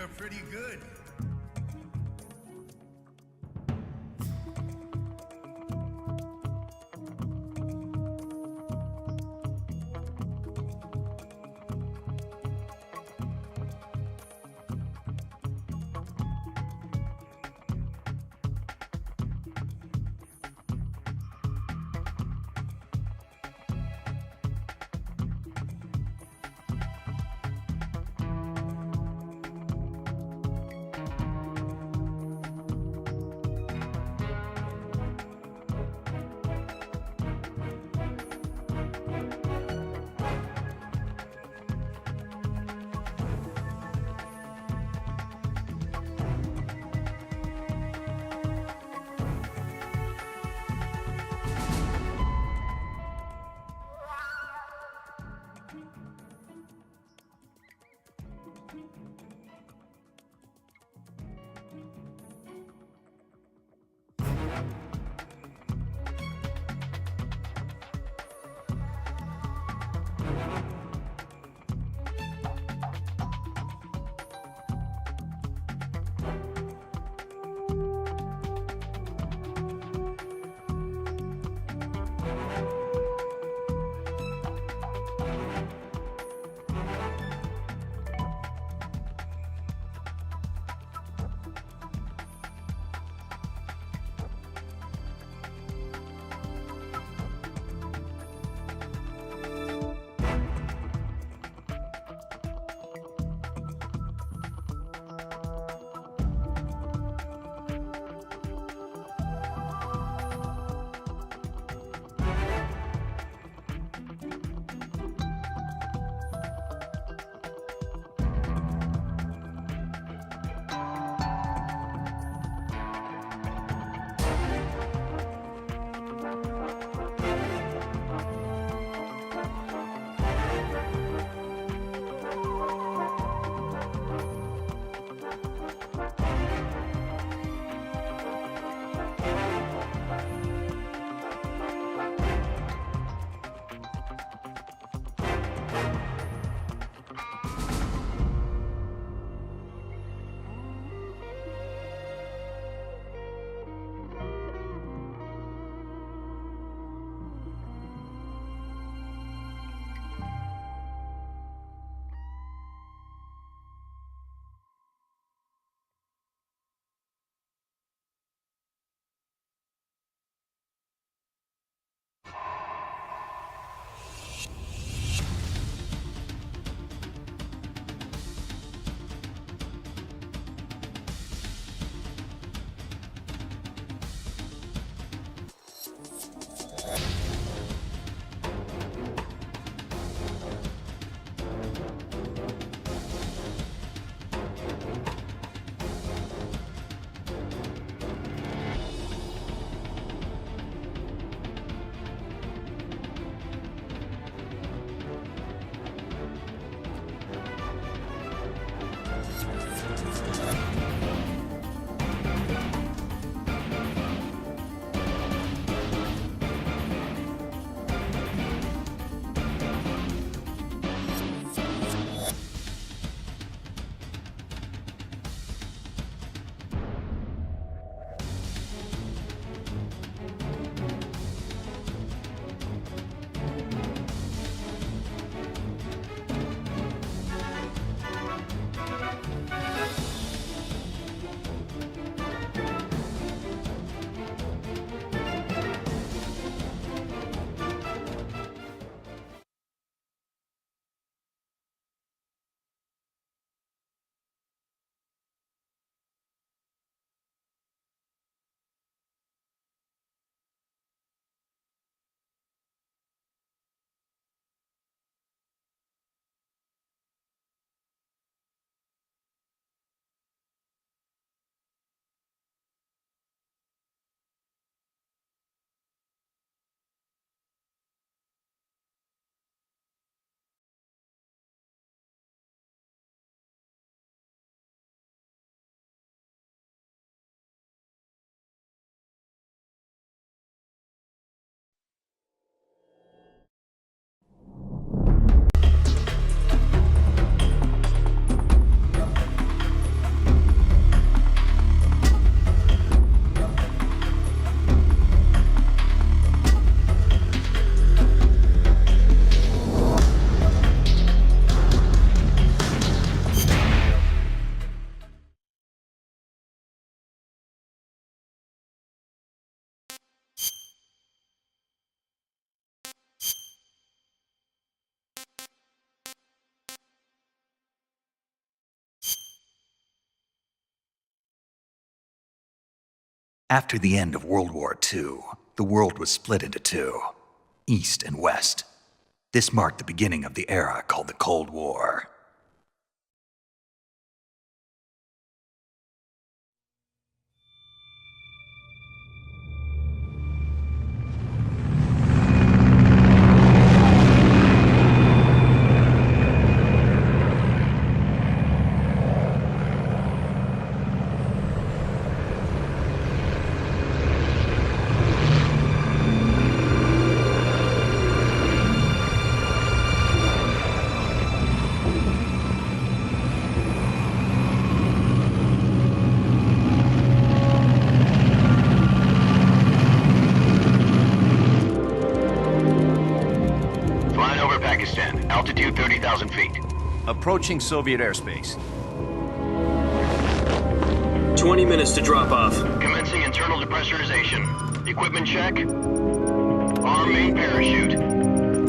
are pretty good. After the end of World War II, the world was split into two, East and West. This marked the beginning of the era called the Cold War. Altitude 30,000 feet. Approaching Soviet airspace. 20 minutes to drop off. Commencing internal depressurization. Equipment check. Arm main parachute.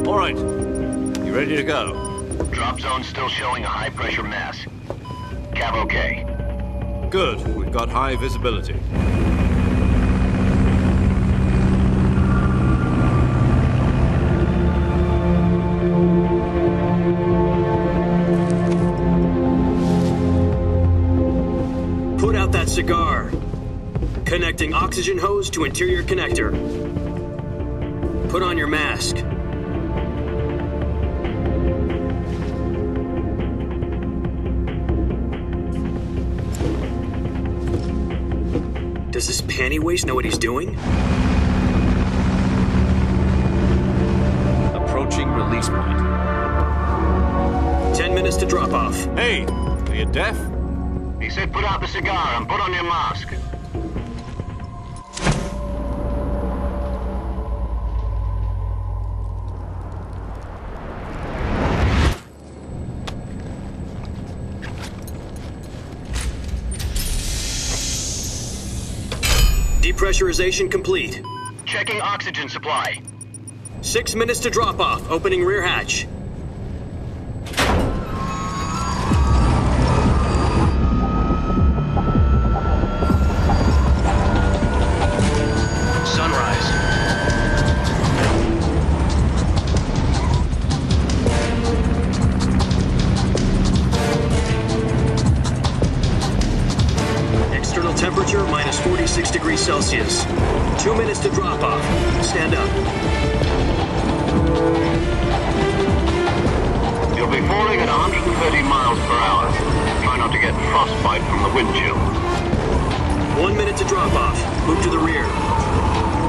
All right. You ready to go? Drop zone still showing a high pressure mass. Cav okay. Good. We've got high visibility. Cigar. Connecting oxygen hose to interior connector. Put on your mask. Does this panty waste know what he's doing? Approaching release point. 10 minutes to drop off. Hey, are you deaf? He said put out the cigar and put on your mask. Depressurization complete. Checking oxygen supply. 6 minutes to drop off. Opening rear hatch. Temperature minus 46 degrees Celsius. 2 minutes to drop off. Stand up. You'll be falling at 130 miles per hour. Try not to get frostbite from the wind chill. 1 minute to drop off. Move to the rear.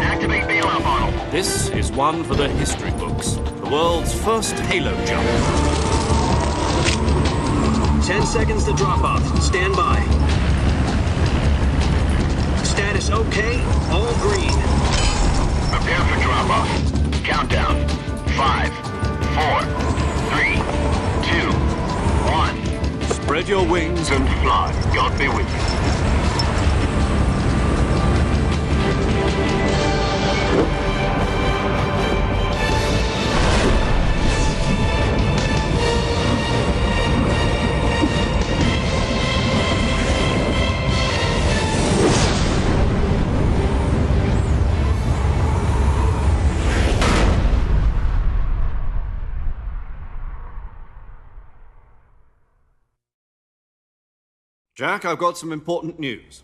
Activate bailout model. This is one for the history books. The world's first halo jump. 10 seconds to drop off. Stand by. Status okay, all green. Prepare for drop-off. Countdown. 5, 4, 3, 2, 1. Spread your wings And fly. God be with you. Jack, I've got some important news.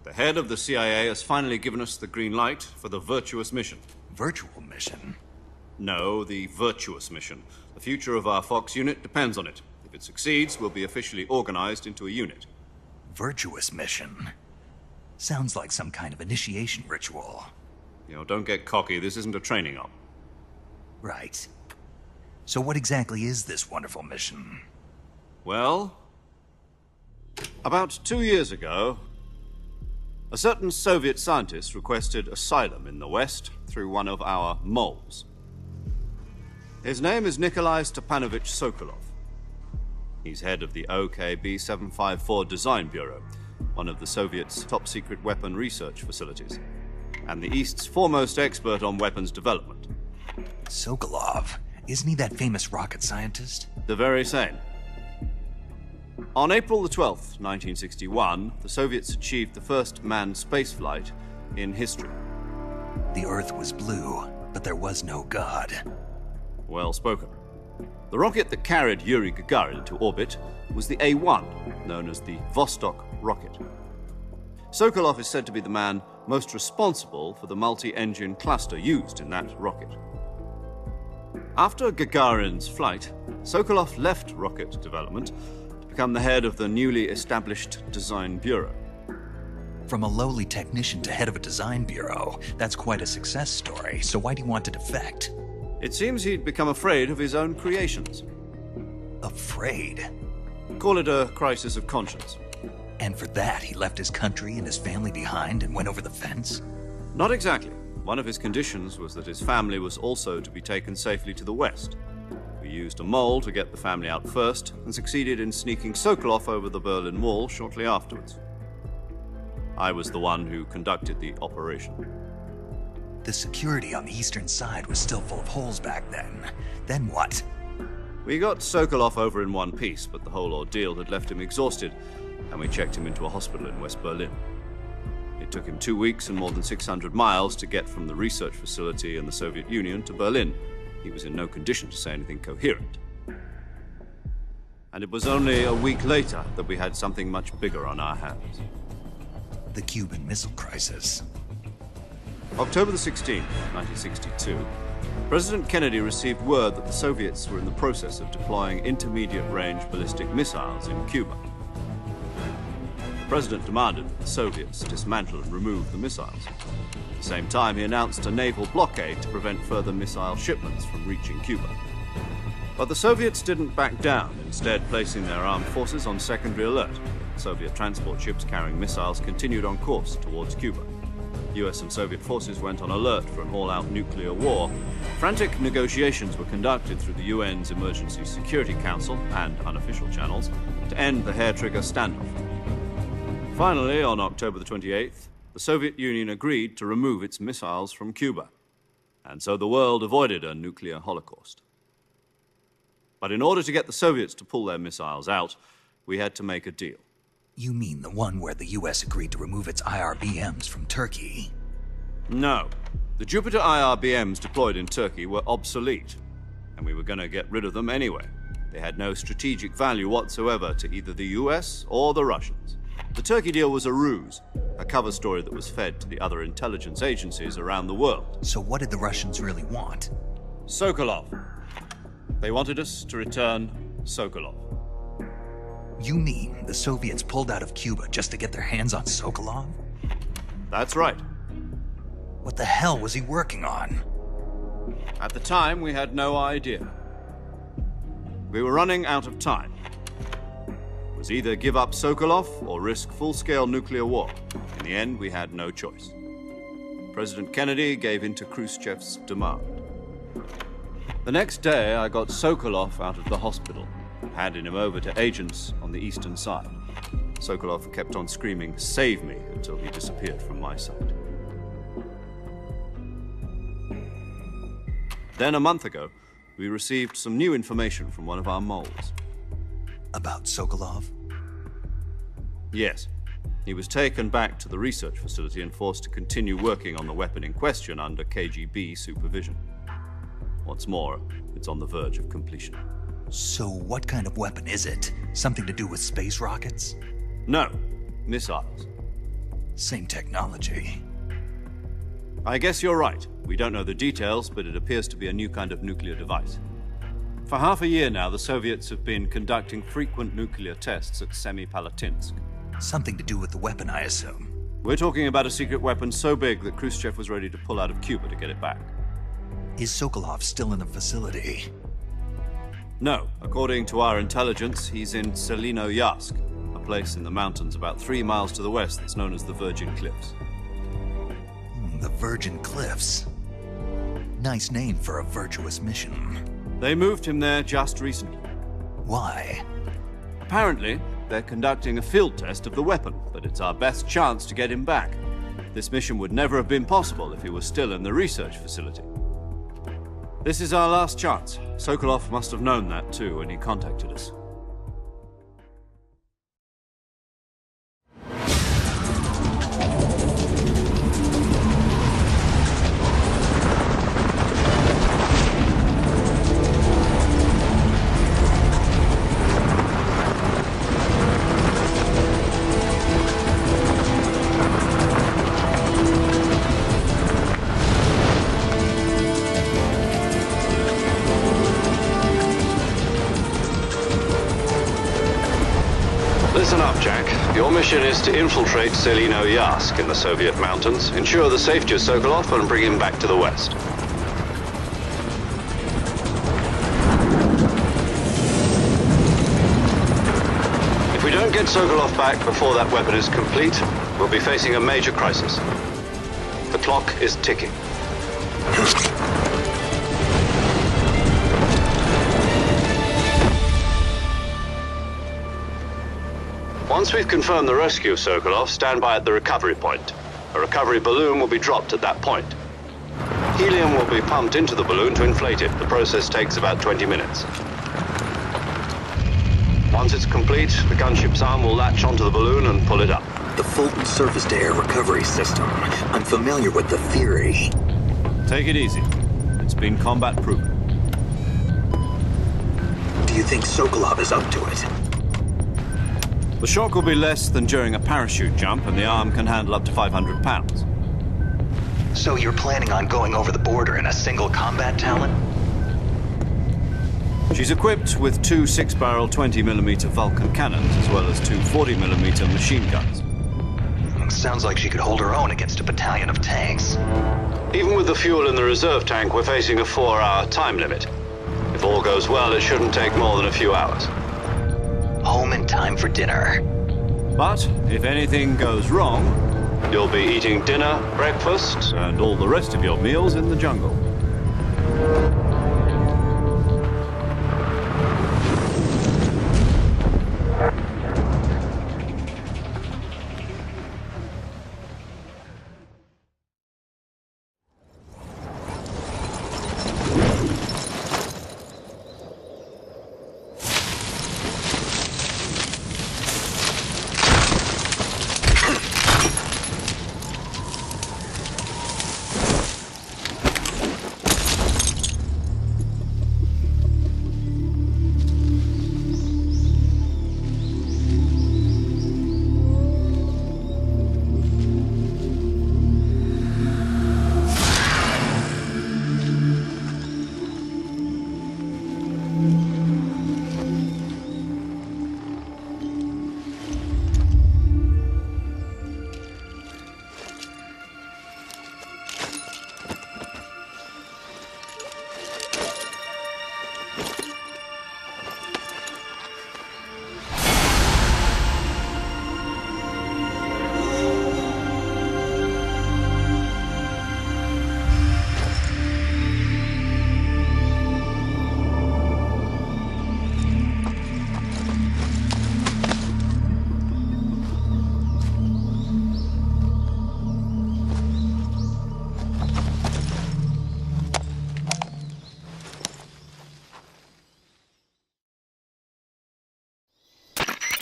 The head of the CIA has finally given us the green light for the Virtuous Mission. Virtual Mission? No, the Virtuous Mission. The future of our Fox unit depends on it. If it succeeds, we'll be officially organized into a unit. Virtuous Mission? Sounds like some kind of initiation ritual. You know, don't get cocky. This isn't a training op. Right. So what exactly is this wonderful mission? Well, about 2 years ago, a certain Soviet scientist requested asylum in the West through one of our moles. His name is Nikolai Stepanovich Sokolov. He's head of the OKB 754 Design Bureau, one of the Soviets' top-secret weapon research facilities, and the East's foremost expert on weapons development. Sokolov? Isn't he that famous rocket scientist? The very same. On April the 12th, 1961, the Soviets achieved the first manned spaceflight in history. The Earth was blue, but there was no God. Well spoken. The rocket that carried Yuri Gagarin to orbit was the A-1, known as the Vostok rocket. Sokolov is said to be the man most responsible for the multi-engine cluster used in that rocket. After Gagarin's flight, Sokolov left rocket development to become the head of the newly established Design Bureau. From a lowly technician to head of a design bureau, that's quite a success story, so why do you want to defect? It seems he'd become afraid of his own creations. Afraid? Call it a crisis of conscience. And for that, he left his country and his family behind and went over the fence? Not exactly. One of his conditions was that his family was also to be taken safely to the west. We used a mole to get the family out first and succeeded in sneaking Sokolov over the Berlin Wall shortly afterwards. I was the one who conducted the operation. The security on the eastern side was still full of holes back then. Then what? We got Sokolov over in one piece, but the whole ordeal had left him exhausted, and we checked him into a hospital in West Berlin. It took him 2 weeks and more than 600 miles to get from the research facility in the Soviet Union to Berlin. He was in no condition to say anything coherent. And it was only a week later that we had something much bigger on our hands. The Cuban Missile Crisis. October the 16th, 1962, President Kennedy received word that the Soviets were in the process of deploying intermediate-range ballistic missiles in Cuba. The President demanded that the Soviets dismantle and remove the missiles. At the same time, he announced a naval blockade to prevent further missile shipments from reaching Cuba. But the Soviets didn't back down, instead placing their armed forces on secondary alert. Soviet transport ships carrying missiles continued on course towards Cuba. US and Soviet forces went on alert for an all-out nuclear war. Frantic negotiations were conducted through the UN's Emergency Security Council and unofficial channels to end the hair-trigger standoff. Finally, on October the 28th, the Soviet Union agreed to remove its missiles from Cuba, and so the world avoided a nuclear holocaust. But in order to get the Soviets to pull their missiles out, we had to make a deal. You mean the one where the US agreed to remove its IRBMs from Turkey? No. The Jupiter IRBMs deployed in Turkey were obsolete, and we were going to get rid of them anyway. They had no strategic value whatsoever to either the US or the Russians. The Turkey deal was a ruse, a cover story that was fed to the other intelligence agencies around the world. So what did the Russians really want? Sokolov. They wanted us to return Sokolov. You mean the Soviets pulled out of Cuba just to get their hands on Sokolov? That's right. What the hell was he working on? At the time, we had no idea. We were running out of time. It was either give up Sokolov or risk full-scale nuclear war. In the end, we had no choice. President Kennedy gave in to Khrushchev's demand. The next day, I got Sokolov out of the hospital, handing him over to agents on the eastern side. Sokolov kept on screaming, "Save me," until he disappeared from my sight. Then a month ago, we received some new information from one of our moles. About Sokolov? Yes. He was taken back to the research facility and forced to continue working on the weapon in question under KGB supervision. What's more, it's on the verge of completion. So what kind of weapon is it? Something to do with space rockets? No, missiles. Same technology. I guess you're right. We don't know the details, but it appears to be a new kind of nuclear device. For half a year now, the Soviets have been conducting frequent nuclear tests at Semipalatinsk. Something to do with the weapon, I assume. We're talking about a secret weapon so big that Khrushchev was ready to pull out of Cuba to get it back. Is Sokolov still in the facility? No. According to our intelligence, he's in Selinoyarsk, a place in the mountains about 3 miles to the west that's known as the Virgin Cliffs. The Virgin Cliffs. Nice name for a virtuous mission. They moved him there just recently. Why? Apparently, they're conducting a field test of the weapon, but it's our best chance to get him back. This mission would never have been possible if he was still in the research facility. This is our last chance. Sokolov must have known that too when he contacted us. Listen up, Jack. Your mission is to infiltrate Selino Yask in the Soviet mountains, ensure the safety of Sokolov, and bring him back to the West. If we don't get Sokolov back before that weapon is complete, we'll be facing a major crisis. The clock is ticking. Once we've confirmed the rescue of Sokolov, stand by at the recovery point. A recovery balloon will be dropped at that point. Helium will be pumped into the balloon to inflate it. The process takes about 20 minutes. Once it's complete, the gunship's arm will latch onto the balloon and pull it up. The Fulton surface-to-air recovery system. I'm familiar with the theory. Take it easy. It's been combat-proven. Do you think Sokolov is up to it? The shock will be less than during a parachute jump, and the arm can handle up to 500 pounds. So you're planning on going over the border in a single combat Talon? She's equipped with two 6-barrel 20mm Vulcan cannons, as well as two 40mm machine guns. Sounds like she could hold her own against a battalion of tanks. Even with the fuel in the reserve tank, we're facing a 4-hour time limit. If all goes well, it shouldn't take more than a few hours. Home in time for dinner. But if anything goes wrong, you'll be eating dinner, breakfast, and all the rest of your meals in the jungle.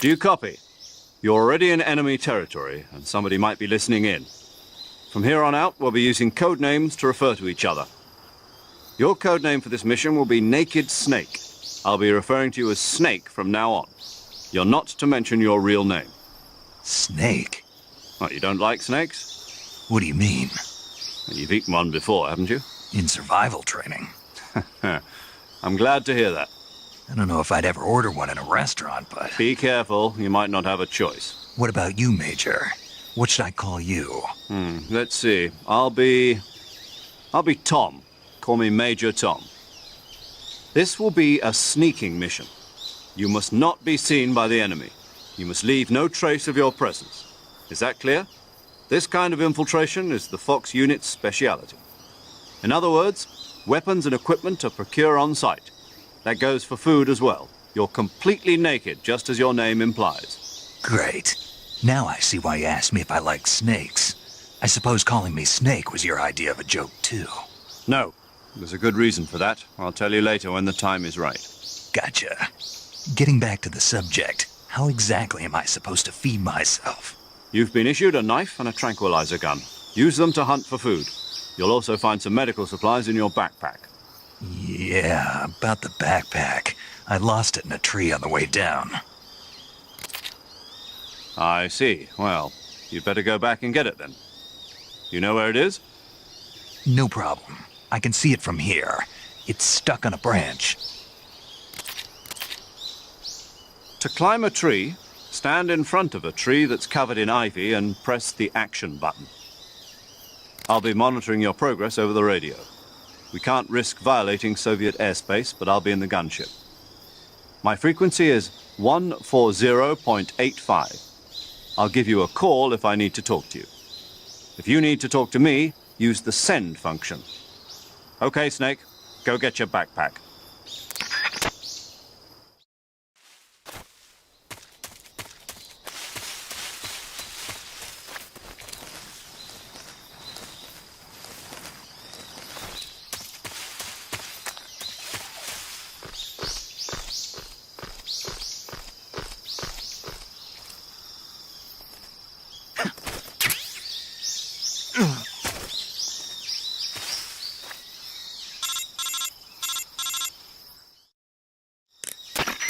Do you copy? You're already in enemy territory, and somebody might be listening in. From here on out, we'll be using code names to refer to each other. Your code name for this mission will be Naked Snake. I'll be referring to you as Snake from now on. You're not to mention your real name. Snake? What, you don't like snakes? What do you mean? You've eaten one before, haven't you? In survival training. I'm glad to hear that. I don't know if I'd ever order one in a restaurant, but... Be careful, you might not have a choice. What about you, Major? What should I call you? Let's see. I'll be Tom. Call me Major Tom. This will be a sneaking mission. You must not be seen by the enemy. You must leave no trace of your presence. Is that clear? This kind of infiltration is the Fox unit's speciality. In other words, weapons and equipment are procured on site. That goes for food as well. You're completely naked, just as your name implies. Great. Now I see why you asked me if I like snakes. I suppose calling me Snake was your idea of a joke, too. No. There's a good reason for that. I'll tell you later when the time is right. Gotcha. Getting back to the subject, how exactly am I supposed to feed myself? You've been issued a knife and a tranquilizer gun. Use them to hunt for food. You'll also find some medical supplies in your backpack. Yeah, about the backpack. I lost it in a tree on the way down. I see. Well, you'd better go back and get it then. You know where it is? No problem. I can see it from here. It's stuck on a branch. To climb a tree, Stand in front of a tree that's covered in ivy and press the action button. I'll be monitoring your progress over the radio. We can't risk violating Soviet airspace, but I'll be in the gunship. My frequency is 140.85. I'll give you a call if I need to talk to you. If you need to talk to me, use the send function. Okay, Snake, go get your backpack.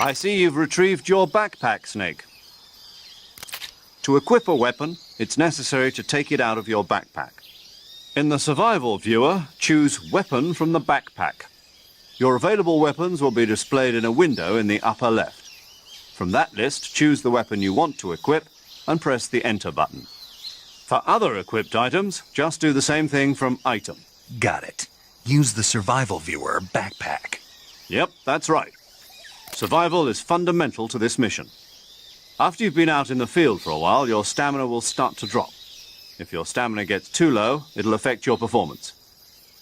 I see you've retrieved your backpack, Snake. To equip a weapon, it's necessary to take it out of your backpack. In the survival viewer, choose Weapon from the backpack. Your available weapons will be displayed in a window in the upper left. From that list, choose the weapon you want to equip and press the Enter button. For other equipped items, just do the same thing from Item. Got it. Use the survival viewer backpack. Yep, that's right. Survival is fundamental to this mission. After you've been out in the field for a while, your stamina will start to drop. If your stamina gets too low, it'll affect your performance.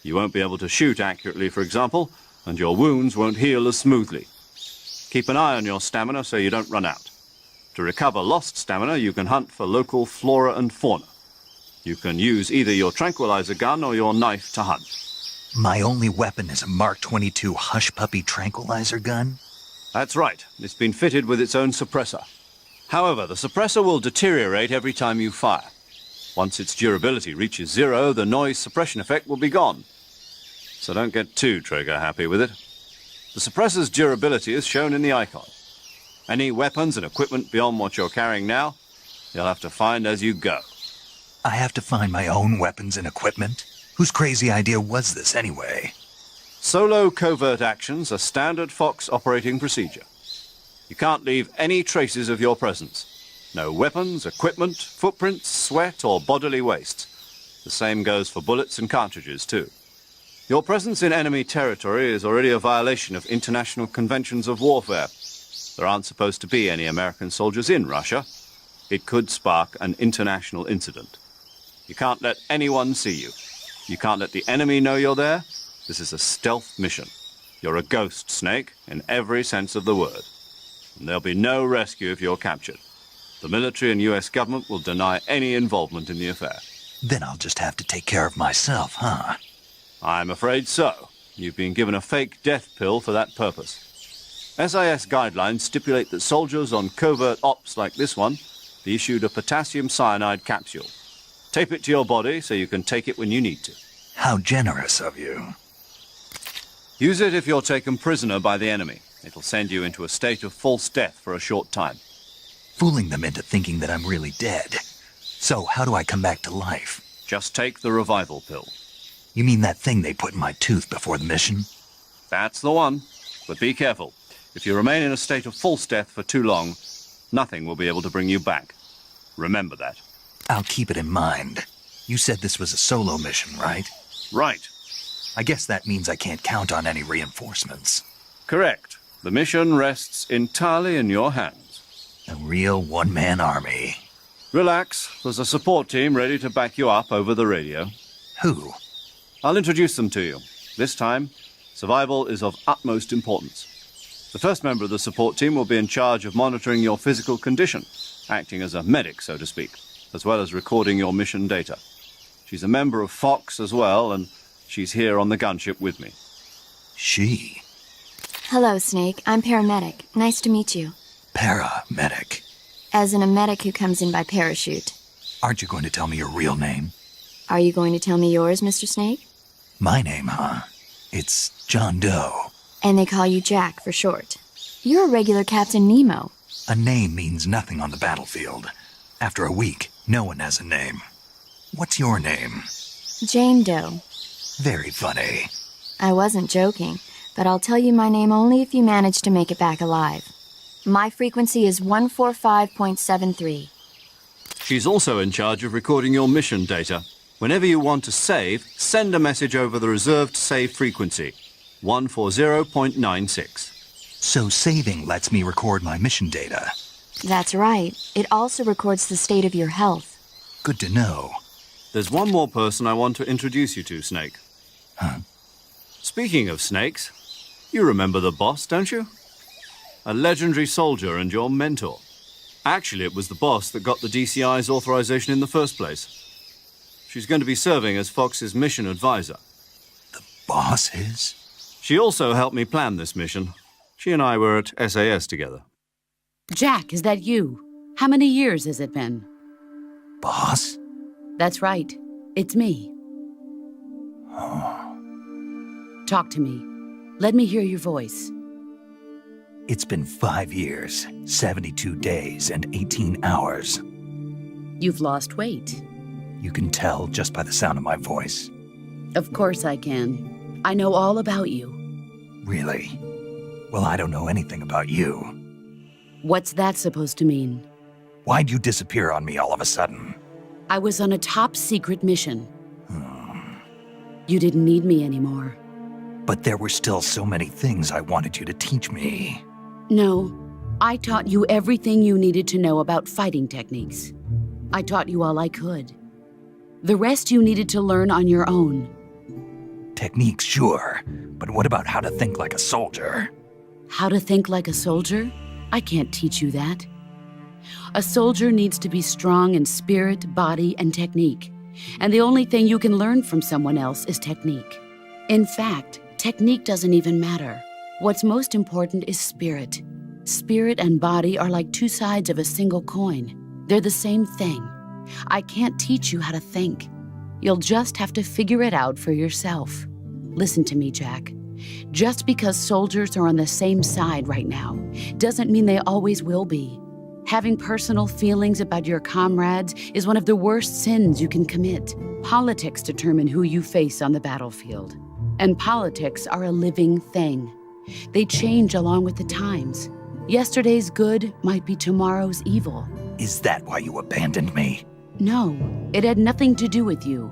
You won't be able to shoot accurately, for example, and your wounds won't heal as smoothly. Keep an eye on your stamina so you don't run out. To recover lost stamina, you can hunt for local flora and fauna. You can use either your tranquilizer gun or your knife to hunt. My only weapon is a Mark 22 Hush Puppy tranquilizer gun? That's right. It's been fitted with its own suppressor. However, the suppressor will deteriorate every time you fire. Once its durability reaches 0, the noise suppression effect will be gone. So don't get too trigger-happy with it. The suppressor's durability is shown in the icon. Any weapons and equipment beyond what you're carrying now, you'll have to find as you go. I have to find my own weapons and equipment? Whose crazy idea was this anyway? Solo covert actions are standard Fox operating procedure. You can't leave any traces of your presence. No weapons, equipment, footprints, sweat, or bodily waste. The same goes for bullets and cartridges, too. Your presence in enemy territory is already a violation of international conventions of warfare. There aren't supposed to be any American soldiers in Russia. It could spark an international incident. You can't let anyone see you. You can't let the enemy know you're there. This is a stealth mission. You're a ghost, Snake, in every sense of the word. And there'll be no rescue if you're captured. The military and US government will deny any involvement in the affair. Then I'll just have to take care of myself, huh? I'm afraid so. You've been given a fake death pill for that purpose. SIS guidelines stipulate that soldiers on covert ops like this one be issued a potassium cyanide capsule. Tape it to your body so you can take it when you need to. How generous of you. Use it if you're taken prisoner by the enemy. It'll send you into a state of false death for a short time. Fooling them into thinking that I'm really dead. So how do I come back to life? Just take the revival pill. You mean that thing they put in my tooth before the mission? That's the one. But be careful. If you remain in a state of false death for too long, nothing will be able to bring you back. Remember that. I'll keep it in mind. You said this was a solo mission, right? Right. I guess that means I can't count on any reinforcements. Correct. The mission rests entirely in your hands. A real one-man army. Relax. There's a support team ready to back you up over the radio. Who? I'll introduce them to you. This time, survival is of utmost importance. The first member of the support team will be in charge of monitoring your physical condition, acting as a medic, so to speak, as well as recording your mission data. She's a member of Fox as well, and she's here on the gunship with me. She? Hello, Snake. I'm paramedic. Nice to meet you. Paramedic. As in a medic who comes in by parachute. Aren't you going to tell me your real name? Are you going to tell me yours, Mr. Snake? My name, huh? It's John Doe. And they call you Jack for short. You're a regular Captain Nemo. A name means nothing on the battlefield. After a week, no one has a name. What's your name? Jane Doe. Very funny. I wasn't joking, but I'll tell you my name only if you manage to make it back alive. My frequency is 145.73. She's also in charge of recording your mission data. Whenever you want to save, send a message over the reserved save frequency, 140.96. So saving lets me record my mission data. That's right. It also records the state of your health. Good to know. There's one more person I want to introduce you to, Snake. Huh? Speaking of snakes, you remember the boss, don't you? A legendary soldier and your mentor. Actually, it was the boss that got the DCI's authorization in the first place. She's going to be serving as Fox's mission advisor. The boss is? She also helped me plan this mission. She and I were at SAS together. Jack, is that you? How many years has it been? Boss? That's right. It's me. Talk to me. Let me hear your voice. It's been 5 years, 72 days, and 18 hours. You've lost weight. You can tell just by the sound of my voice. Of course I can. I know all about you. Really? Well, I don't know anything about you. What's that supposed to mean? Why'd you disappear on me all of a sudden? I was on a top-secret mission. You didn't need me anymore. But there were still so many things I wanted you to teach me. No, I taught you everything you needed to know about fighting techniques. I taught you all I could. The rest you needed to learn on your own. Techniques, sure. But what about how to think like a soldier? How to think like a soldier? I can't teach you that. A soldier needs to be strong in spirit, body, and technique. And the only thing you can learn from someone else is technique. In fact, technique doesn't even matter. What's most important is spirit. Spirit and body are like two sides of a single coin. They're the same thing. I can't teach you how to think. You'll just have to figure it out for yourself. Listen to me, Jack. Just because soldiers are on the same side right now doesn't mean they always will be. Having personal feelings about your comrades is one of the worst sins you can commit. Politics determine who you face on the battlefield. And politics are a living thing. They change along with the times. Yesterday's good might be tomorrow's evil. Is that why you abandoned me? No, it had nothing to do with you.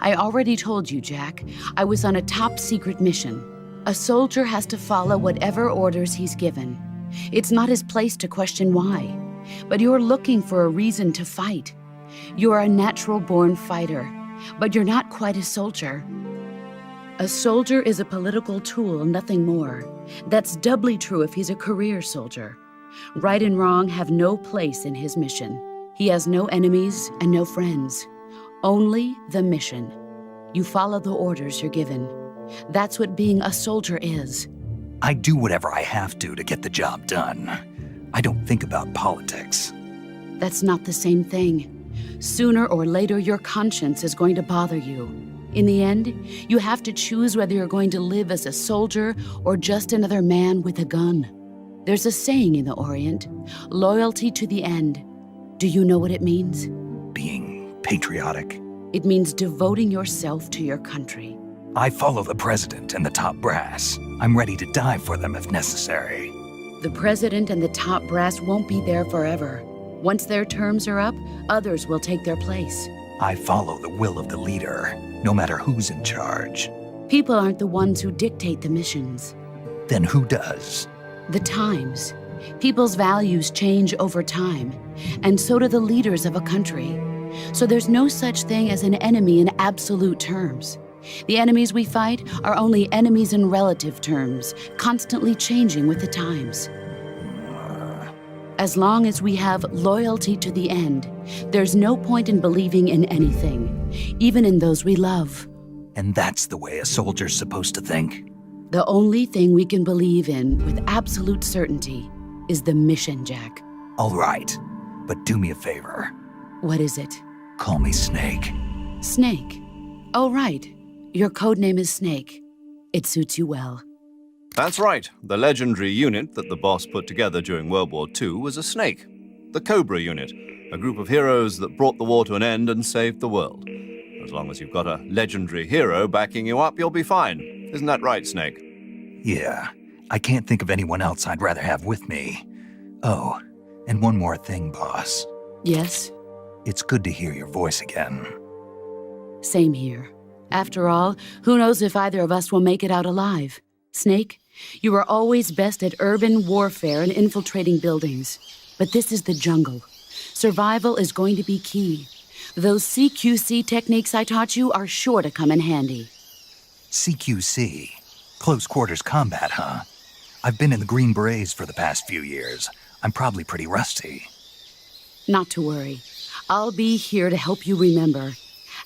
I already told you, Jack. I was on a top-secret mission. A soldier has to follow whatever orders he's given. It's not his place to question why. But you're looking for a reason to fight. You're a natural-born fighter, but you're not quite a soldier. A soldier is a political tool, nothing more. That's doubly true if he's a career soldier. Right and wrong have no place in his mission. He has no enemies and no friends. Only the mission. You follow the orders you're given. That's what being a soldier is. I do whatever I have to get the job done. I don't think about politics. That's not the same thing. Sooner or later, your conscience is going to bother you. In the end, you have to choose whether you're going to live as a soldier or just another man with a gun. There's a saying in the Orient, loyalty to the end. Do you know what it means? Being patriotic. It means devoting yourself to your country. I follow the president and the top brass. I'm ready to die for them if necessary. The president and the top brass won't be there forever. Once their terms are up, others will take their place. I follow the will of the leader, no matter who's in charge. People aren't the ones who dictate the missions. Then who does? The times. People's values change over time, and so do the leaders of a country. So there's no such thing as an enemy in absolute terms. The enemies we fight are only enemies in relative terms, constantly changing with the times. As long as we have loyalty to the end, there's no point in believing in anything, even in those we love. And that's the way a soldier's supposed to think? The only thing we can believe in with absolute certainty is the mission, Jack. All right, but do me a favor. What is it? Call me Snake. Snake. Oh, right. Your code name is Snake. It suits you well. That's right. The legendary unit that the boss put together during World War II was a snake. The Cobra unit, a group of heroes that brought the war to an end and saved the world. As long as you've got a legendary hero backing you up, you'll be fine. Isn't that right, Snake? Yeah, I can't think of anyone else I'd rather have with me. Oh, and one more thing, boss. Yes? It's good to hear your voice again. Same here. After all, who knows if either of us will make it out alive? Snake, you are always best at urban warfare and infiltrating buildings. But this is the jungle. Survival is going to be key. Those CQC techniques I taught you are sure to come in handy. CQC? Close quarters combat, huh? I've been in the Green Berets for the past few years. I'm probably pretty rusty. Not to worry. I'll be here to help you remember.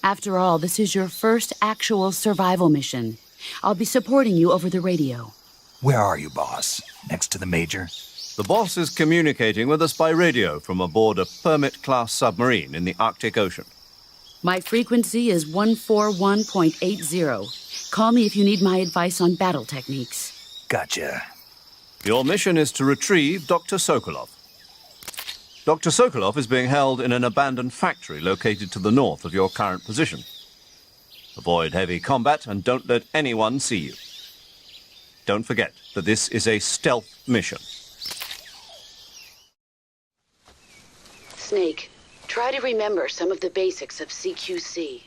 After all, this is your first actual survival mission. I'll be supporting you over the radio. Where are you, boss? Next to the Major? The boss is communicating with us by radio from aboard a Permit-class submarine in the Arctic Ocean. My frequency is 141.80. Call me if you need my advice on battle techniques. Gotcha. Your mission is to retrieve Dr. Sokolov. Dr. Sokolov is being held in an abandoned factory located to the north of your current position. Avoid heavy combat and don't let anyone see you. Don't forget that this is a stealth mission. Snake, try to remember some of the basics of CQC.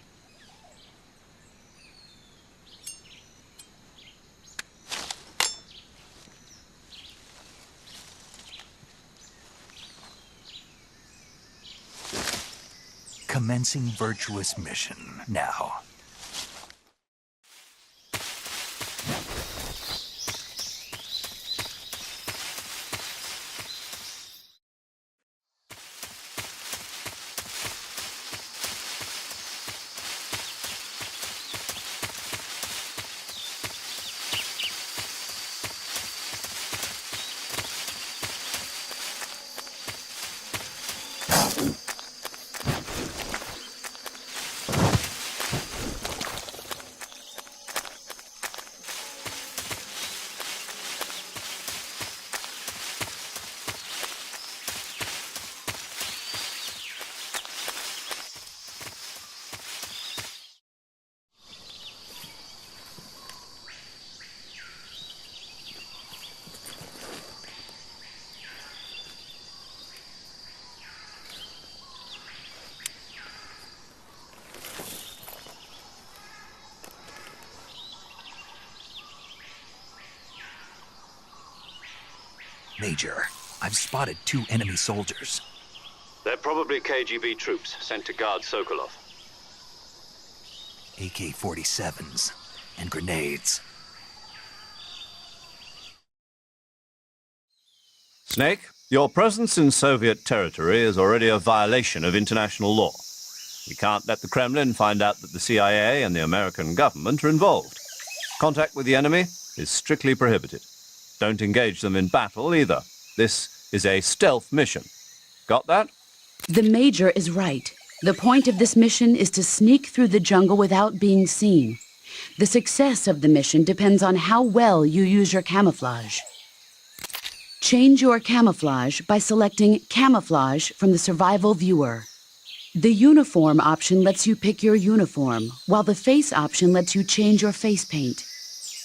Commencing Virtuous Mission now. Major, I've spotted 2 enemy soldiers. They're probably KGB troops sent to guard Sokolov. AK-47s and grenades. Snake, your presence in Soviet territory is already a violation of international law. We can't let the Kremlin find out that the CIA and the American government are involved. Contact with the enemy is strictly prohibited. Don't engage them in battle either. This is a stealth mission. Got that? The Major is right. The point of this mission is to sneak through the jungle without being seen. The success of the mission depends on how well you use your camouflage. Change your camouflage by selecting Camouflage from the Survival Viewer. The Uniform option lets you pick your uniform, while the Face option lets you change your face paint.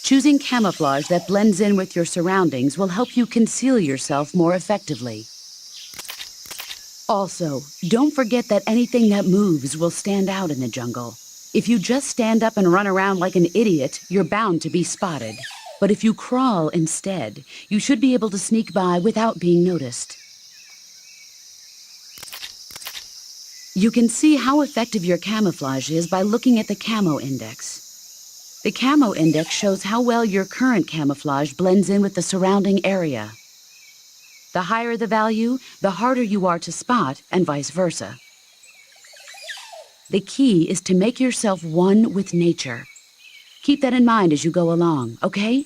Choosing camouflage that blends in with your surroundings will help you conceal yourself more effectively. Also, don't forget that anything that moves will stand out in the jungle. If you just stand up and run around like an idiot, you're bound to be spotted. But if you crawl instead, you should be able to sneak by without being noticed. You can see how effective your camouflage is by looking at the camo index. The camo index shows how well your current camouflage blends in with the surrounding area. The higher the value, the harder you are to spot, and vice versa. The key is to make yourself one with nature. Keep that in mind as you go along, okay?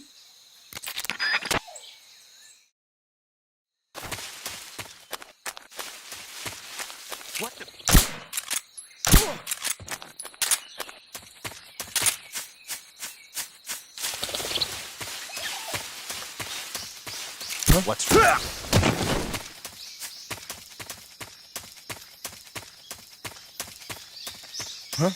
What the... What's... Huh?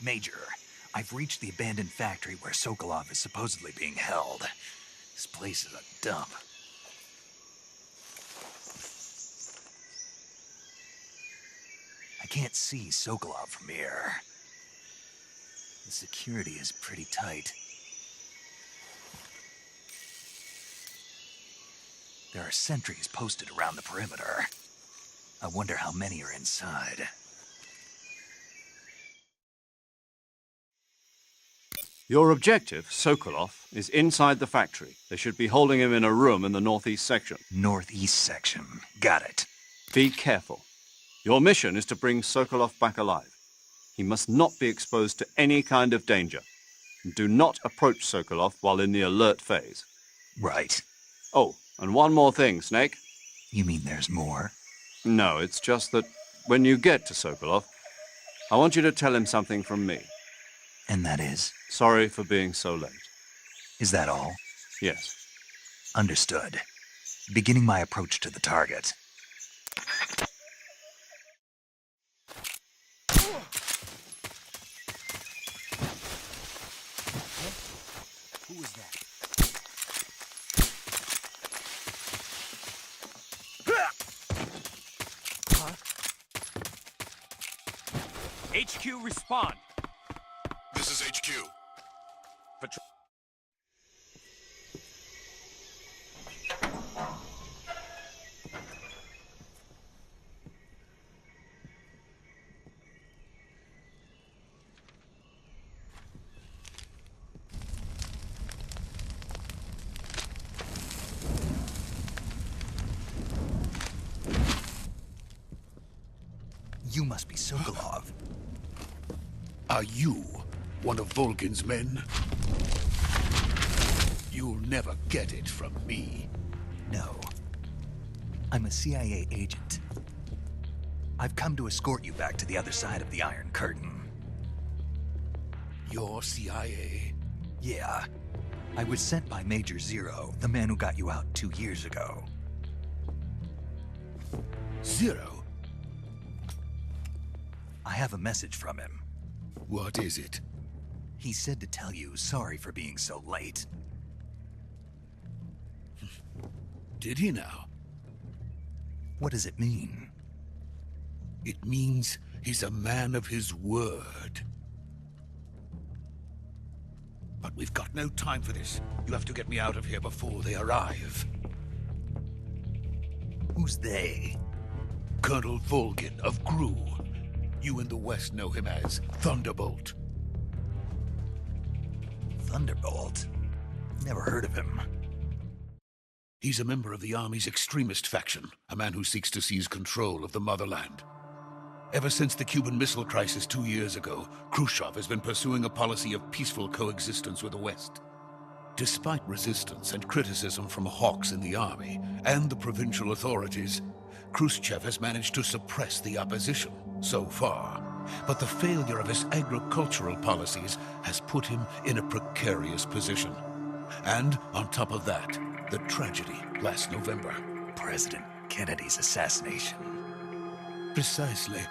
Major, I've reached the abandoned factory where Sokolov is supposedly being held. This place is a dump. I can't see Sokolov from here. The security is pretty tight. There are sentries posted around the perimeter. I wonder how many are inside. Your objective, Sokolov, is inside the factory. They should be holding him in a room in the northeast section. Northeast section. Got it. Be careful. Your mission is to bring Sokolov back alive. He must not be exposed to any kind of danger. Do not approach Sokolov while in the alert phase. Right. Oh, and one more thing, Snake. You mean there's more? No, it's just that when you get to Sokolov, I want you to tell him something from me. And that is? Sorry for being so late. Is that all? Yes. Understood. Beginning my approach to the target. Who was that? HQ, respond. This is HQ. You must be Sokolov. Are you one of Volgin's men? You'll never get it from me. No. I'm a CIA agent. I've come to escort you back to the other side of the Iron Curtain. You're CIA? Yeah. I was sent by Major Zero, the man who got you out 2 years ago. Zero? I have a message from him. What is it? He said to tell you sorry for being so late. Did he now? What does it mean? It means he's a man of his word. But we've got no time for this. You have to get me out of here before they arrive. Who's they? Colonel Volgin of Gru. You in the West know him as Thunderbolt. Thunderbolt? Never heard of him. He's a member of the Army's extremist faction, a man who seeks to seize control of the motherland. Ever since the Cuban Missile Crisis 2 years ago, Khrushchev has been pursuing a policy of peaceful coexistence with the West. Despite resistance and criticism from hawks in the army and the provincial authorities, Khrushchev has managed to suppress the opposition so far. But the failure of his agricultural policies has put him in a precarious position. And on top of that, the tragedy last November. President Kennedy's assassination. Precisely.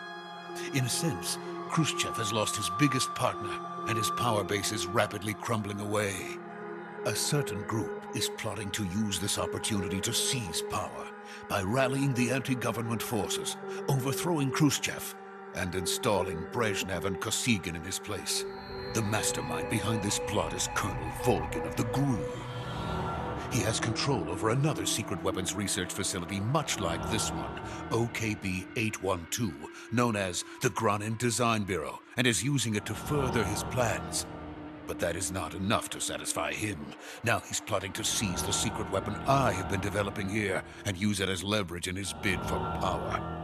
In a sense, Khrushchev has lost his biggest partner, and his power base is rapidly crumbling away. A certain group is plotting to use this opportunity to seize power by rallying the anti-government forces, overthrowing Khrushchev, and installing Brezhnev and Kosygin in his place. The mastermind behind this plot is Colonel Volgin of the Gru. he has control over another secret weapons research facility much like this one, OKB-812, known as the Granin Design Bureau, and is using it to further his plans. But that is not enough to satisfy him. Now he's plotting to seize the secret weapon I have been developing here and use it as leverage in his bid for power.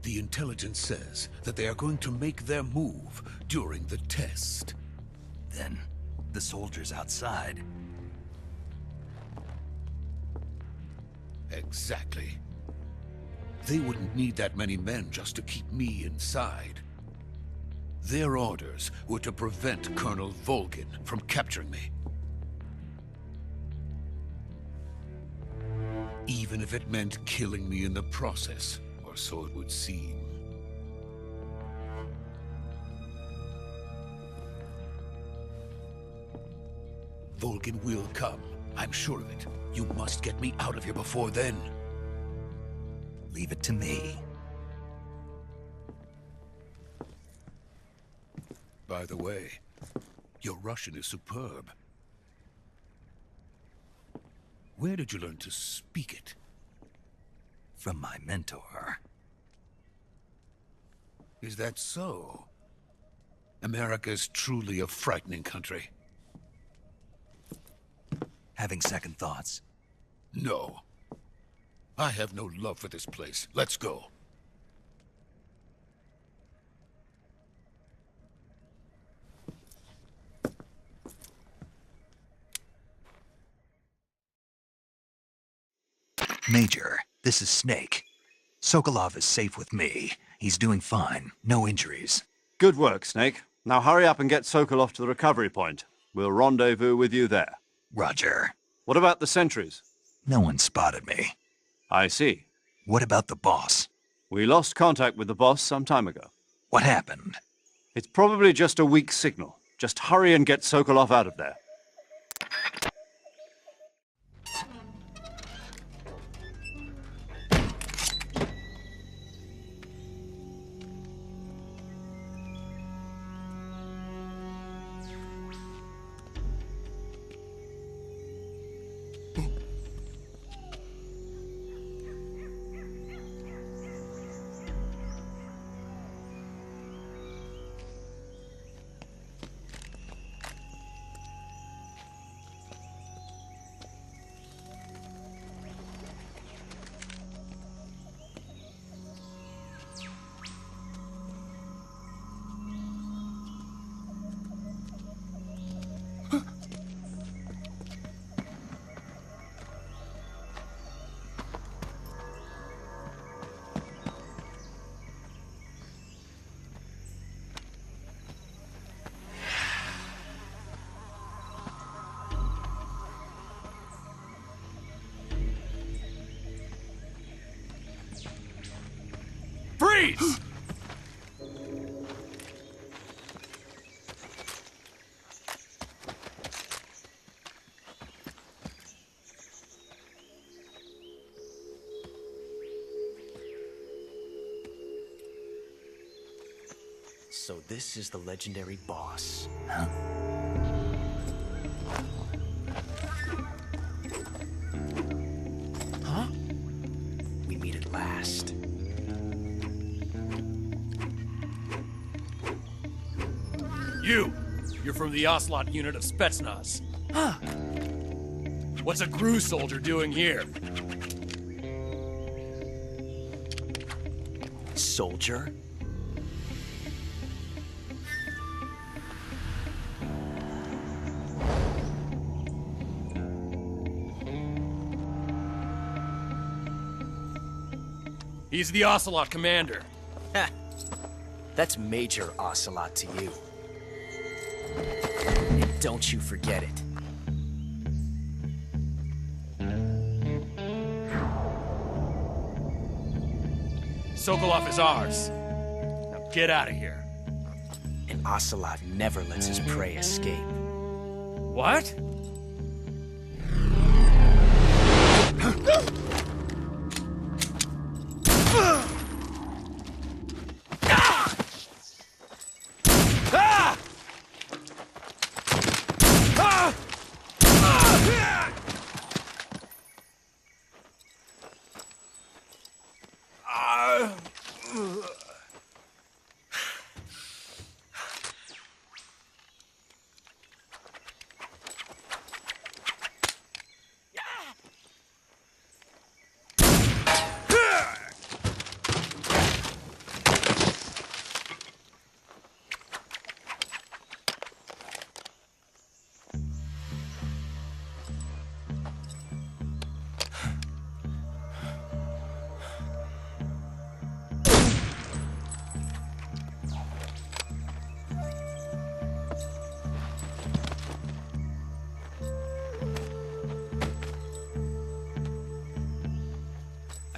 The intelligence says that they are going to make their move during the test. Then, the soldiers outside. Exactly. They wouldn't need that many men just to keep me inside. Their orders were to prevent Colonel Volgin from capturing me. Even if it meant killing me in the process, or so it would seem. Volgin will come. I'm sure of it. You must get me out of here before then. Leave it to me. By the way, your Russian is superb. Where did you learn to speak it? From my mentor. Is that so? America's truly a frightening country. Having second thoughts? No. I have no love for this place. Let's go. Major, this is Snake. Sokolov is safe with me. He's doing fine. No injuries. Good work, Snake. Now hurry up and get Sokolov to the recovery point. We'll rendezvous with you there. Roger. What about the sentries? No one spotted me. I see. What about the boss? We lost contact with the boss some time ago. What happened? It's probably just a weak signal. Just hurry and get Sokolov out of there. Freeze! So this is the legendary boss. Huh? Huh? We meet at last. You're from the Ocelot unit of Spetsnaz. Huh. What's a Groznyj soldier doing here? Soldier? He's the Ocelot commander. Ha! That's Major Ocelot to you. And don't you forget it. Sokolov is ours. Now get out of here. And Ocelot never lets his prey escape. What?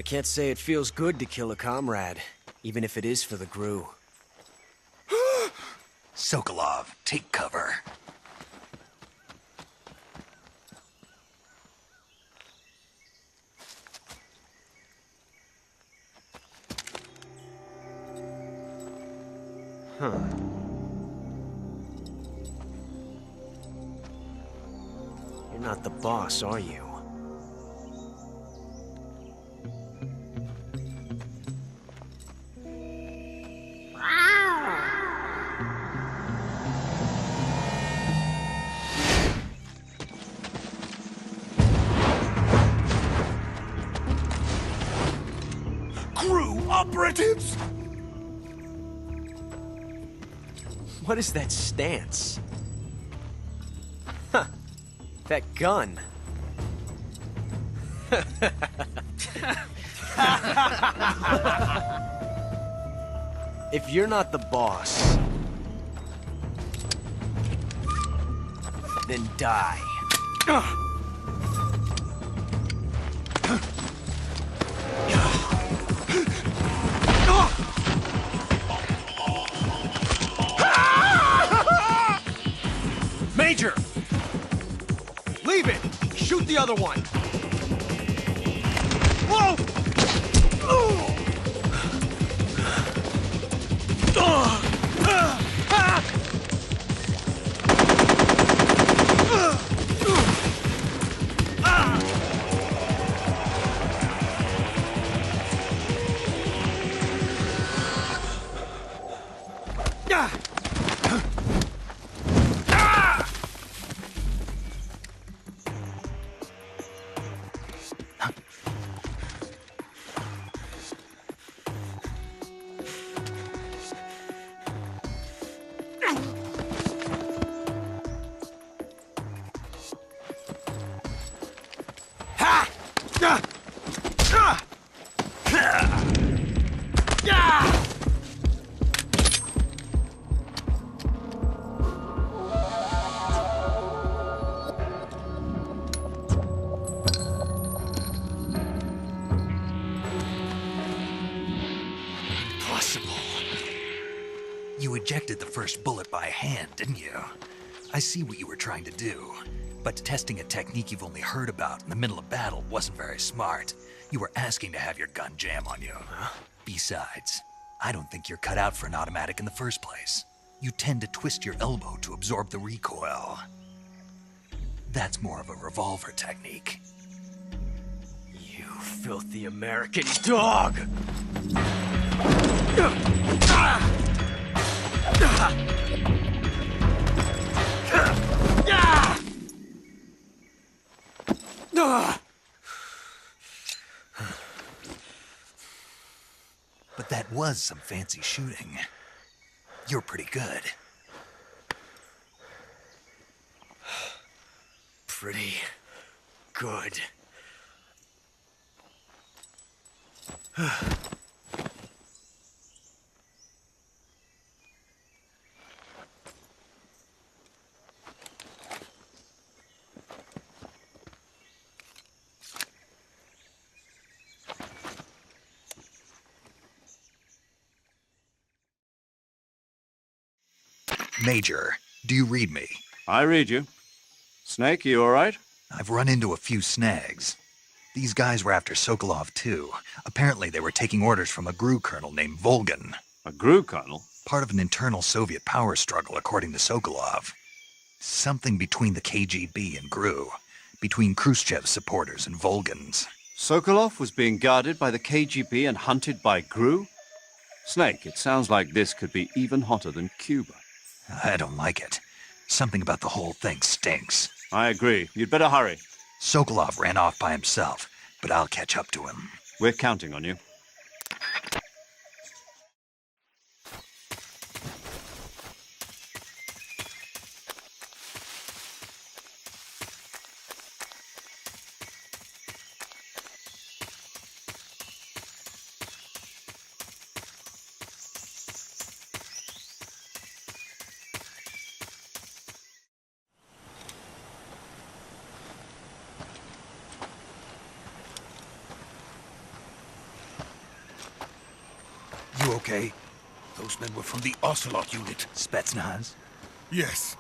can't say it feels good to kill a comrade, even if it is for the Gru. Sokolov, take cover. Huh. You're not the boss, are you? Crew operatives! What is that stance? Huh. That gun. If you're not the boss, then die. Major! Leave it! Shoot the other one! Whoa! You ejected the first bullet by hand, didn't you? I see what you were trying to do, but testing a technique you've only heard about in the middle of battle wasn't very smart. You were asking to have your gun jam on you. Besides, I don't think you're cut out for an automatic in the first place. You tend to twist your elbow to absorb the recoil. That's more of a revolver technique. You filthy American dog! But that was some fancy shooting. You're pretty good. Pretty good. Major, do you read me? I read you. Snake, you all right? I've run into a few snags. These guys were after Sokolov, too. Apparently they were taking orders from a GRU colonel named Volgin. A GRU colonel? Part of an internal Soviet power struggle, according to Sokolov. Something between the KGB and GRU. Between Khrushchev's supporters and Volgin's. Sokolov was being guarded by the KGB and hunted by GRU? Snake, it sounds like this could be even hotter than Cuba. I don't like it. Something about the whole thing stinks. I agree. You'd better hurry. Sokolov ran off by himself, but I'll catch up to him. We're counting on you. okay? Those men were from the Ocelot unit. Spetsnaz? Yes.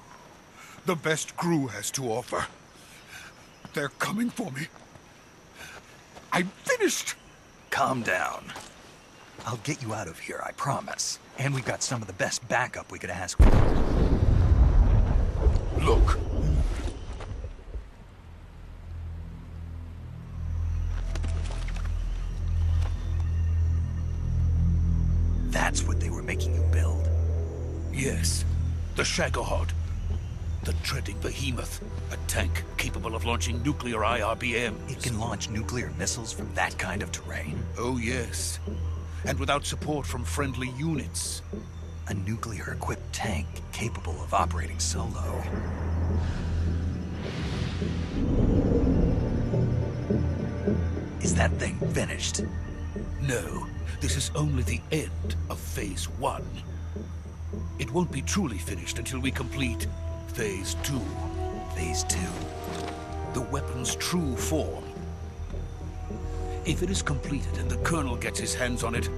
The best crew has to offer. They're coming for me. I'm finished! Calm down. I'll get you out of here, I promise. And we've got some of the best backup we could ask for. Look. That's what they were making you build? Yes. The Shagohod. The treading behemoth. A tank capable of launching nuclear IRBMs. It can launch nuclear missiles from that kind of terrain? Oh, yes. And without support from friendly units. A nuclear-equipped tank capable of operating solo. Is that thing finished? No. This is only the end of Phase 1. It won't be truly finished until we complete Phase 2. Phase 2? The weapon's true form. If it is completed and the Colonel gets his hands on it,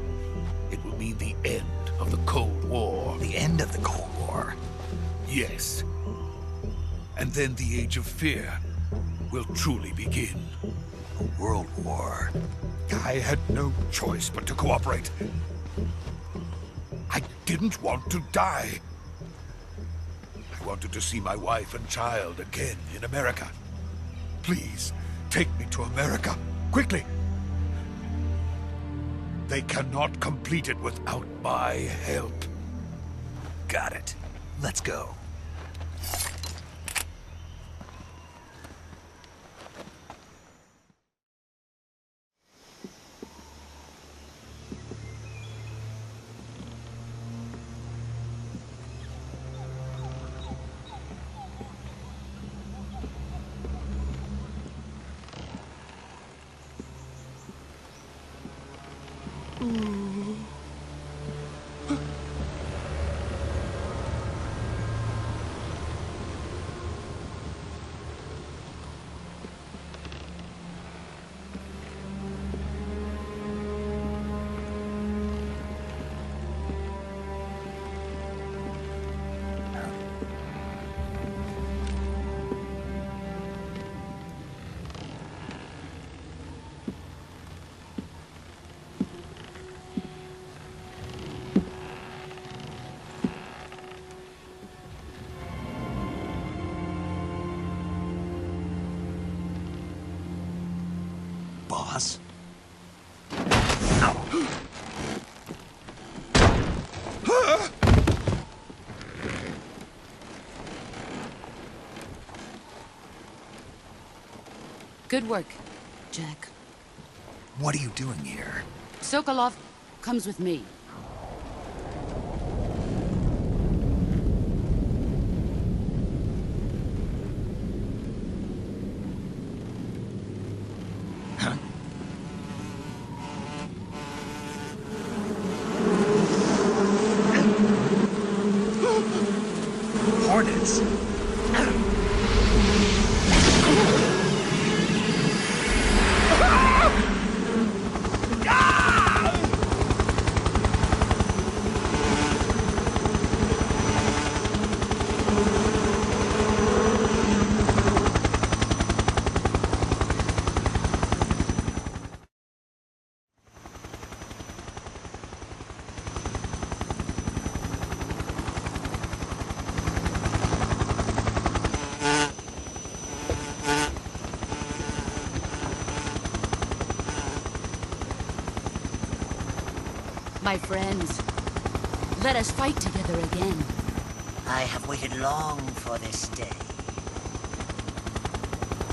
it will mean the end of the Cold War. The end of the Cold War? Yes. And then the Age of Fear will truly begin. A world war. I had no choice but to cooperate. I didn't want to die. I wanted to see my wife and child again in America. Please, take me to America, quickly. They cannot complete it without my help. Got it. Let's go. Boss? Good work, Jack. What are you doing here? Sokolov comes with me. Hornets! My friends, let us fight together again. I have waited long for this day.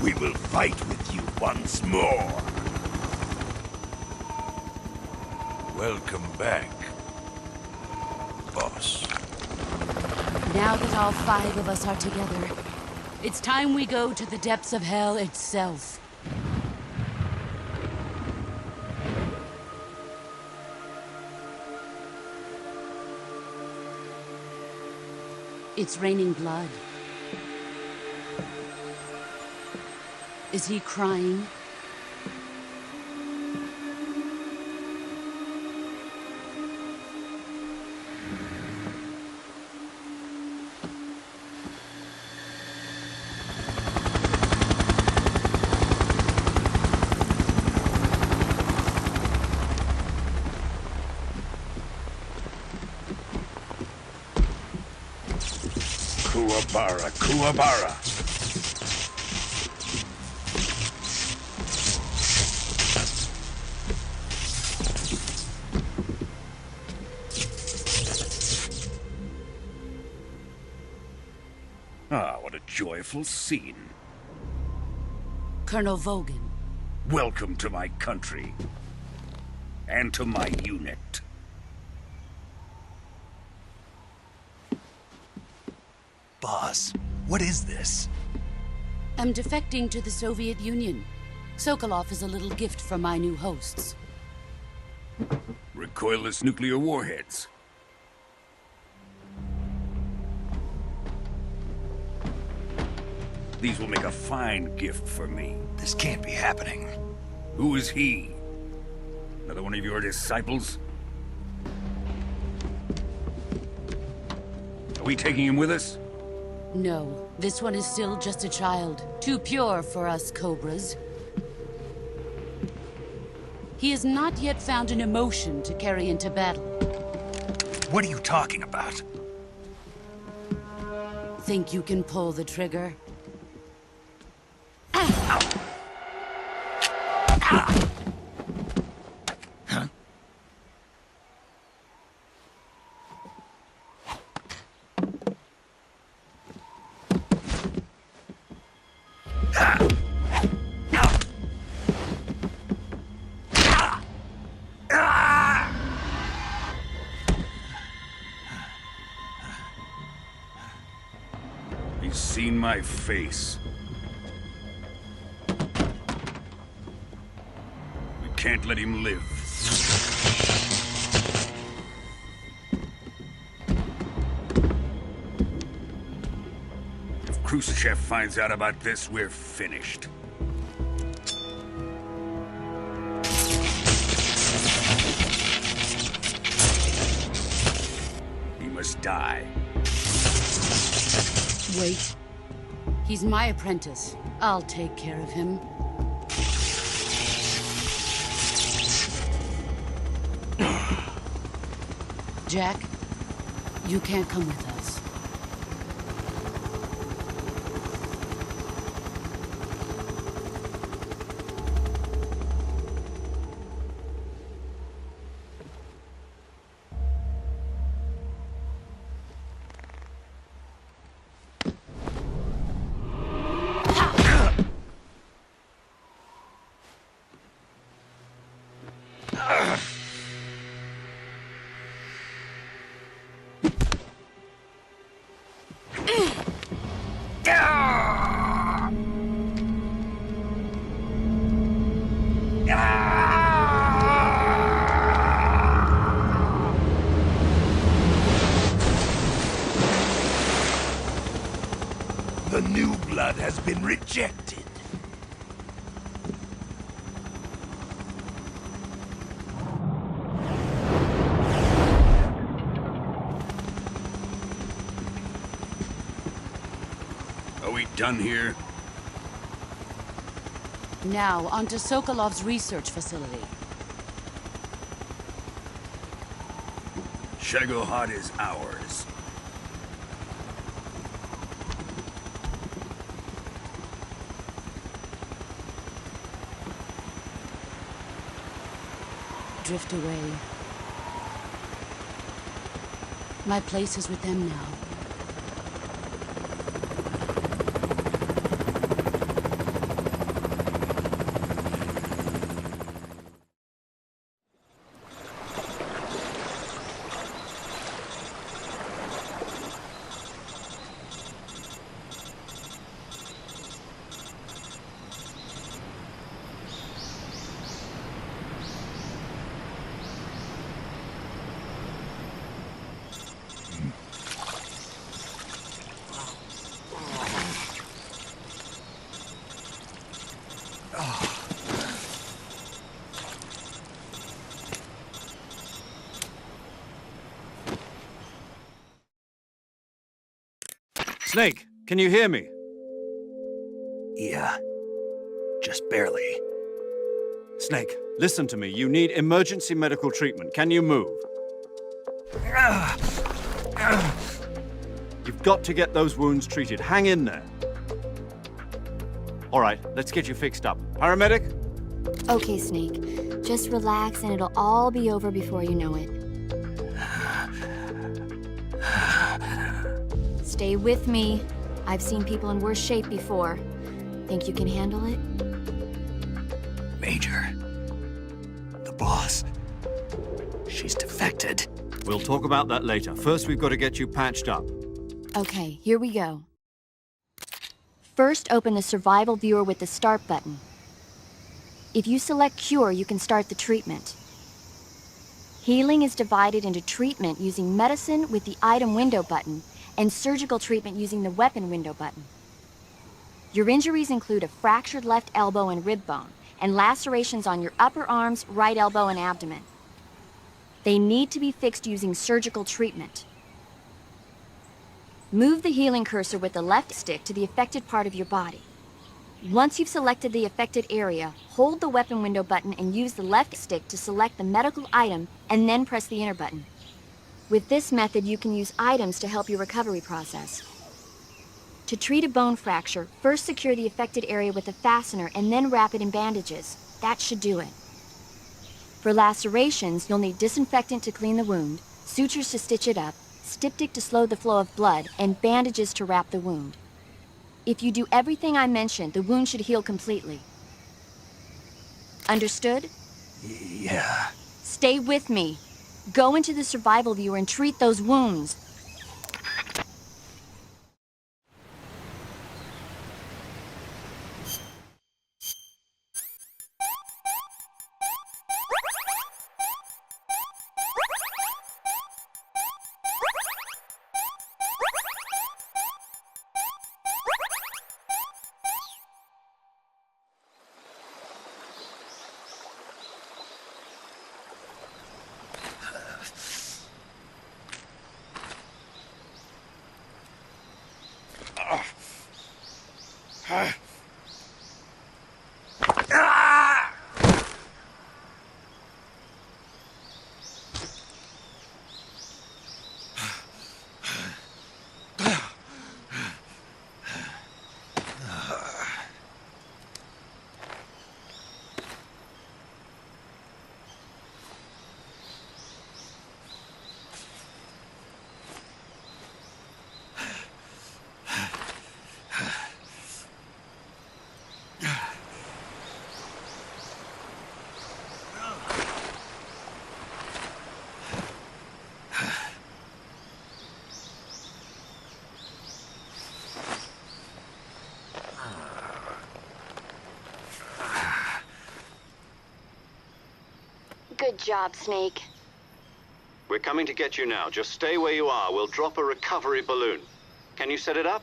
We will fight with you once more. Welcome back, boss. Now that all 5 of us are together, it's time we go to the depths of hell itself. It's raining blood. Is he crying? Kuwabara, Kuwabara. Ah, what a joyful scene. Colonel Vogan. Welcome to my country. And to my unit. Boss, what is this? I'm defecting to the Soviet Union. Sokolov is a little gift from my new hosts. Recoilless nuclear warheads. These will make a fine gift for me. This can't be happening. Who is he? Another one of your disciples? Are we taking him with us? No, this one is still just a child. Too pure for us Cobras. He has not yet found an emotion to carry into battle. What are you talking about? Think you can pull the trigger? He's seen my face. We can't let him live. If Khrushchev finds out about this, we're finished. He must die. Wait. He's my apprentice. I'll take care of him. Jack, you can't come with us. The new blood has been rejected. Are we done here? Now, onto Sokolov's research facility. Shagohod is ours. Drift away. My place is with them now. Snake, can you hear me? Yeah. Just barely. Snake, listen to me. You need emergency medical treatment. Can you move? You've got to get those wounds treated. Hang in there. All right, let's get you fixed up. Paramedic? Okay, Snake. Just relax and it'll all be over before you know it. Stay with me. I've seen people in worse shape before. Think you can handle it? Major. The boss. She's defected. We'll talk about that later. First, we've got to get you patched up. Okay, here we go. First, open the survival viewer with the start button. If you select cure, you can start the treatment. Healing is divided into treatment using medicine with the item window button and surgical treatment using the weapon window button. Your injuries include a fractured left elbow and rib bone, and lacerations on your upper arms, right elbow, and abdomen. They need to be fixed using surgical treatment. Move the healing cursor with the left stick to the affected part of your body. Once you've selected the affected area, hold the weapon window button and use the left stick to select the medical item, and then press the enter button. With this method, you can use items to help your recovery process. To treat a bone fracture, first secure the affected area with a fastener and then wrap it in bandages. That should do it. For lacerations, you'll need disinfectant to clean the wound, sutures to stitch it up, styptic to slow the flow of blood, and bandages to wrap the wound. If you do everything I mentioned, the wound should heal completely. Understood? Yeah. Stay with me. Go into the survival viewer and treat those wounds. Good job, Snake. We're coming to get you now. Just stay where you are. We'll drop a recovery balloon. Can you set it up?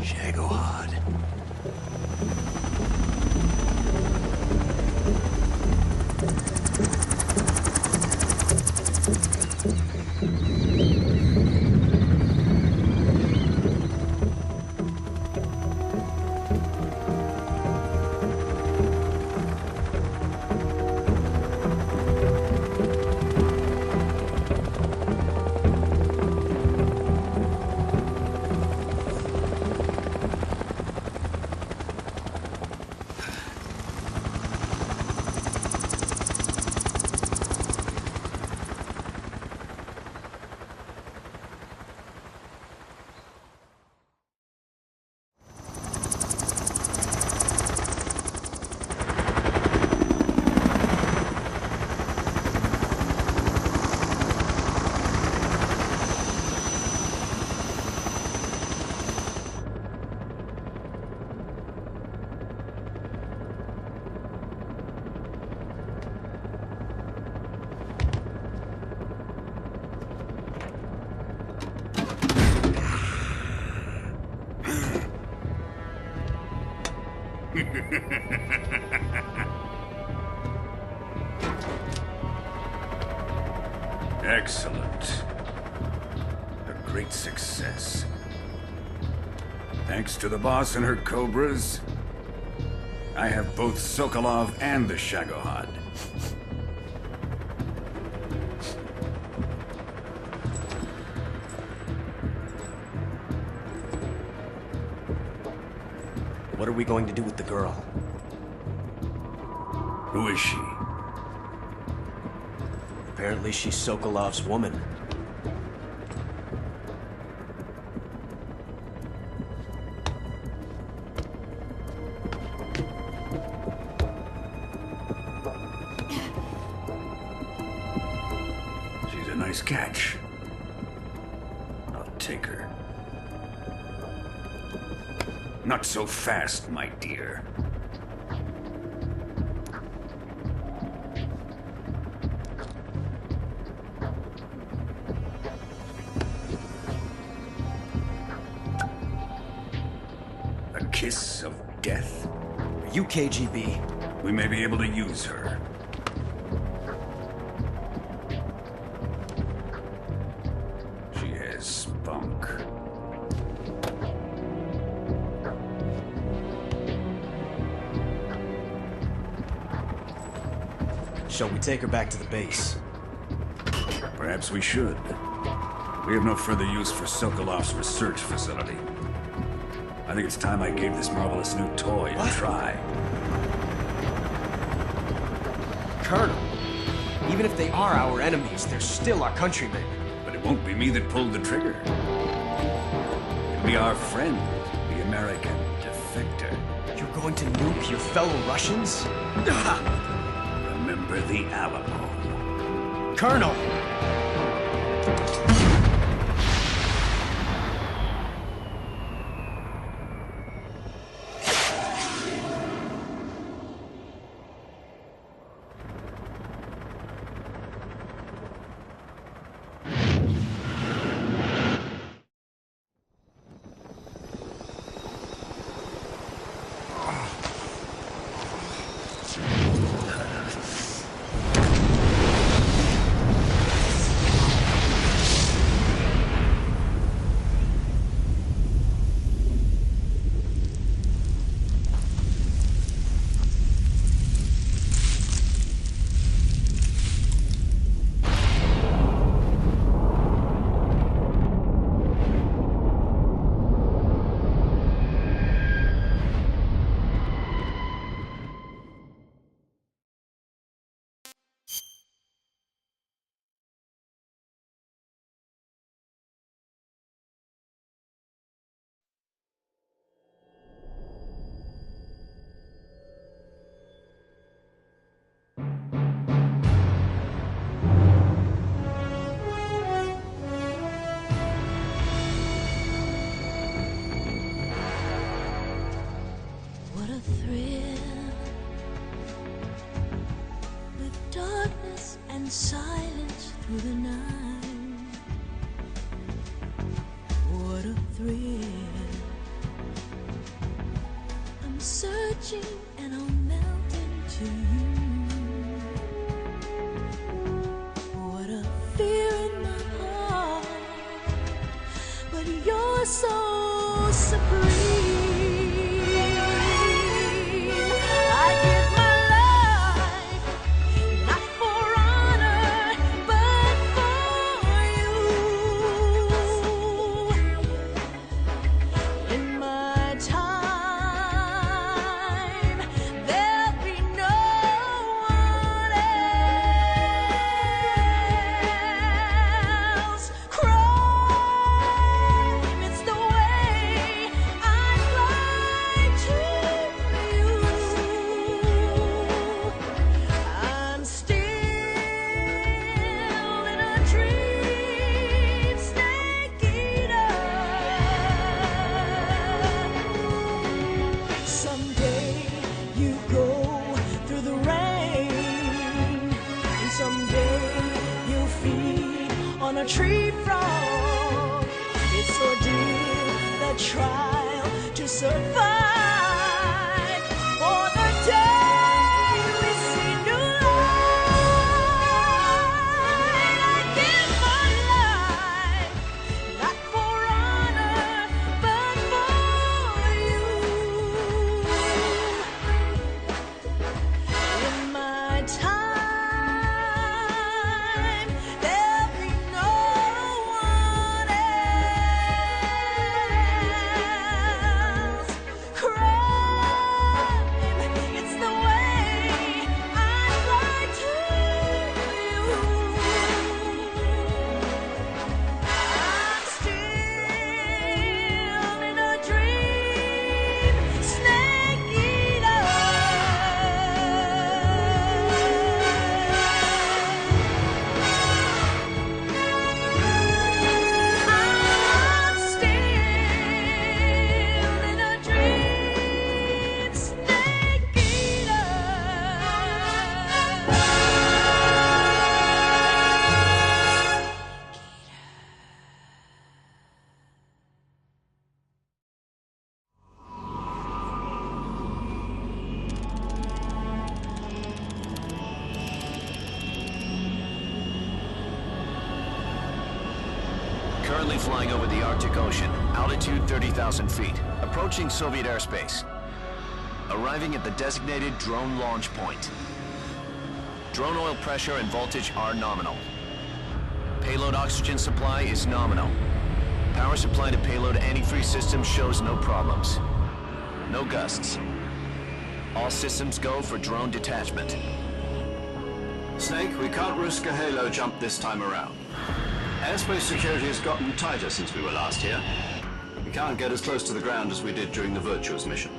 Shagohod. Excellent. A great success. Thanks to the boss and her cobras, I have both Sokolov and the Shagohod. What are we going to do with the girl? Who is she? Apparently she's Sokolov's woman. She's a nice catch. I'll take her. Not so fast, my dear. A kiss of death? Are you KGB? We may be able to use her. She has spunk. Shall we take her back to the base? Perhaps we should. We have no further use for Sokolov's research facility. I think it's time I gave this marvelous new toy a try. Colonel, even if they are our enemies, they're still our countrymen. But it won't be me that pulled the trigger. It'll be our friend, the American defector. You're going to nuke your fellow Russians? Remember the Alamo. Colonel! Silence through the night. What a thrill. I'm searching and I'll melt into you. What a fear in my heart, but you're so supreme. I give my on a tree frog. It's ordeal, the trial to survive. flying over the Arctic Ocean, altitude 30,000 feet, approaching Soviet airspace. Arriving at the designated drone launch point. Drone oil pressure and voltage are nominal. Payload oxygen supply is nominal. Power supply to payload antifreeze system shows no problems. No gusts. All systems go for drone detachment. Snake, we can't risk a halo jump this time around. Airspace security has gotten tighter since we were last here. We can't get as close to the ground as we did during the Virtuous Mission.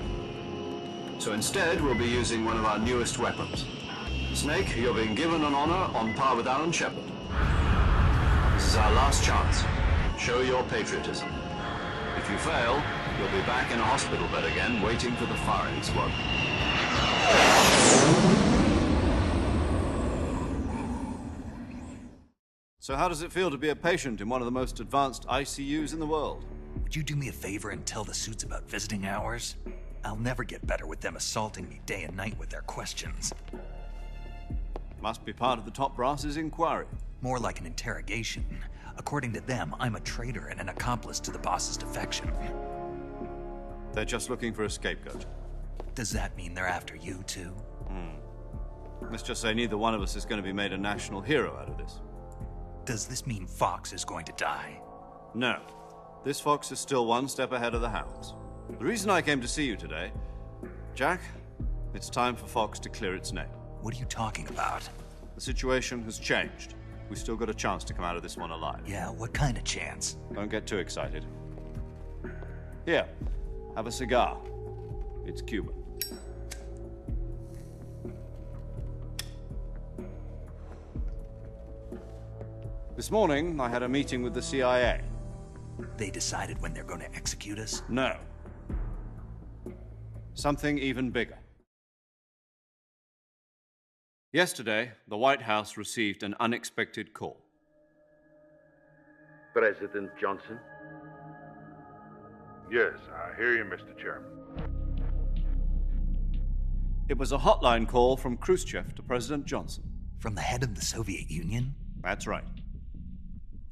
So instead, we'll be using one of our newest weapons. Snake, you're being given an honor on par with Alan Shepard. This is our last chance. Show your patriotism. If you fail, you'll be back in a hospital bed again, waiting for the firing squad. So how does it feel to be a patient in one of the most advanced ICUs in the world? Would you do me a favor and tell the suits about visiting hours? I'll never get better with them assaulting me day and night with their questions. Must be part of the top brass's inquiry. More like an interrogation. According to them, I'm a traitor and an accomplice to the boss's defection. They're just looking for a scapegoat. Does that mean they're after you, too? Let's just say neither one of us is going to be made a national hero out of this. Does this mean Fox is going to die? No. This fox is still one step ahead of the hounds. The reason I came to see you today, Jack, it's time for Fox to clear its name. What are you talking about? The situation has changed. We've still got a chance to come out of this one alive. Yeah, what kind of chance? Don't get too excited. Here, have a cigar. It's Cuban. This morning, I had a meeting with the CIA. They decided when they're going to execute us? No. Something even bigger. Yesterday, the White House received an unexpected call. President Johnson? Yes, I hear you, Mr. Chairman. It was a hotline call from Khrushchev to President Johnson. From the head of the Soviet Union? That's right.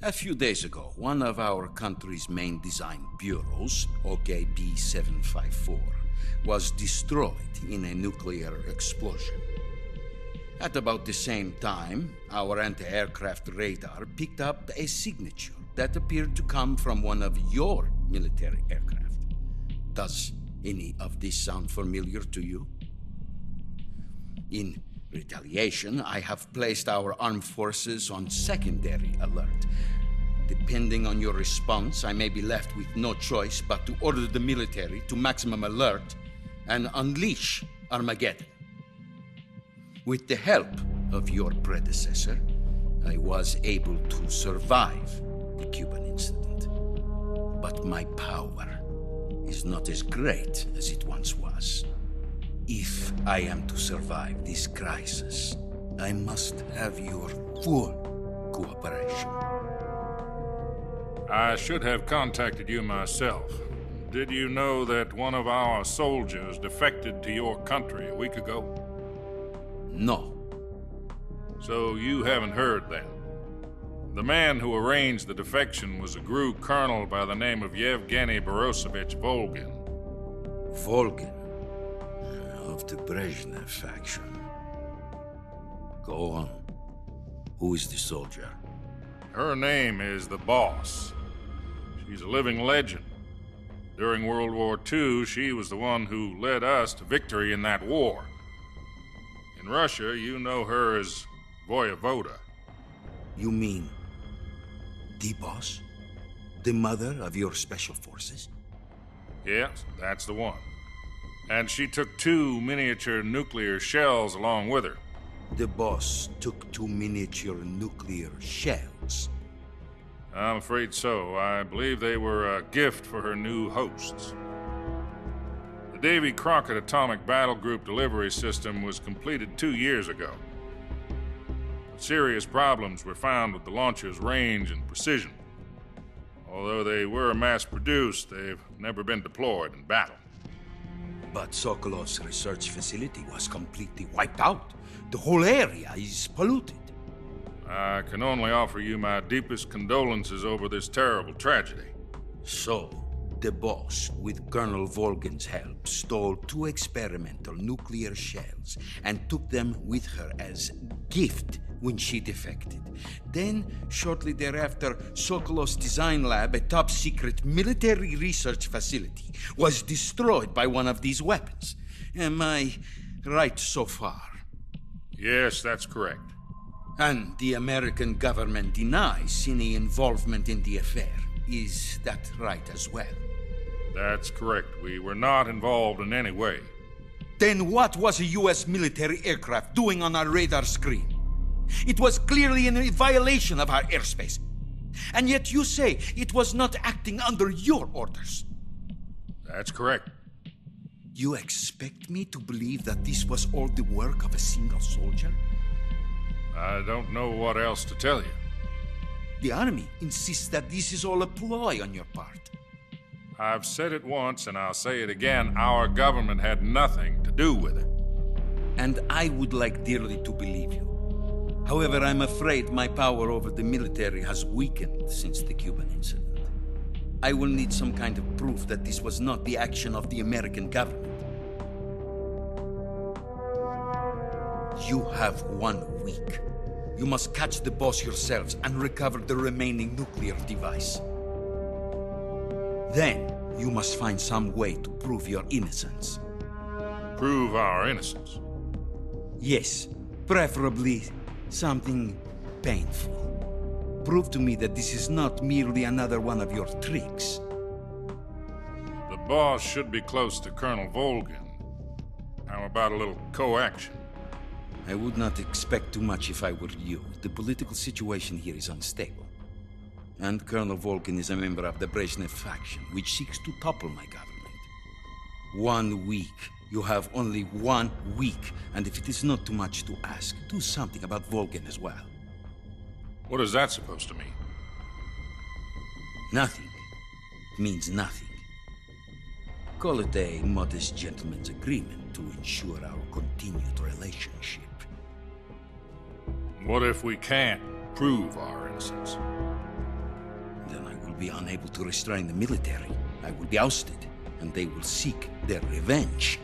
A few days ago, one of our country's main design bureaus, OKB 754, was destroyed in a nuclear explosion. At about the same time, our anti-aircraft radar picked up a signature that appeared to come from one of your military aircraft. Does any of this sound familiar to you? In retaliation, I have placed our armed forces on secondary alert. Depending on your response, I may be left with no choice but to order the military to maximum alert and unleash Armageddon. With the help of your predecessor, I was able to survive the Cuban incident. But my power is not as great as it once was. If I am to survive this crisis, I must have your full cooperation. I should have contacted you myself. Did you know that one of our soldiers defected to your country a week ago? No. So you haven't heard then. The man who arranged the defection was a GRU colonel by the name of Yevgeny Borisovich Volgin. Volgin? Of the Brezhnev faction. Go on. Who is the soldier? Her name is the Boss. She's a living legend. During World War II, she was the one who led us to victory in that war. In Russia, you know her as Voyevoda. You mean the Boss? The mother of your special forces? Yes, that's the one. And she took 2 miniature nuclear shells along with her. The Boss took 2 miniature nuclear shells? I'm afraid so. I believe they were a gift for her new hosts. The Davy Crockett Atomic Battle Group delivery system was completed 2 years ago. But serious problems were found with the launcher's range and precision. Although they were mass-produced, they've never been deployed in battle. But Sokolov's research facility was completely wiped out. The whole area is polluted. I can only offer you my deepest condolences over this terrible tragedy. So, the boss, with Colonel Volgin's help, stole 2 experimental nuclear shells and took them with her as gift when she defected. Then, shortly thereafter, Sokolov's design lab, a top-secret military research facility, was destroyed by one of these weapons. Am I right so far? Yes, that's correct. And the American government denies any involvement in the affair. Is that right as well? That's correct. We were not involved in any way. Then what was a U.S. military aircraft doing on our radar screen? It was clearly in violation of our airspace. And yet you say it was not acting under your orders. That's correct. You expect me to believe that this was all the work of a single soldier? I don't know what else to tell you. The Army insists that this is all a ploy on your part. I've said it once and I'll say it again. Our government had nothing to do with it. And I would like dearly to believe you. However, I'm afraid my power over the military has weakened since the Cuban incident. I will need some kind of proof that this was not the action of the American government. You have 1 week. You must catch the boss yourselves and recover the remaining nuclear device. Then, you must find some way to prove your innocence. Prove our innocence? Yes, preferably something painful. Prove to me that this is not merely another one of your tricks. The boss should be close to Colonel Volgin. How about a little co-action? I would not expect too much if I were you. The political situation here is unstable. And Colonel Volgin is a member of the Brezhnev faction, which seeks to topple my government. 1 week. You have only 1 week. And if it is not too much to ask, do something about Volgin as well. What is that supposed to mean? Nothing. It means nothing. Call it a modest gentleman's agreement to ensure our continued relationship. What if we can't prove our innocence? Then I will be unable to restrain the military. I will be ousted, and they will seek their revenge.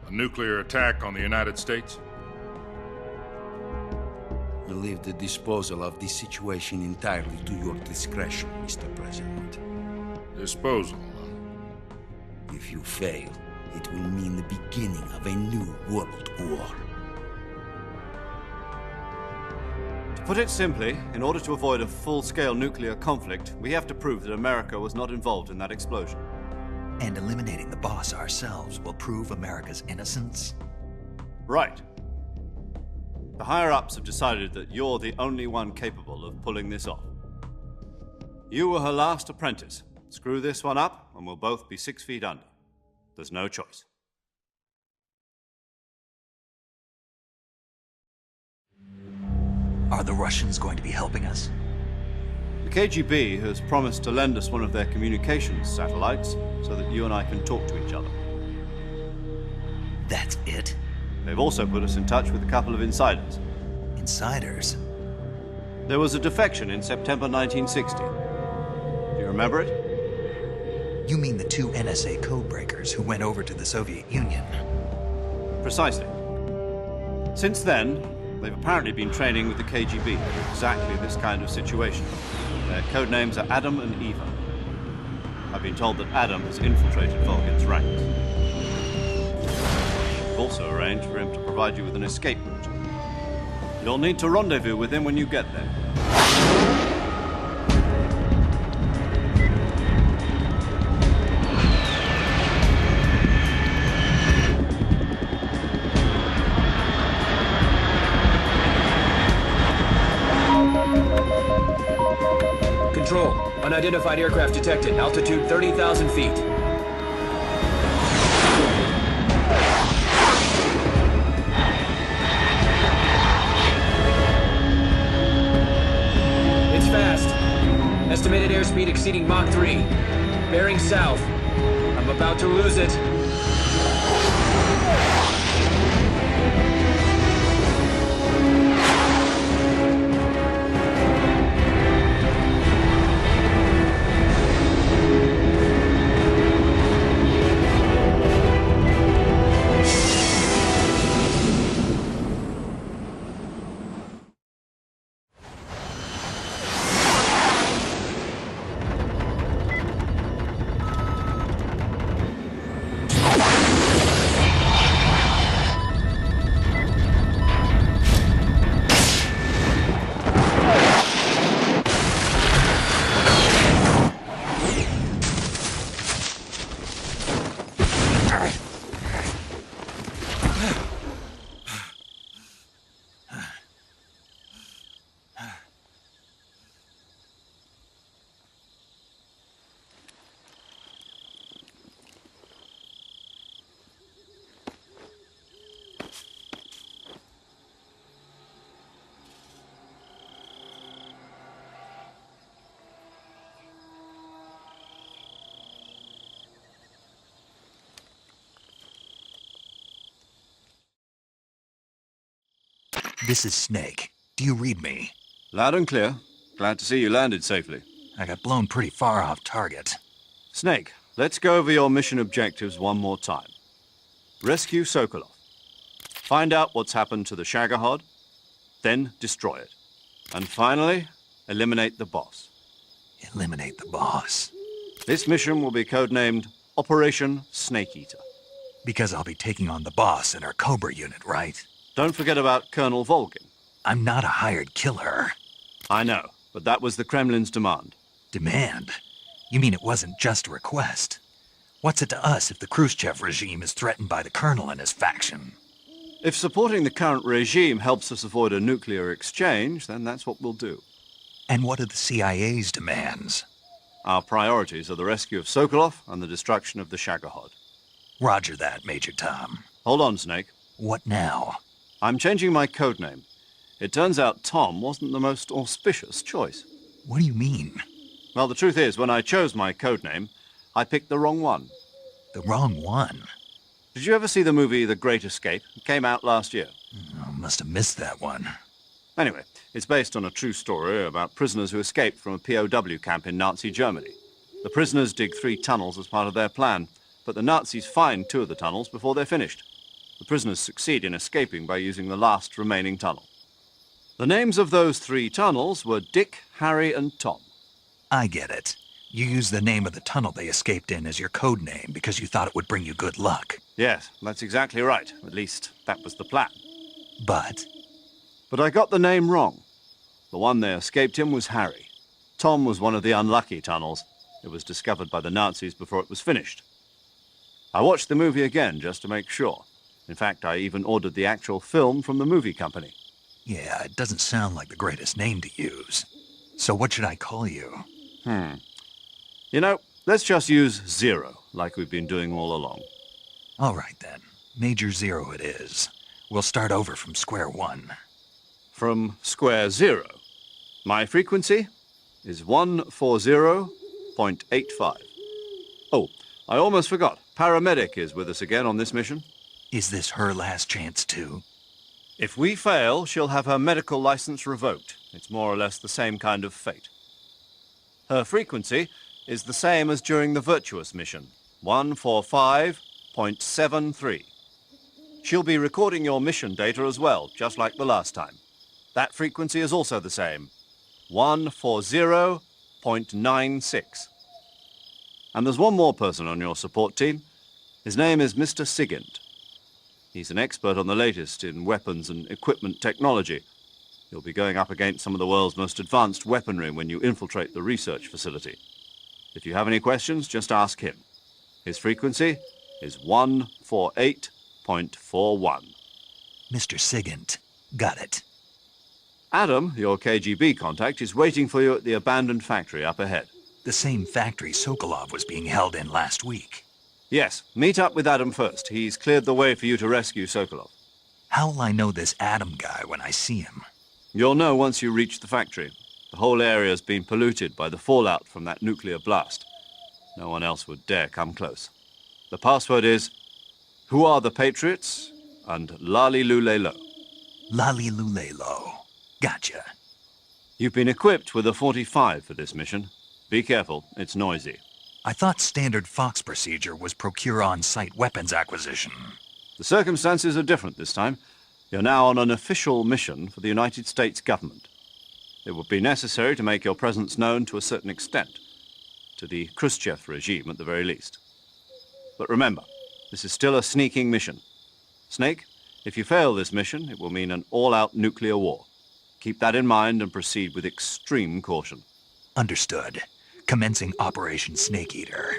A nuclear attack on the United States? I leave the disposal of this situation entirely to your discretion, Mr. President. Disposal? If you fail, it will mean the beginning of a new world war. To put it simply, in order to avoid a full-scale nuclear conflict, we have to prove that America was not involved in that explosion. And eliminating the boss ourselves will prove America's innocence? Right. The higher-ups have decided that you're the only one capable of pulling this off. You were her last apprentice. Screw this one up, and we'll both be 6 feet under. There's no choice. Are the Russians going to be helping us? The KGB has promised to lend us one of their communications satellites so that you and I can talk to each other. That's it? They've also put us in touch with a couple of insiders. Insiders? There was a defection in September 1960. Do you remember it? You mean the 2 NSA codebreakers who went over to the Soviet Union? Precisely. Since then, they've apparently been training with the KGB for exactly this kind of situation. Their codenames are Adam and Eva. I've been told that Adam has infiltrated Volgin's ranks. We've also arranged for him to provide you with an escape route. You'll need to rendezvous with him when you get there. Control. Unidentified aircraft detected. Altitude 30,000 feet. It's fast. Estimated airspeed exceeding Mach 3. Bearing south. I'm about to lose it. This is Snake. Do you read me? Loud and clear. Glad to see you landed safely. I got blown pretty far off target. Snake, let's go over your mission objectives one more time. Rescue Sokolov. Find out what's happened to the Shagohod, then destroy it. And finally, eliminate the boss. Eliminate the boss? This mission will be codenamed Operation Snake Eater. Because I'll be taking on the boss in our Cobra unit, right? Don't forget about Colonel Volgin. I'm not a hired killer. I know, but that was the Kremlin's demand. Demand? You mean it wasn't just a request? What's it to us if the Khrushchev regime is threatened by the Colonel and his faction? If supporting the current regime helps us avoid a nuclear exchange, then that's what we'll do. And what are the CIA's demands? Our priorities are the rescue of Sokolov and the destruction of the Shagohod. Roger that, Major Tom. Hold on, Snake. What now? I'm changing my codename. It turns out Tom wasn't the most auspicious choice. What do you mean? Well, the truth is, when I chose my codename, I picked the wrong one. The wrong one? Did you ever see the movie The Great Escape? It came out last year. I must have missed that one. Anyway, it's based on a true story about prisoners who escaped from a POW camp in Nazi Germany. The prisoners dig 3 tunnels as part of their plan, but the Nazis find 2 of the tunnels before they're finished. The prisoners succeed in escaping by using the last remaining tunnel. The names of those 3 tunnels were Dick, Harry, and Tom. I get it. You used the name of the tunnel they escaped in as your code name because you thought it would bring you good luck. Yes, that's exactly right. At least, that was the plan. But I got the name wrong. The one they escaped in was Harry. Tom was one of the unlucky tunnels. It was discovered by the Nazis before it was finished. I watched the movie again just to make sure. In fact, I even ordered the actual film from the movie company. Yeah, it doesn't sound like the greatest name to use. So what should I call you? You know, let's just use Zero, like we've been doing all along. All right, then. Major Zero it is. We'll start over from square one. From square zero. My frequency is 140.85. Oh, I almost forgot. Paramedic is with us again on this mission. Is this her last chance, too? If we fail, she'll have her medical license revoked. It's more or less the same kind of fate. Her frequency is the same as during the Virtuous Mission, 145.73. She'll be recording your mission data as well, just like the last time. That frequency is also the same, 140.96. And there's one more person on your support team. His name is Mr. Sigint. He's an expert on the latest in weapons and equipment technology. You'll be going up against some of the world's most advanced weaponry when you infiltrate the research facility. If you have any questions, just ask him. His frequency is 148.41. Mr. Sigint. Got it. Adam, your KGB contact, is waiting for you at the abandoned factory up ahead. The same factory Sokolov was being held in last week. Yes, meet up with Adam first. He's cleared the way for you to rescue Sokolov. How will I know this Adam guy when I see him? You'll know once you reach the factory. The whole area's been polluted by the fallout from that nuclear blast. No one else would dare come close. The password is, "Who are the Patriots?" and "Lali Lule Lo." Lali Lule Lo. Gotcha. You've been equipped with a 45 for this mission. Be careful, it's noisy. I thought standard Fox procedure was procure on-site weapons acquisition. The circumstances are different this time. You're now on an official mission for the United States government. It would be necessary to make your presence known to a certain extent, to the Khrushchev regime at the very least. But remember, this is still a sneaking mission. Snake, if you fail this mission, it will mean an all-out nuclear war. Keep that in mind and proceed with extreme caution. Understood. Commencing Operation Snake Eater.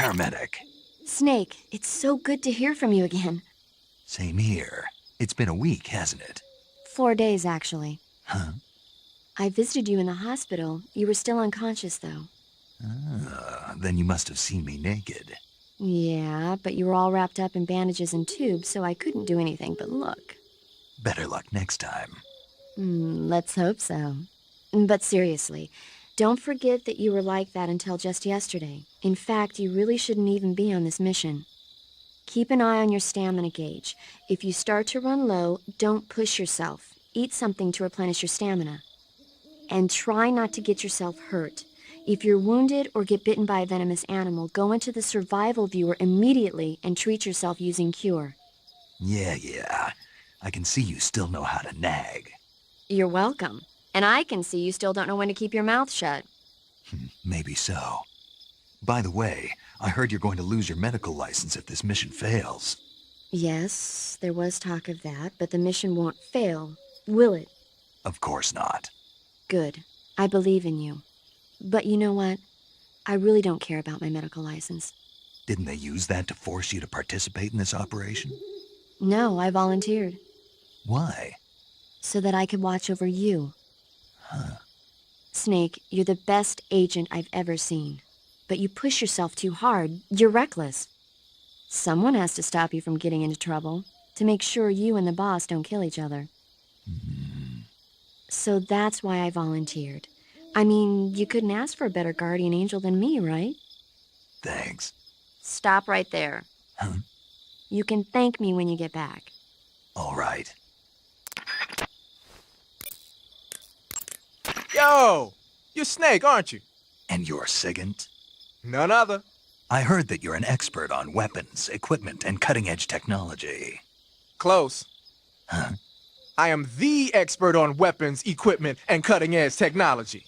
paramedic. Snake, it's so good to hear from you again. Same here. It's been a week, hasn't it? 4 days, actually. Huh? I visited you in the hospital. You were still unconscious, though. Then you must have seen me naked. Yeah, but you were all wrapped up in bandages and tubes, so I couldn't do anything but look. Better luck next time. Let's hope so. But seriously, don't forget that you were like that until just yesterday. In fact, you really shouldn't even be on this mission. Keep an eye on your stamina gauge. If you start to run low, don't push yourself. Eat something to replenish your stamina. And try not to get yourself hurt. If you're wounded or get bitten by a venomous animal, go into the survival viewer immediately and treat yourself using Cure. Yeah. I can see you still know how to nag. You're welcome. And I can see you still don't know when to keep your mouth shut. Maybe so. By the way, I heard you're going to lose your medical license if this mission fails. Yes, there was talk of that, but the mission won't fail, will it? Of course not. Good. I believe in you. But you know what? I really don't care about my medical license. Didn't they use that to force you to participate in this operation? No, I volunteered. Why? So that I could watch over you. Huh. Snake, you're the best agent I've ever seen. But you push yourself too hard. You're reckless. Someone has to stop you from getting into trouble, to make sure you and the boss don't kill each other. So that's why I volunteered. I mean, you couldn't ask for a better guardian angel than me, right? Thanks. Stop right there. Huh? You can thank me when you get back. All right. Yo! You're Snake, aren't you? And you're Sigint? None other. I heard that you're an expert on weapons, equipment, and cutting-edge technology. Close. Huh? I am the expert on weapons, equipment, and cutting-edge technology.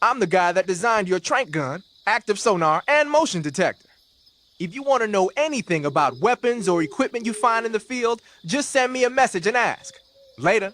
I'm the guy that designed your trank gun, active sonar, and motion detector. If you want to know anything about weapons or equipment you find in the field, just send me a message and ask. Later.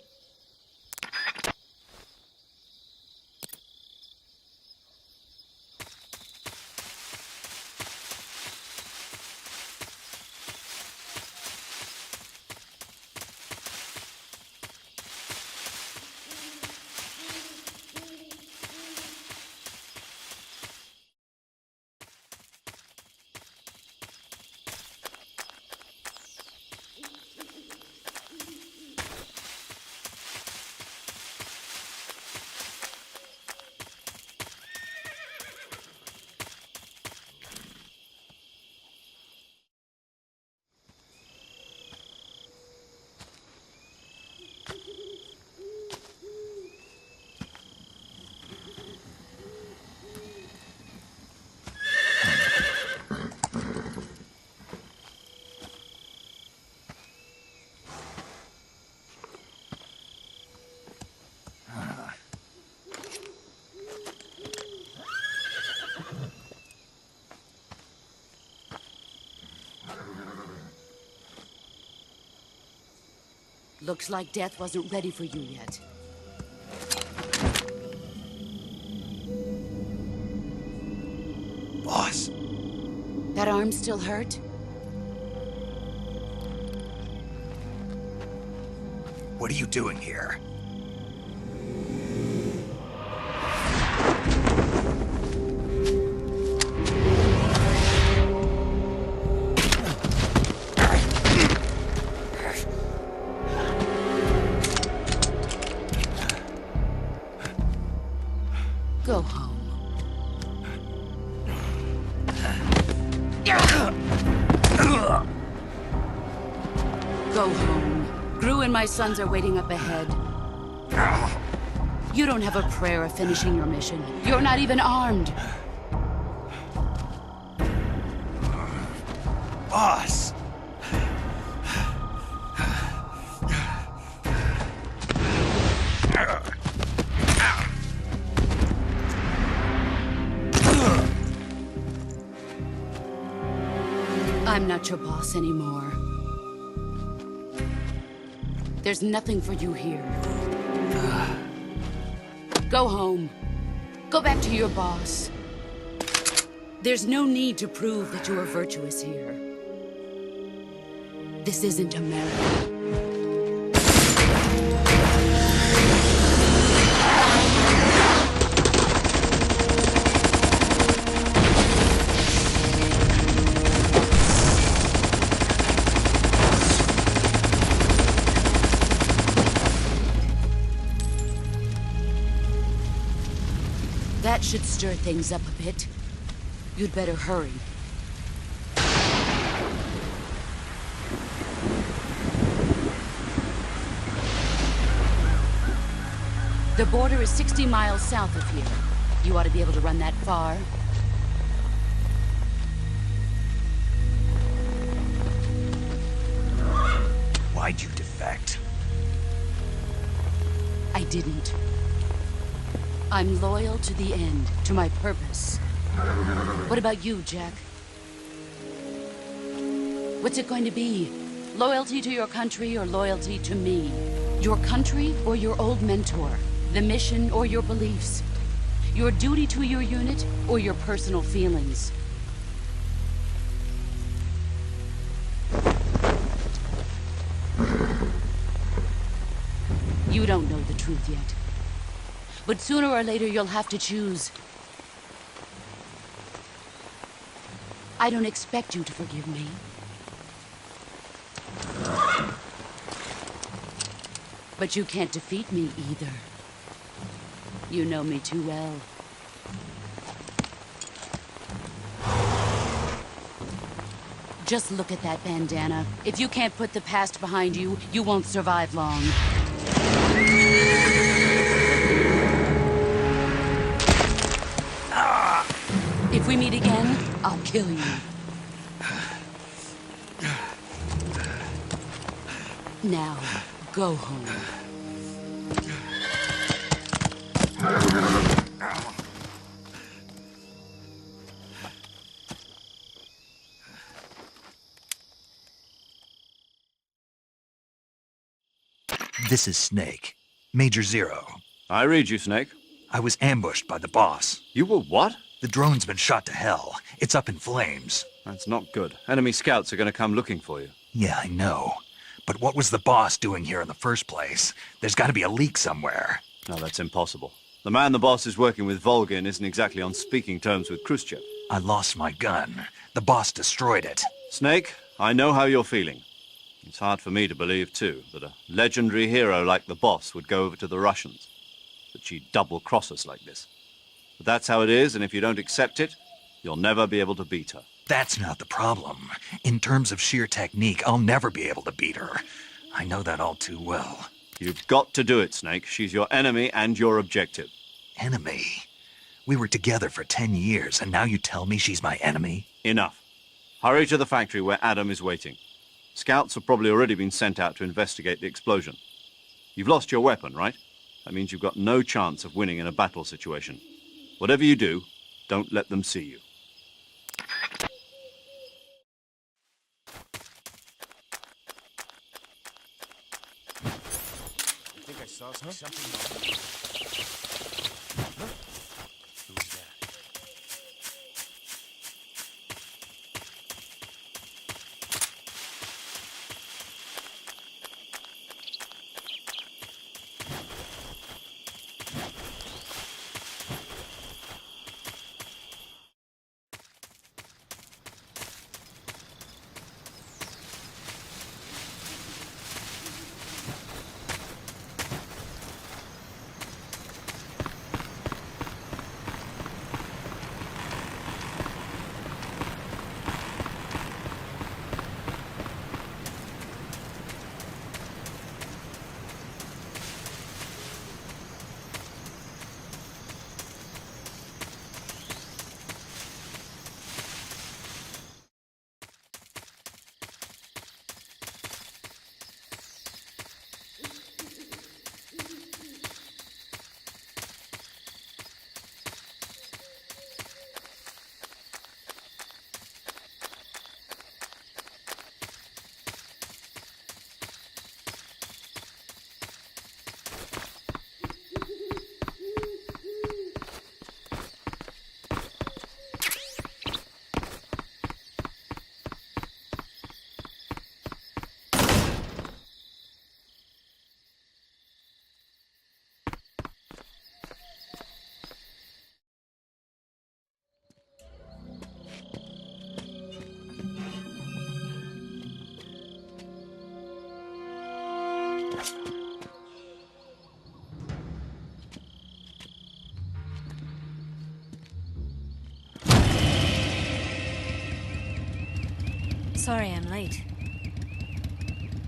Looks like death wasn't ready for you yet. Boss. That arm still hurt? What are you doing here? Go home. Go home. Gru and my sons are waiting up ahead. You don't have a prayer of finishing your mission. You're not even armed. Boss! I'm not your boss anymore. There's nothing for you here. Go home. Go back to your boss. There's no need to prove that you are virtuous here. This isn't America. That should stir things up a bit. You'd better hurry. The border is 60 miles south of here. You ought to be able to run that far. Why'd you defect? I didn't. I'm loyal to the end, to my purpose. What about you, Jack? What's it going to be? Loyalty to your country or loyalty to me? Your country or your old mentor? The mission or your beliefs? Your duty to your unit or your personal feelings? You don't know the truth yet. But sooner or later you'll have to choose. I don't expect you to forgive me. But you can't defeat me either. You know me too well. Just look at that bandana. If you can't put the past behind you, you won't survive long. If we meet again, I'll kill you. Now, go home. This is Snake. Major Zero. I read you, Snake. I was ambushed by the boss. You were what? The drone's been shot to hell. It's up in flames. That's not good. Enemy scouts are going to come looking for you. Yeah, I know. But what was the boss doing here in the first place? There's got to be a leak somewhere. No, that's impossible. The man the boss is working with, Volgin, isn't exactly on speaking terms with Khrushchev. I lost my gun. The boss destroyed it. Snake, I know how you're feeling. It's hard for me to believe, too, that a legendary hero like the boss would go over to the Russians. That she'd double-cross us like this. But that's how it is, and if you don't accept it, you'll never be able to beat her. That's not the problem. In terms of sheer technique, I'll never be able to beat her. I know that all too well. You've got to do it, Snake. She's your enemy and your objective. Enemy? We were together for 10 years, and now you tell me she's my enemy? Enough. Hurry to the factory where Adam is waiting. Scouts have probably already been sent out to investigate the explosion. You've lost your weapon, right? That means you've got no chance of winning in a battle situation. Whatever you do, don't let them see you. I think I saw something. Huh? Who was that? Sorry I'm late.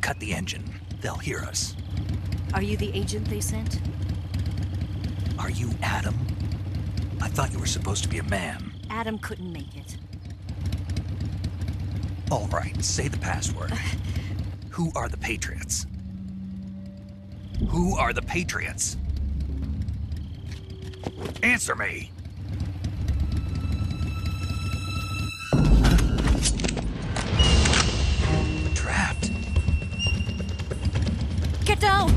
Cut the engine. They'll hear us. Are you the agent they sent? Are you Adam? I thought you were supposed to be a man. Adam couldn't make it. All right, say the password. Who are the Patriots? Who are the Patriots? Answer me! We're trapped. Get down!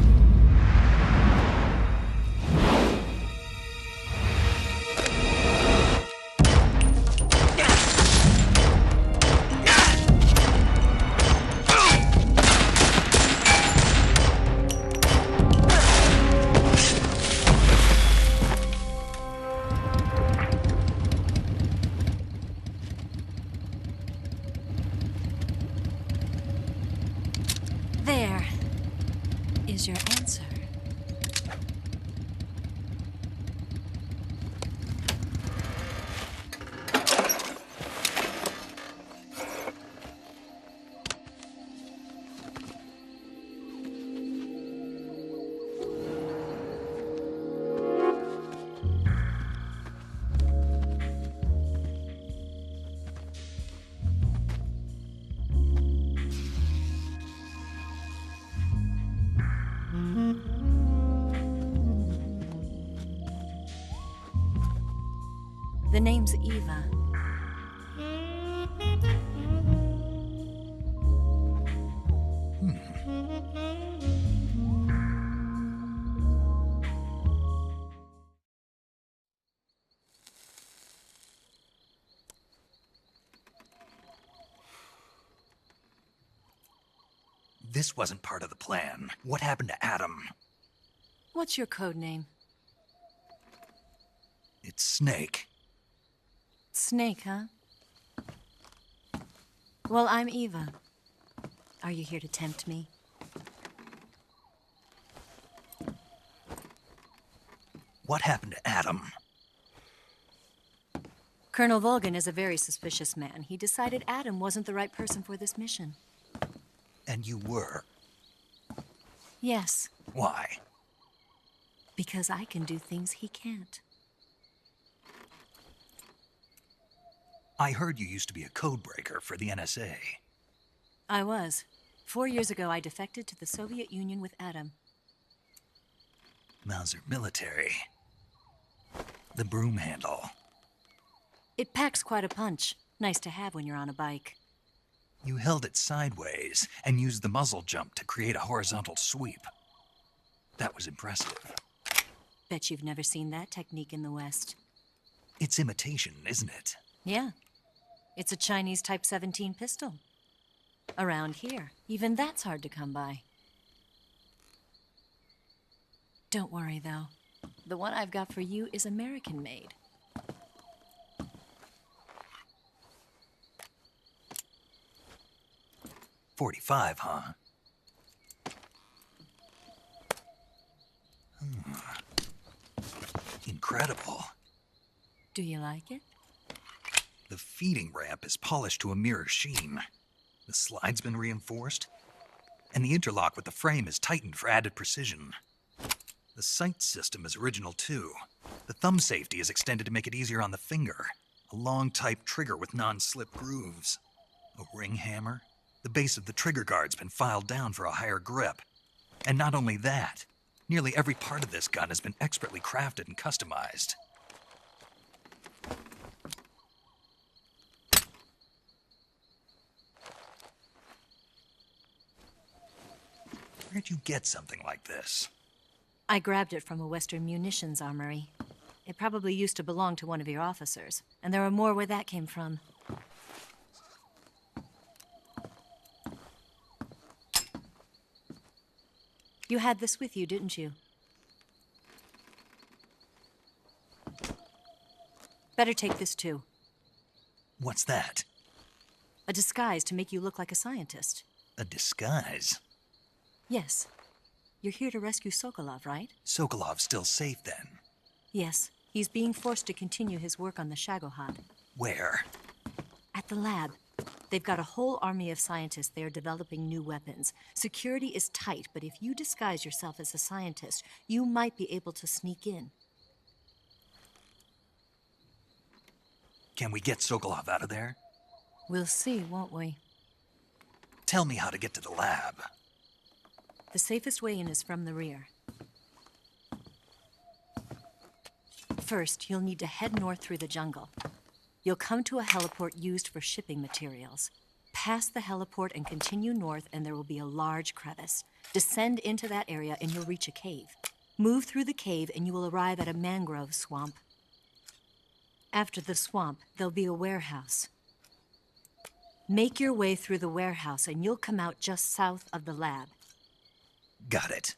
There is your answer. The name's Eva. This wasn't part of the plan. What happened to Adam? What's your code name? It's Snake. Snake, huh? Well, I'm Eva. Are you here to tempt me? What happened to Adam? Colonel Volgan is a very suspicious man. He decided Adam wasn't the right person for this mission. And you were? Yes. Why? Because I can do things he can't. I heard you used to be a codebreaker for the NSA. I was. 4 years ago, I defected to the Soviet Union with Adam. Mauser military. The broom handle. It packs quite a punch. Nice to have when you're on a bike. You held it sideways and used the muzzle jump to create a horizontal sweep. That was impressive. Bet you've never seen that technique in the West. It's imitation, isn't it? Yeah. It's a Chinese Type 17 pistol. Around here, even that's hard to come by. Don't worry, though. The one I've got for you is American-made. .45, huh? Incredible. Do you like it? The feeding ramp is polished to a mirror sheen. The slide's been reinforced, and the interlock with the frame is tightened for added precision. The sight system is original too. The thumb safety is extended to make it easier on the finger. A long type trigger with non-slip grooves. A ring hammer. The base of the trigger guard's been filed down for a higher grip. And not only that, nearly every part of this gun has been expertly crafted and customized. Where'd you get something like this? I grabbed it from a Western munitions armory. It probably used to belong to one of your officers, and there are more where that came from. You had this with you, didn't you? Better take this too. What's that? A disguise to make you look like a scientist. A disguise? Yes. You're here to rescue Sokolov, right? Sokolov's still safe then? Yes. He's being forced to continue his work on the Shagohod. Where? At the lab. They've got a whole army of scientists there developing new weapons. Security is tight, but if you disguise yourself as a scientist, you might be able to sneak in. Can we get Sokolov out of there? We'll see, won't we? Tell me how to get to the lab. The safest way in is from the rear. First, you'll need to head north through the jungle. You'll come to a heliport used for shipping materials. Pass the heliport and continue north, and there will be a large crevice. Descend into that area and you'll reach a cave. Move through the cave and you will arrive at a mangrove swamp. After the swamp, there'll be a warehouse. Make your way through the warehouse and you'll come out just south of the lab. Got it.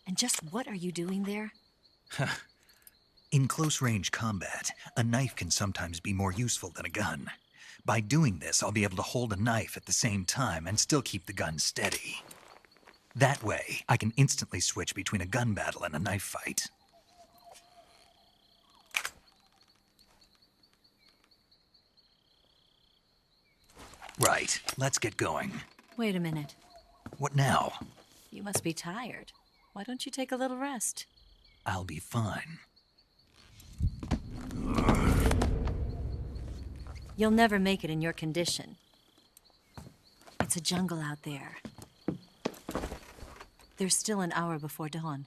And just what are you doing there? In close-range combat, a knife can sometimes be more useful than a gun. By doing this, I'll be able to hold a knife at the same time and still keep the gun steady. That way, I can instantly switch between a gun battle and a knife fight. Right, let's get going. Wait a minute. What now? You must be tired. Why don't you take a little rest? I'll be fine. You'll never make it in your condition. It's a jungle out there. There's still an hour before dawn.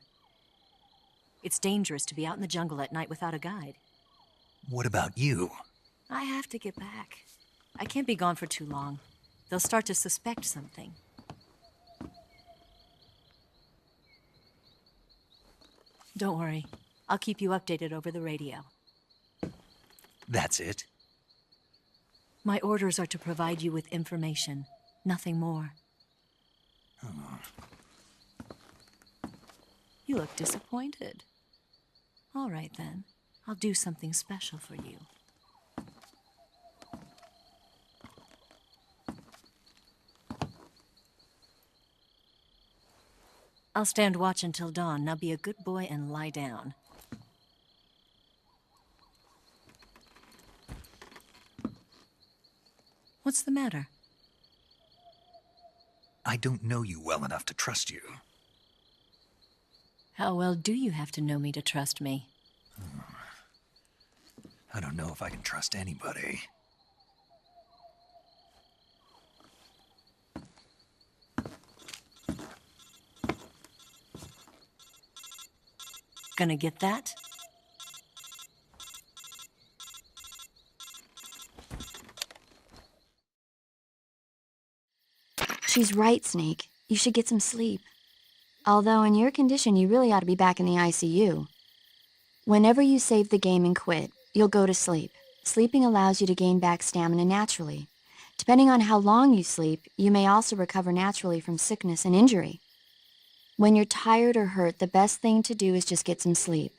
It's dangerous to be out in the jungle at night without a guide. What about you? I have to get back. I can't be gone for too long. They'll start to suspect something. Don't worry. I'll keep you updated over the radio. That's it? My orders are to provide you with information, nothing more. Oh. You look disappointed. All right, then. I'll do something special for you. I'll stand watch until dawn. Now be a good boy and lie down. What's the matter? I don't know you well enough to trust you. How well do you have to know me to trust me? I don't know if I can trust anybody. Gonna get that? She's right, Snake. You should get some sleep. Although in your condition, you really ought to be back in the ICU. Whenever you save the game and quit, you'll go to sleep. Sleeping allows you to gain back stamina naturally. Depending on how long you sleep, you may also recover naturally from sickness and injury. When you're tired or hurt, the best thing to do is just get some sleep.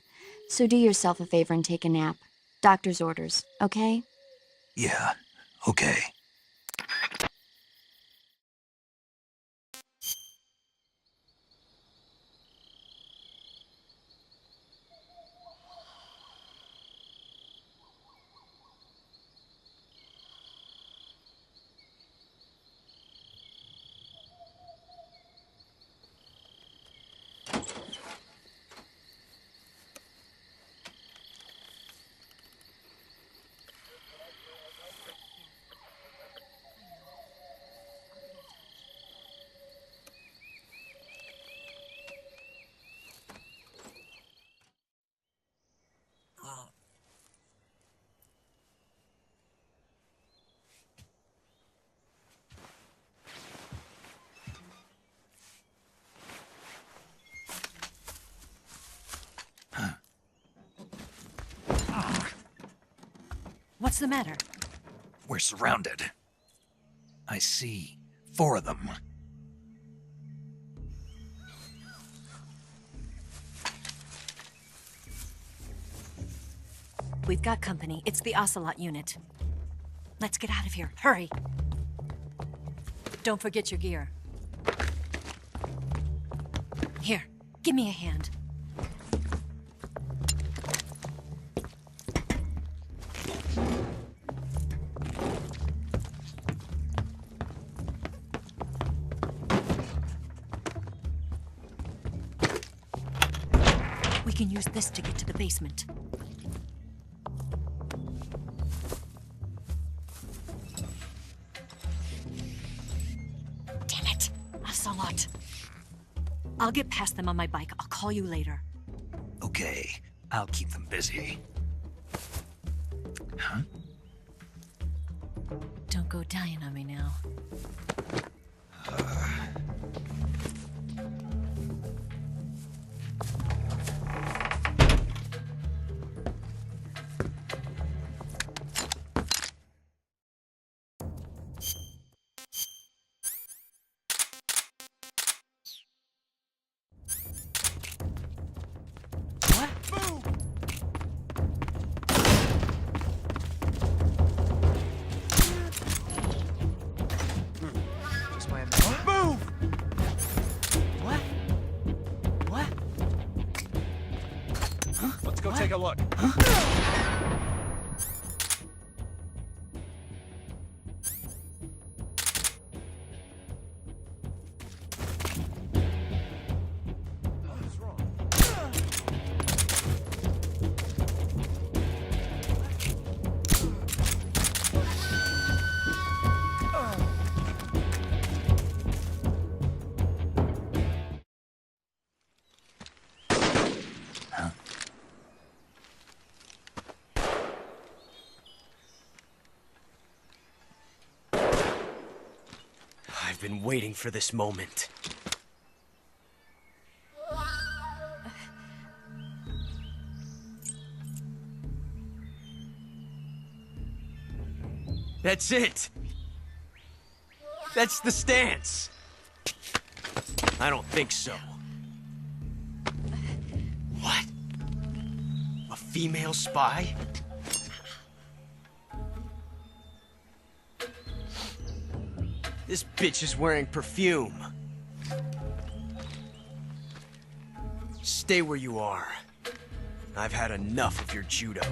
So do yourself a favor and take a nap. Doctor's orders, okay? Yeah, okay. What's the matter? We're surrounded. I see 4 of them. We've got company. It's the Ocelot unit. Let's get out of here. Hurry! Don't forget your gear. Here, give me a hand. We can use this to get to the basement. Damn it! Ocelot. I'll get past them on my bike. I'll call you later. Okay, I'll keep them busy. Huh? Don't go dying on me now. Take a look. I've been waiting for this moment. That's it! That's the stance! I don't think so. What? A female spy? This bitch is wearing perfume. Stay where you are. I've had enough of your judo.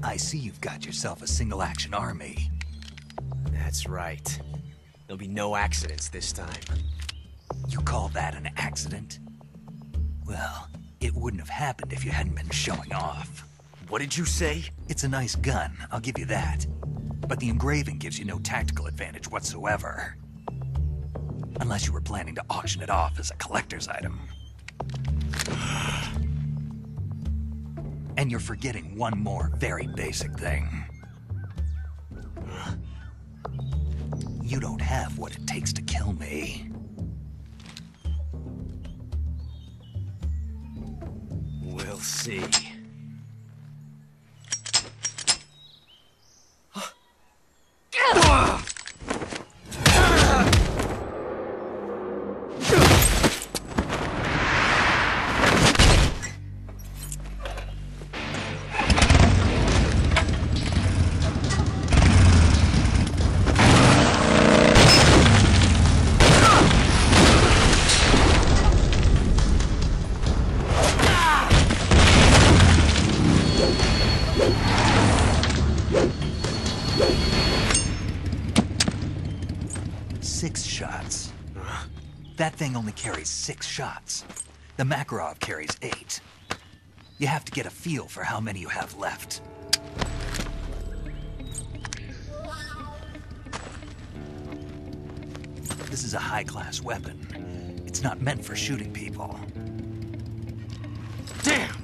I see you've got yourself a single-action army. That's right. There'll be no accidents this time. You call that an accident? Well, it wouldn't have happened if you hadn't been showing off. What did you say? It's a nice gun, I'll give you that. But the engraving gives you no tactical advantage whatsoever. Unless you were planning to auction it off as a collector's item. And you're forgetting one more very basic thing. You don't have what it takes to kill me. We'll see. That thing only carries 6 shots. The Makarov carries 8. You have to get a feel for how many you have left. This is a high-class weapon. It's not meant for shooting people. Damn!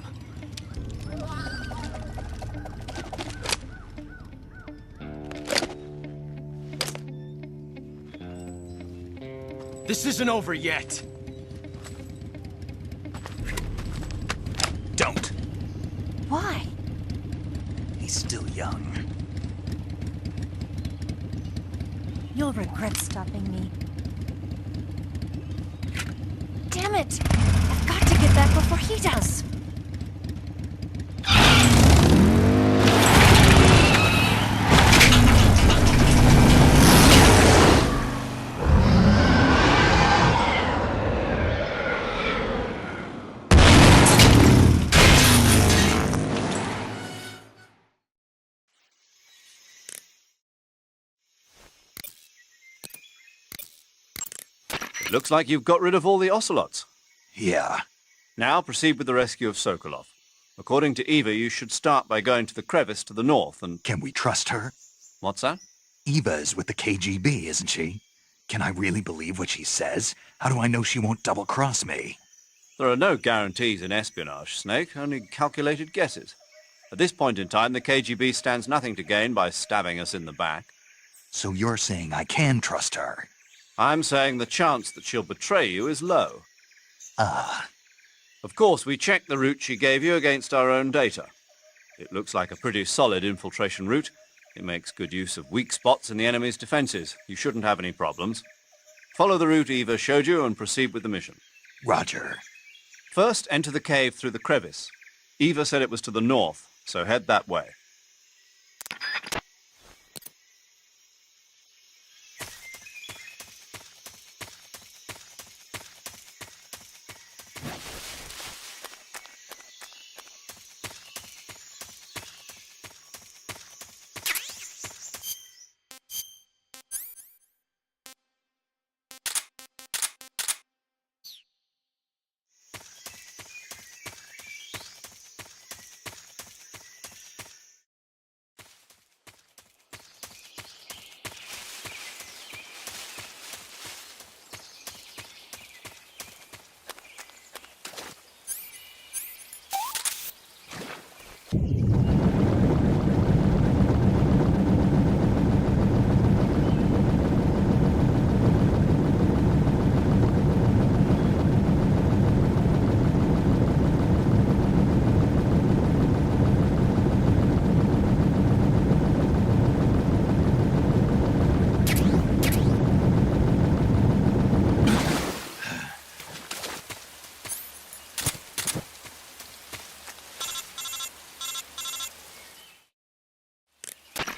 This isn't over yet. Don't. Why? He's still young. You'll regret stopping me. Damn it! I've got to get back before he does. Looks like you've got rid of all the Ocelots. Yeah. Now proceed with the rescue of Sokolov. According to Eva, you should start by going to the crevice to the north and... Can we trust her? What's that? Eva is with the KGB, isn't she? Can I really believe what she says? How do I know she won't double-cross me? There are no guarantees in espionage, Snake, only calculated guesses. At this point in time, the KGB stands nothing to gain by stabbing us in the back. So you're saying I can trust her? I'm saying the chance that she'll betray you is low. Ah. Of course, we checked the route she gave you against our own data. It looks like a pretty solid infiltration route. It makes good use of weak spots in the enemy's defenses. You shouldn't have any problems. Follow the route Eva showed you and proceed with the mission. Roger. First, enter the cave through the crevice. Eva said it was to the north, so head that way.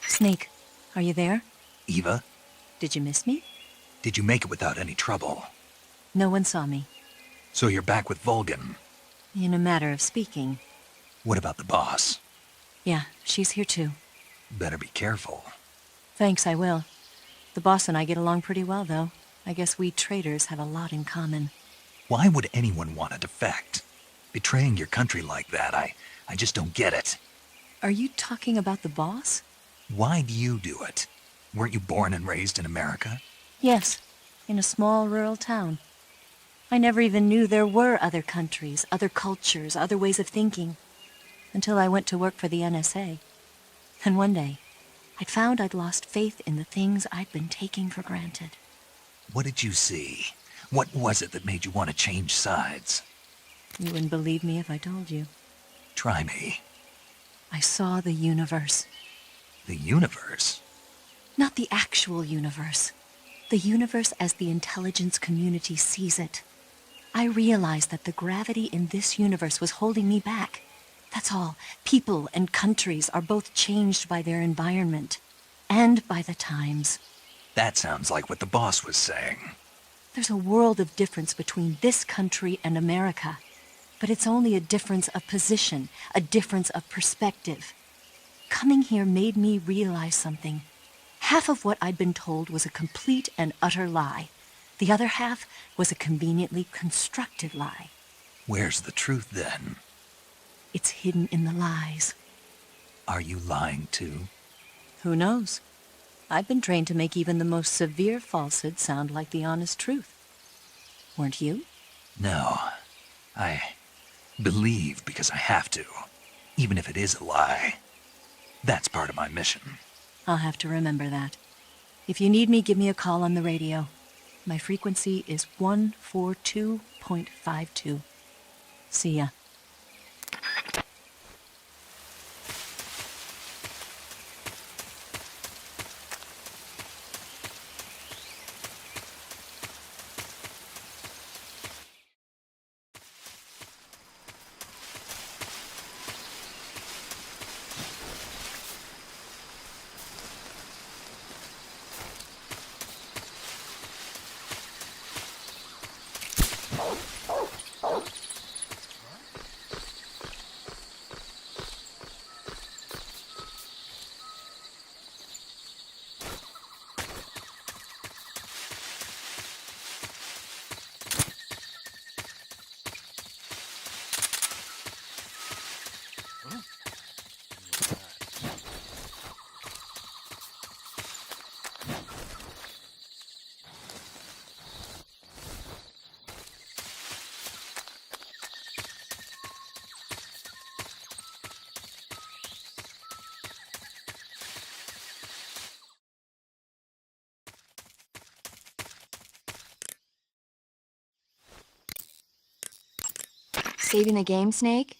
Snake, are you there? Eva? Did you miss me? Did you make it without any trouble? No one saw me. So you're back with Volgin? In a matter of speaking. What about the boss? Yeah, she's here too. Better be careful. Thanks, I will. The boss and I get along pretty well, though. I guess we traitors have a lot in common. Why would anyone want to defect? Betraying your country like that, I just don't get it. Are you talking about the boss? Why do you do it? Weren't you born and raised in America? Yes, in a small rural town. I never even knew there were other countries, other cultures, other ways of thinking, until I went to work for the NSA. And one day, I'd found I'd lost faith in the things I'd been taking for granted. What did you see? What was it that made you want to change sides? You wouldn't believe me if I told you. Try me. I saw the universe. The universe? Not the actual universe. The universe as the intelligence community sees it. I realized that the gravity in this universe was holding me back. That's all. People and countries are both changed by their environment. And by the times. That sounds like what the boss was saying. There's a world of difference between this country and America. But it's only a difference of position, a difference of perspective. Coming here made me realize something. Half of what I'd been told was a complete and utter lie. The other half was a conveniently constructed lie. Where's the truth, then? It's hidden in the lies. Are you lying, too? Who knows? I've been trained to make even the most severe falsehood sound like the honest truth. Weren't you? No. I believe because I have to, even if it is a lie. That's part of my mission. I'll have to remember that. If you need me, give me a call on the radio. My frequency is 142.52. See ya. saving the game, Snake?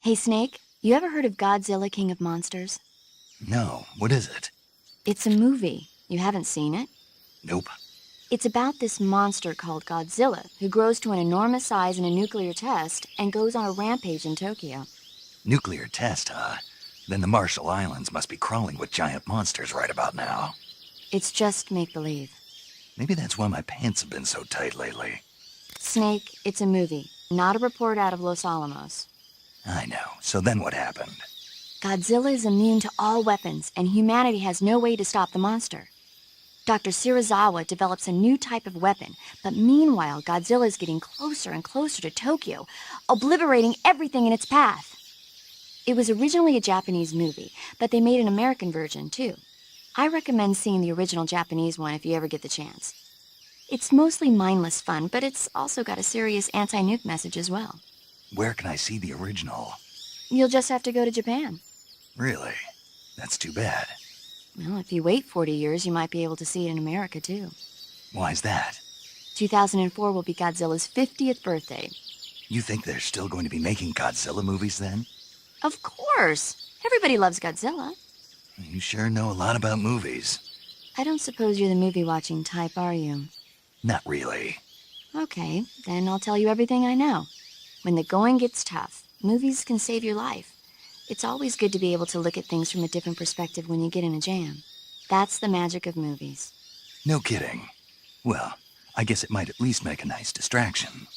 Hey, Snake, you ever heard of Godzilla, King of Monsters? No, what is it? It's a movie. You haven't seen it? Nope. It's about this monster called Godzilla, who grows to an enormous size in a nuclear test and goes on a rampage in Tokyo. Nuclear test, huh? Then the Marshall Islands must be crawling with giant monsters right about now. It's just make-believe. Maybe that's why my pants have been so tight lately. Snake, it's a movie, not a report out of Los Alamos. I know. So then what happened? Godzilla is immune to all weapons, and humanity has no way to stop the monster. Dr. Shirazawa develops a new type of weapon, but meanwhile, Godzilla is getting closer and closer to Tokyo, obliterating everything in its path. It was originally a Japanese movie, but they made an American version, too. I recommend seeing the original Japanese one if you ever get the chance. It's mostly mindless fun, but it's also got a serious anti-nuke message as well. Where can I see the original? You'll just have to go to Japan. Really? That's too bad. Well, if you wait 40 years, you might be able to see it in America, too. Why's that? 2004 will be Godzilla's 50th birthday. You think they're still going to be making Godzilla movies then? Of course! Everybody loves Godzilla. You sure know a lot about movies. I don't suppose you're the movie-watching type, are you? Not really. Okay, then I'll tell you everything I know. When the going gets tough, movies can save your life. It's always good to be able to look at things from a different perspective when you get in a jam. That's the magic of movies. No kidding. Well, I guess it might at least make a nice distraction.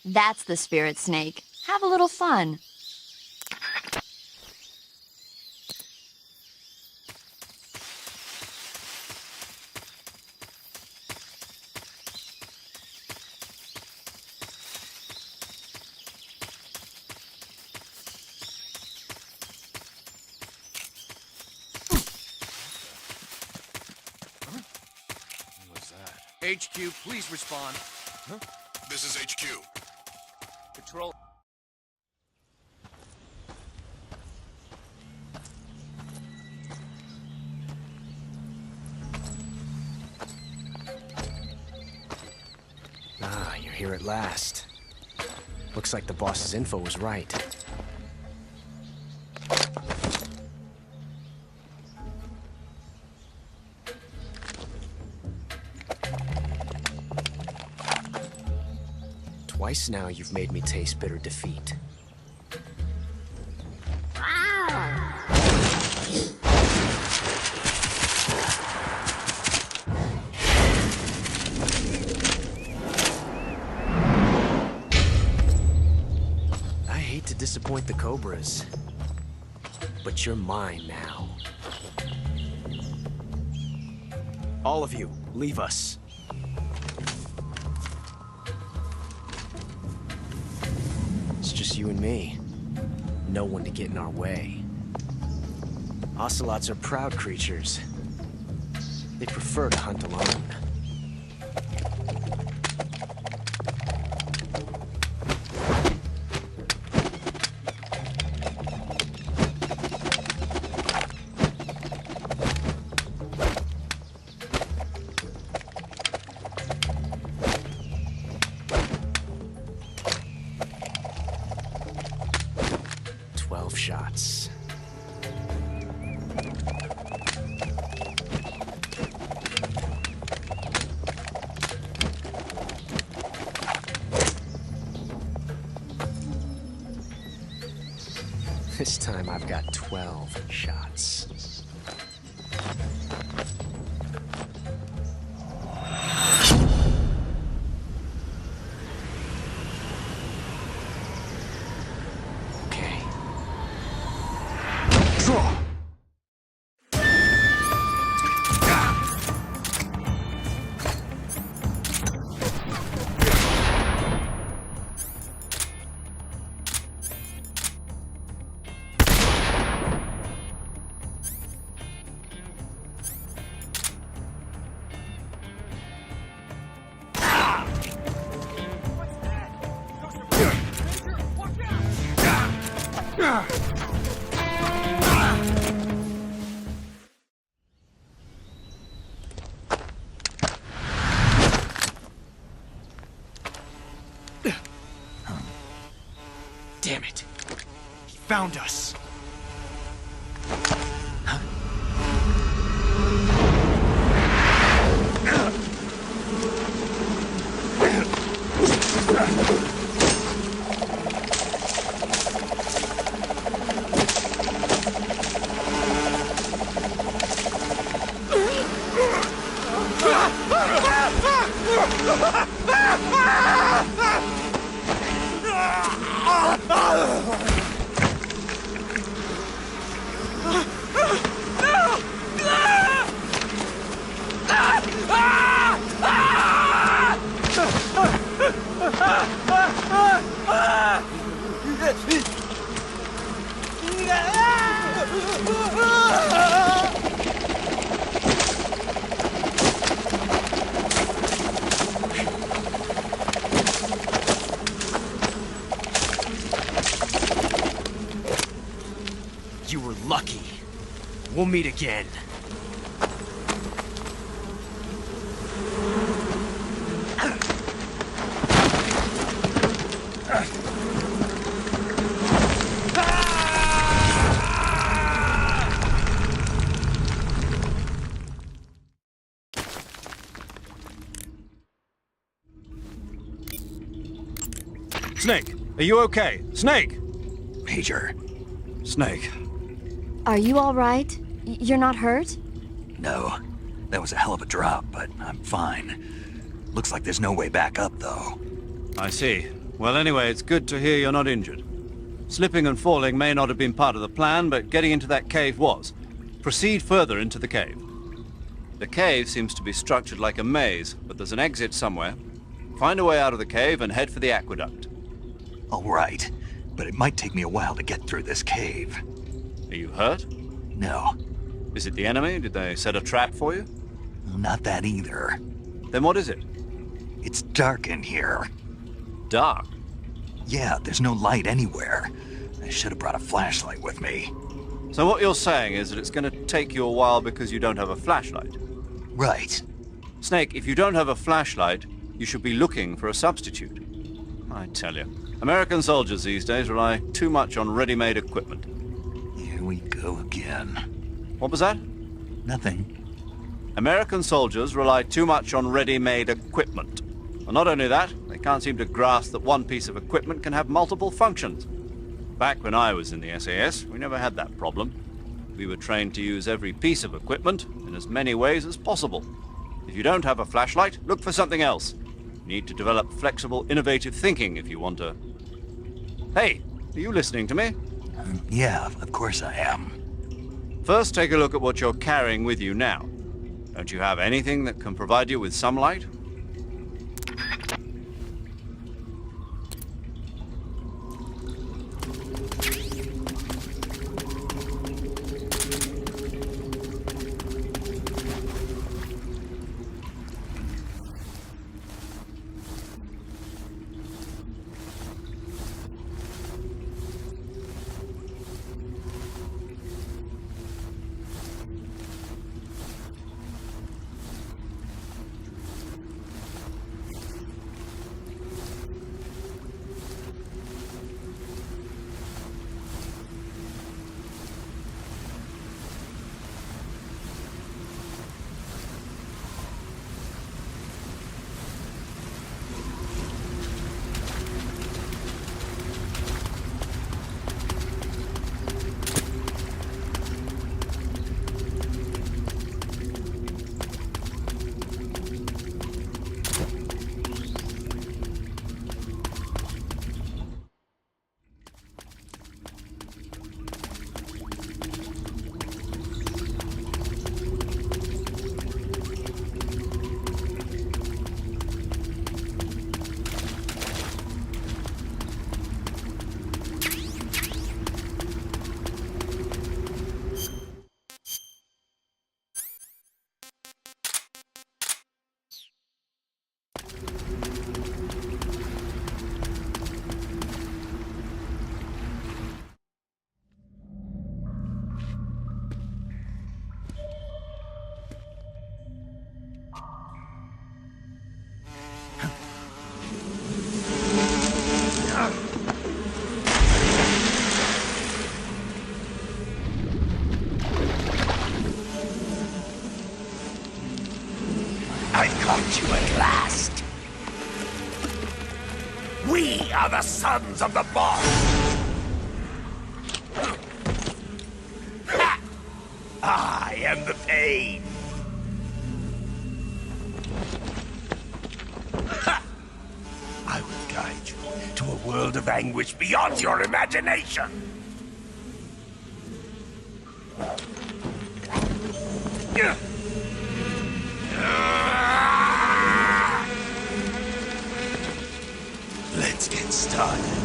That's the spirit, Snake. Have a little fun. HQ, please respond. Huh? This is HQ. Patrol. Ah, you're here at last. Looks like the boss's info was right. Twice now you've made me taste bitter defeat. I hate to disappoint the Cobras, but you're mine now. All of you, leave us. Just you and me. No one to get in our way. Ocelots are proud creatures. They prefer to hunt alone. Shots. This time I've got 12 shots. Damn it. He found us. You were lucky. We'll meet again. Snake, are you okay? Snake! Major. Snake. Are you all right? You're not hurt? No. That was a hell of a drop, but I'm fine. Looks like there's no way back up, though. I see. Well, anyway, it's good to hear you're not injured. Slipping and falling may not have been part of the plan, but getting into that cave was. Proceed further into the cave. The cave seems to be structured like a maze, but there's an exit somewhere. Find a way out of the cave and head for the aqueduct. All right, but it might take me a while to get through this cave. Are you hurt? No. Is it the enemy? Did they set a trap for you? Not that either. Then what is it? It's dark in here. Dark? Yeah, there's no light anywhere. I should have brought a flashlight with me. So what you're saying is that it's going to take you a while because you don't have a flashlight? Right. Snake, if you don't have a flashlight, you should be looking for a substitute. I tell you, American soldiers these days rely too much on ready-made equipment. Here we go again. What was that? Nothing. American soldiers rely too much on ready-made equipment. And not only that, they can't seem to grasp that one piece of equipment can have multiple functions. Back when I was in the SAS, we never had that problem. We were trained to use every piece of equipment in as many ways as possible. If you don't have a flashlight, look for something else. You need to develop flexible, innovative thinking if you want to... Hey, are you listening to me? Yeah, of course I am. First, take a look at what you're carrying with you now. Don't you have anything that can provide you with some light? are the sons of the boss! Ha! I am the pain! Ha! I will guide you to a world of anguish beyond your imagination! Let's get started.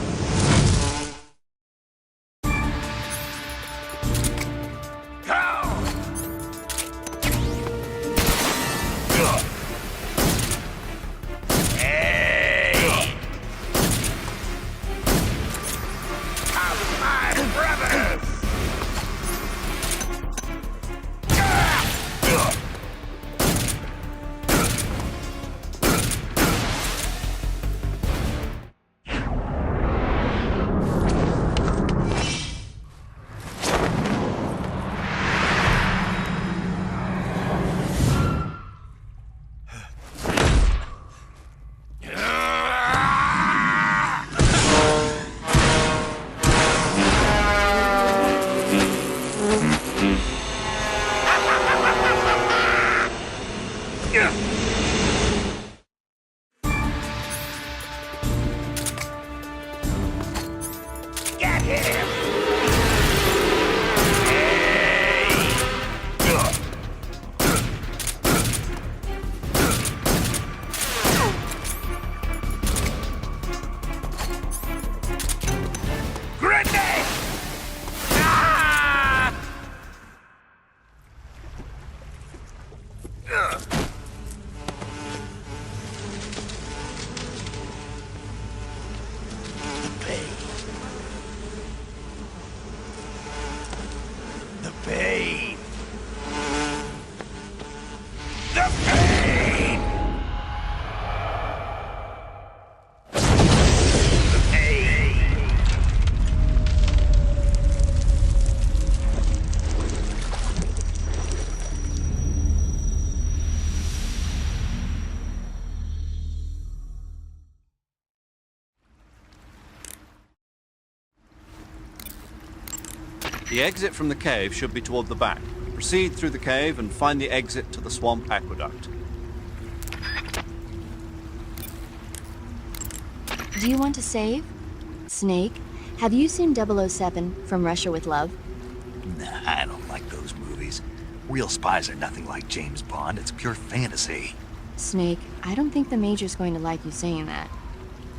The exit from the cave should be toward the back. Proceed through the cave and find the exit to the swamp aqueduct. Do you want to save? Snake, have you seen 007 from Russia with Love? Nah, I don't like those movies. Real spies are nothing like James Bond. It's pure fantasy. Snake, I don't think the Major's going to like you saying that.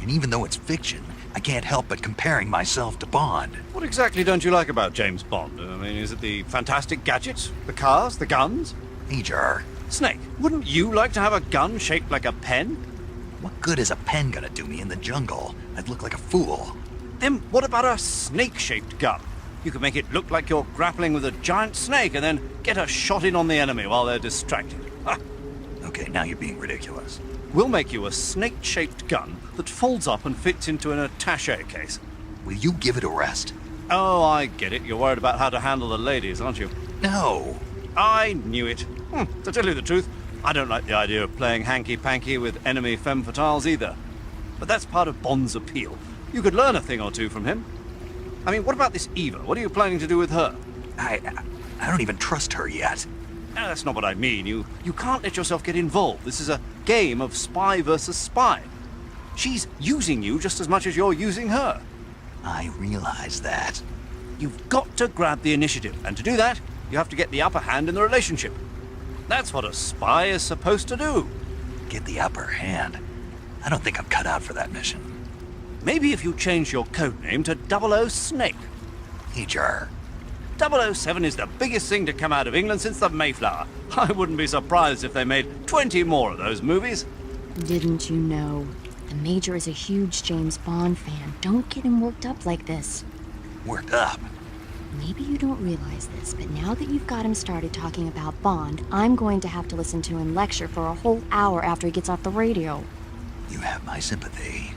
And even though it's fiction, I can't help but comparing myself to Bond. What exactly don't you like about James Bond? I mean, is it the fantastic gadgets? The cars? The guns? Major. Snake, wouldn't you like to have a gun shaped like a pen? What good is a pen gonna do me in the jungle? I'd look like a fool. Then what about a snake-shaped gun? You could make it look like you're grappling with a giant snake and then get a shot in on the enemy while they're distracted. Ha! Okay, now you're being ridiculous. We'll make you a snake-shaped gun that folds up and fits into an attaché case. Will you give it a rest? Oh, I get it. You're worried about how to handle the ladies, aren't you? No. I knew it. To tell you the truth, I don't like the idea of playing hanky-panky with enemy femme fatales either. But that's part of Bond's appeal. You could learn a thing or two from him. I mean, what about this Eva? What are you planning to do with her? I don't even trust her yet. No, that's not what I mean. You can't let yourself get involved. This is a game of spy versus spy. She's using you just as much as you're using her. I realize that. You've got to grab the initiative, and to do that, you have to get the upper hand in the relationship. That's what a spy is supposed to do. Get the upper hand? I don't think I'm cut out for that mission. Maybe if you change your codename to 00 Snake. Major. 007 is the biggest thing to come out of England since the Mayflower. I wouldn't be surprised if they made 20 more of those movies. Didn't you know? The Major is a huge James Bond fan. Don't get him worked up like this. Worked up? Maybe you don't realize this, but now that you've got him started talking about Bond, I'm going to have to listen to him lecture for a whole hour after he gets off the radio. You have my sympathy.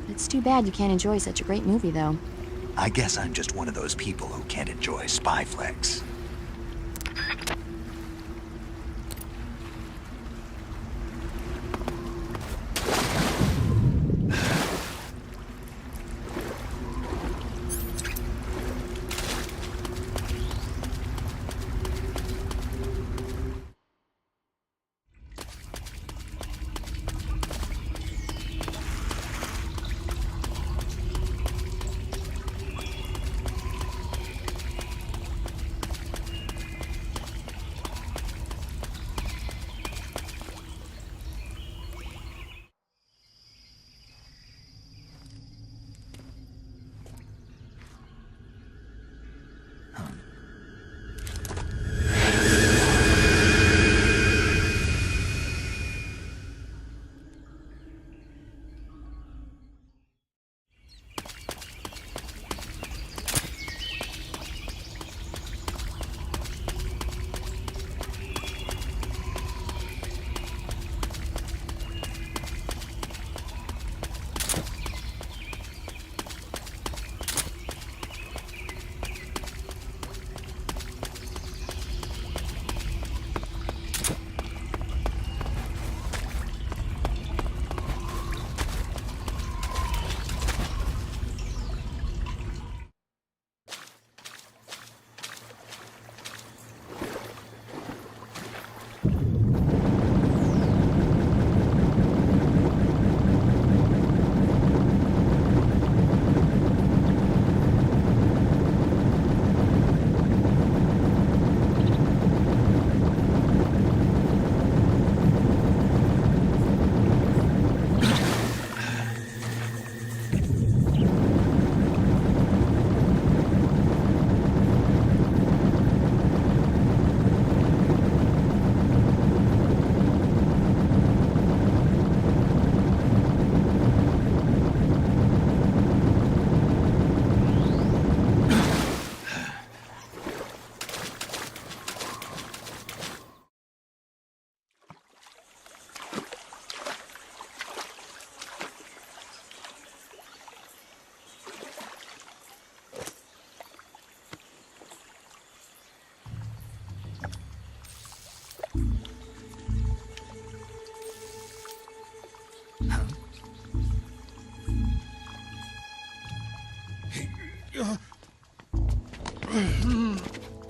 It's too bad you can't enjoy such a great movie, though. I guess I'm just one of those people who can't enjoy spy flicks.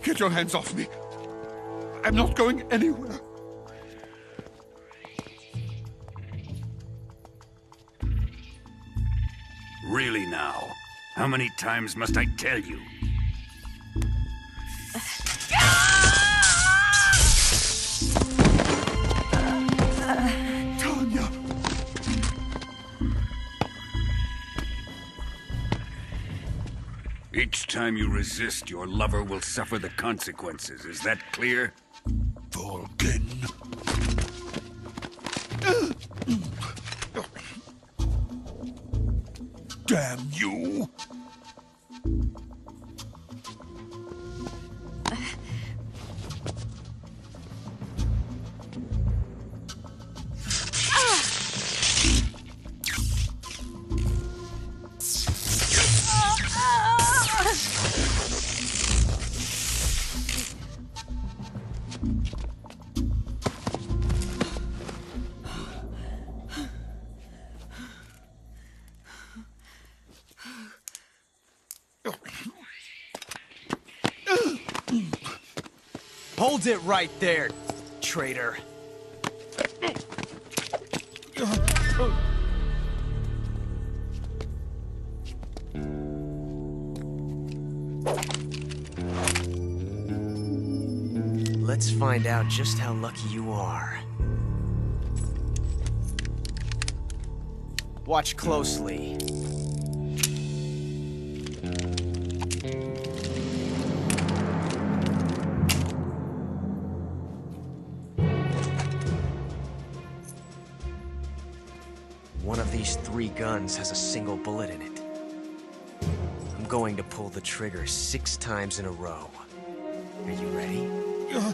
Get your hands off me. I'm not going anywhere. Really now? How many times must I tell you? Tanya! Each time you resist, your lover will suffer the consequences. Is that clear? Vulcan. Damn you! Hold it right there, traitor. Let's find out just how lucky you are. Watch closely. One of these 3 guns has a single bullet in it. I'm going to pull the trigger 6 times in a row. Are you ready? Huh.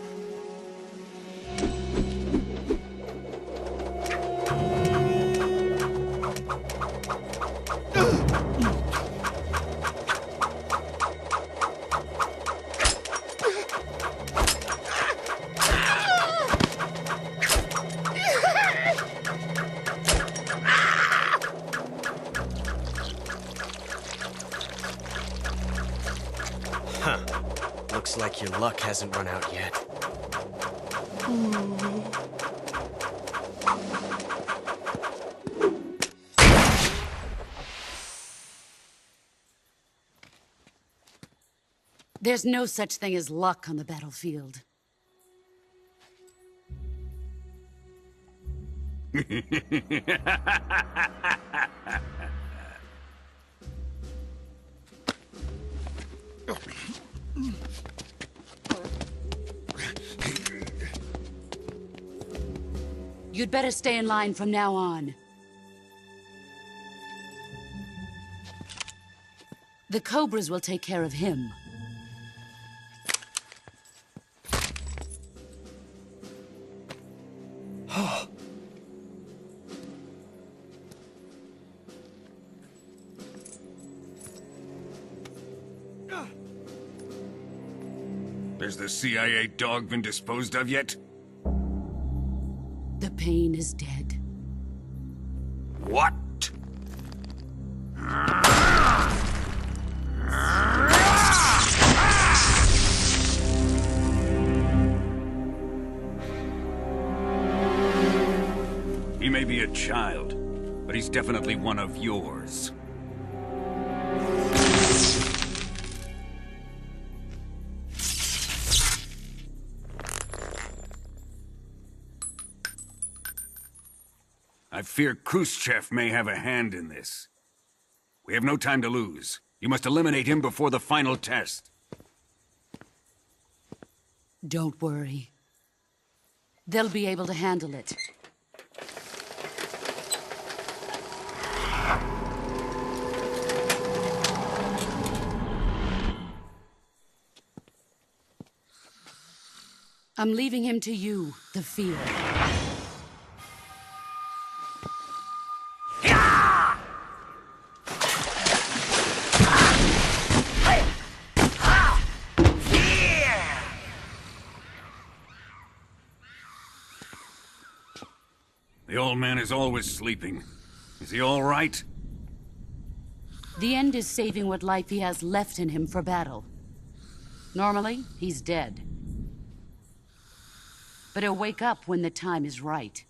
Looks like your luck hasn't run out yet. There's no such thing as luck on the battlefield. You'd better stay in line from now on. The Cobras will take care of him. Has the CIA dog been disposed of yet? The pain is dead. What? He may be a child, but he's definitely one of yours. I fear Khrushchev may have a hand in this. We have no time to lose. You must eliminate him before the final test. Don't worry. They'll be able to handle it. I'm leaving him to you, the field. The old man is always sleeping. Is he all right? The end is saving what life he has left in him for battle. Normally, he's dead. But he'll wake up when the time is right.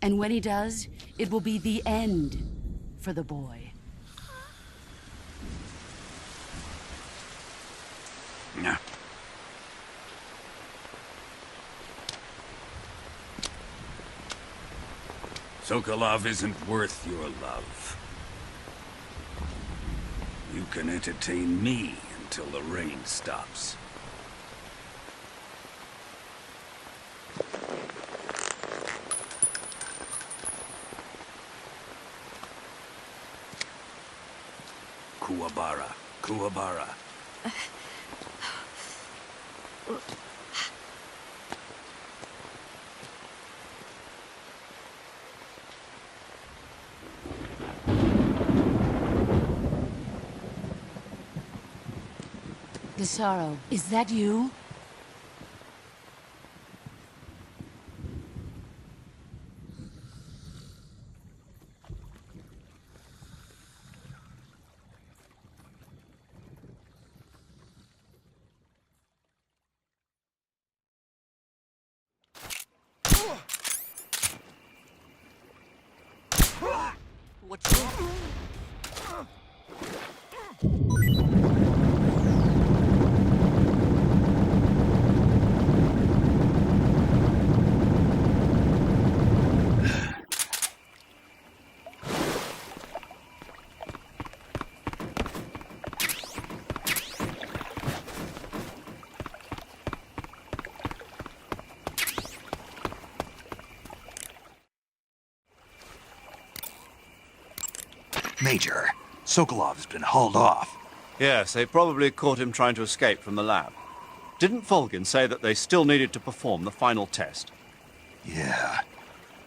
And when he does, it will be the end for the boy. Yeah. Sokolov isn't worth your love. You can entertain me until the rain stops. Kuwabara. Kuwabara. Desaro, is that you? What's wrong? Major, Sokolov has been hauled off. Yes, they probably caught him trying to escape from the lab. Didn't Volgin say that they still needed to perform the final test? Yeah.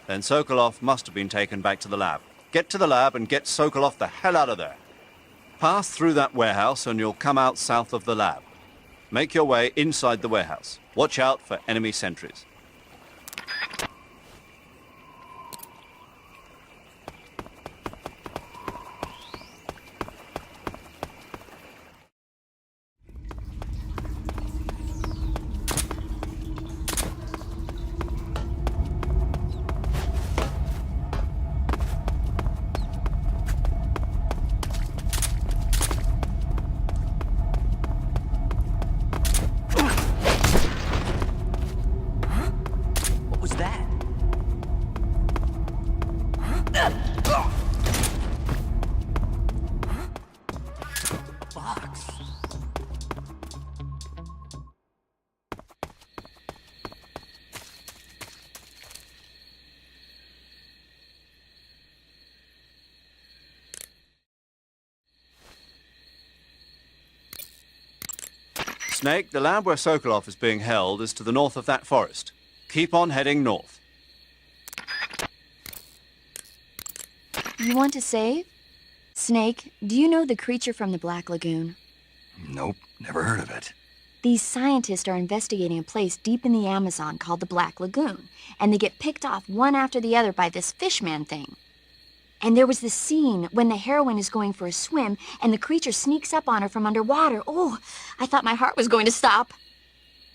Then Sokolov must have been taken back to the lab. Get to the lab and get Sokolov the hell out of there. Pass through that warehouse and you'll come out south of the lab. Make your way inside the warehouse. Watch out for enemy sentries. What was that? Box. Snake, the lab where Sokolov is being held is to the north of that forest. Keep on heading north. You want to save? Snake, do you know the creature from the Black Lagoon? Nope, never heard of it. These scientists are investigating a place deep in the Amazon called the Black Lagoon, and they get picked off one after the other by this fishman thing. And there was this scene when the heroine is going for a swim, and the creature sneaks up on her from underwater. Oh, I thought my heart was going to stop.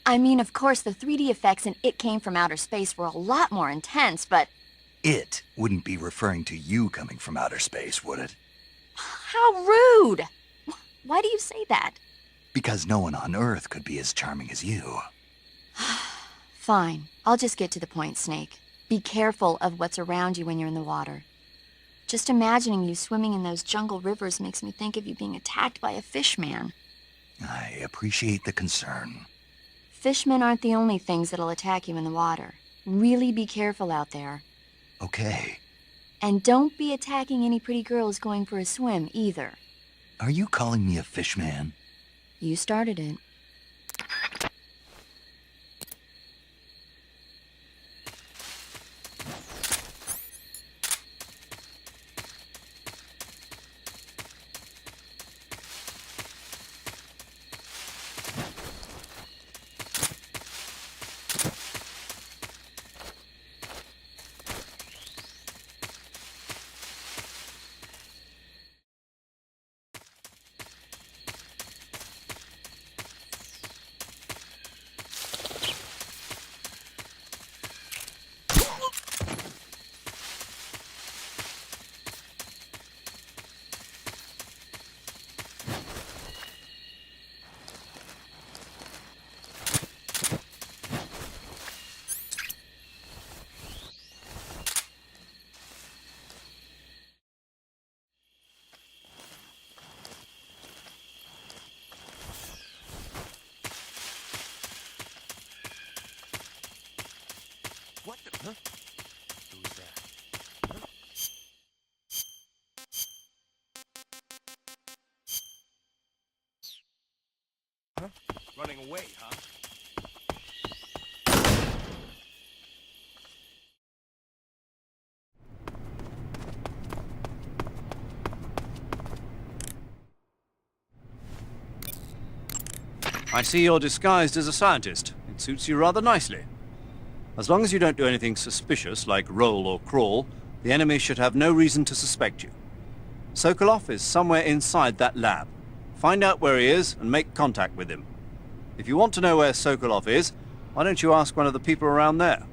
I mean, of course, the 3D effects in It Came from Outer Space were a lot more intense, but... It wouldn't be referring to you coming from outer space, would it? How rude! Why do you say that? Because no one on Earth could be as charming as you. Fine. I'll just get to the point, Snake. Be careful of what's around you when you're in the water. Just imagining you swimming in those jungle rivers makes me think of you being attacked by a fishman. I appreciate the concern. Fishmen aren't the only things that'll attack you in the water. Really be careful out there. Okay. And don't be attacking any pretty girls going for a swim, either. Are you calling me a fishman? You started it. Huh? Running away, huh? I see you're disguised as a scientist. It suits you rather nicely. As long as you don't do anything suspicious, like roll or crawl, the enemy should have no reason to suspect you. Sokolov is somewhere inside that lab. Find out where he is and make contact with him. If you want to know where Sokolov is, why don't you ask one of the people around there?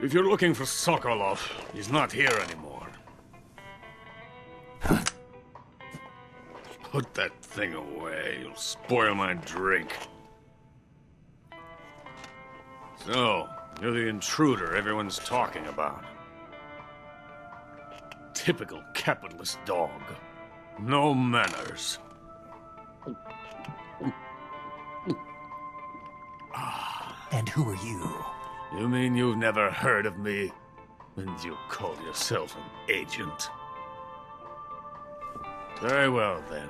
If you're looking for Sokolov, he's not here anymore. Put that thing away. You'll spoil my drink. So, you're the intruder everyone's talking about. Typical capitalist dog. No manners. And who are you? You mean you've never heard of me? And you call yourself an agent? Very well, then.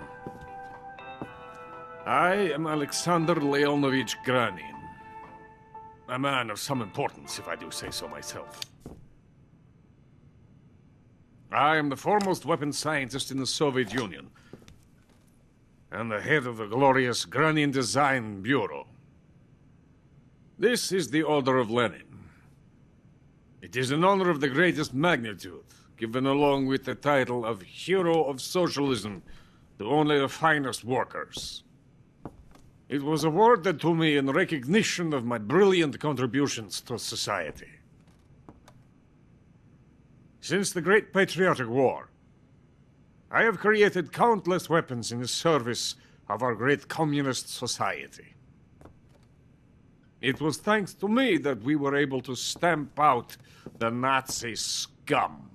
I am Alexander Leonovich Granin. A man of some importance, if I do say so myself. I am the foremost weapons scientist in the Soviet Union, and the head of the glorious Granin Design Bureau. This is the Order of Lenin. It is an honor of the greatest magnitude, given along with the title of Hero of Socialism to only the finest workers. It was awarded to me in recognition of my brilliant contributions to society. Since the Great Patriotic War, I have created countless weapons in the service of our great communist society. It was thanks to me that we were able to stamp out the Nazi scum.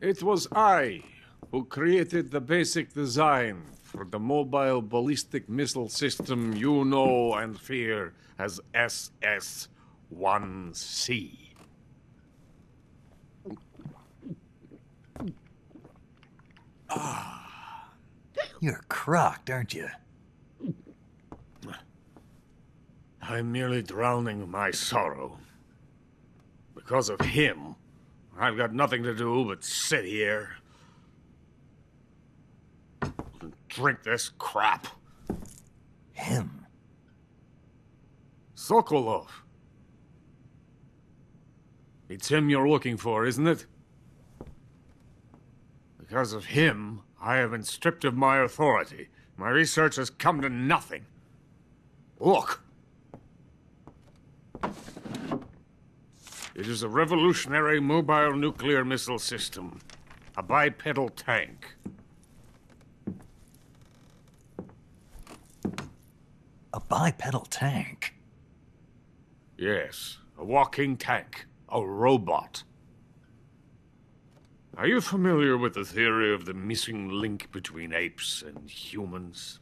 It was I who created the basic design for the mobile ballistic missile system you know and fear as SS-1C. You're crocked, aren't you? I'm merely drowning my sorrow. Because of him, I've got nothing to do but sit here and drink this crap. Him? Sokolov. It's him you're looking for, isn't it? Because of him, I have been stripped of my authority. My research has come to nothing. Look. It is a revolutionary mobile nuclear missile system. A bipedal tank. A bipedal tank? Yes, a walking tank. A robot. Are you familiar with the theory of the missing link between apes and humans?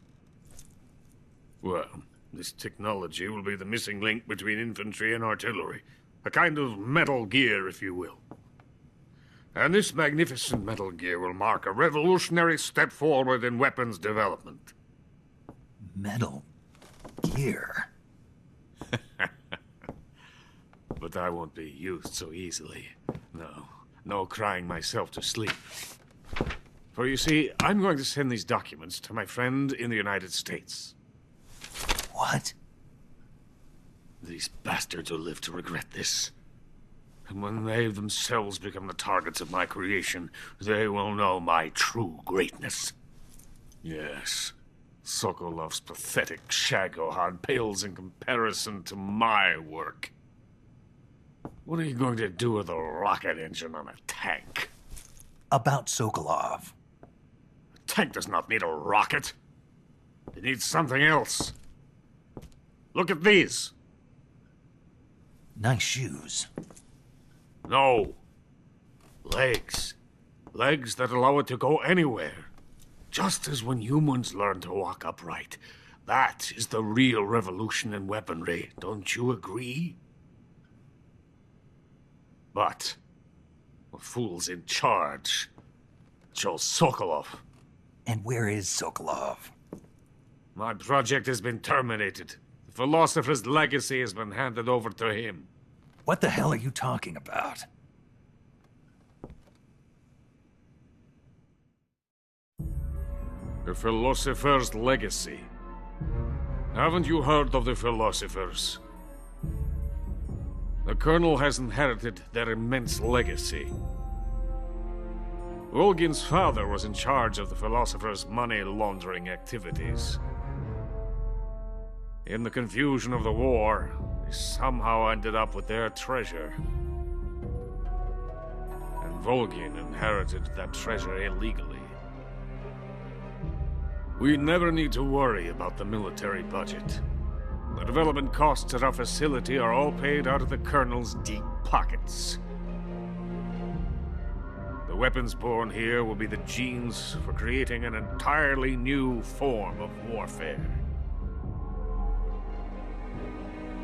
Well, this technology will be the missing link between infantry and artillery. A kind of Metal Gear, if you will. And this magnificent Metal Gear will mark a revolutionary step forward in weapons development. Metal Gear? But I won't be used so easily. No crying myself to sleep. For you see, I'm going to send these documents to my friend in the United States. What? These bastards will live to regret this. And when they themselves become the targets of my creation, they will know my true greatness. Yes, Sokolov's pathetic Shagohod pales in comparison to my work. What are you going to do with a rocket engine on a tank? About Sokolov. A tank does not need a rocket. It needs something else. Look at these. Nice shoes. No. Legs. Legs that allow it to go anywhere. Just as when humans learn to walk upright. That is the real revolution in weaponry. Don't you agree? But the fool's in charge. Joe Sokolov. And where is Sokolov? My project has been terminated. The philosopher's legacy has been handed over to him. What the hell are you talking about? The philosopher's legacy. Haven't you heard of the philosophers? The Colonel has inherited their immense legacy. Volgin's father was in charge of the philosophers' money laundering activities. In the confusion of the war, they somehow ended up with their treasure. And Volgin inherited that treasure illegally. We never need to worry about the military budget. The development costs at our facility are all paid out of the Colonel's deep pockets. The weapons born here will be the genes for creating an entirely new form of warfare.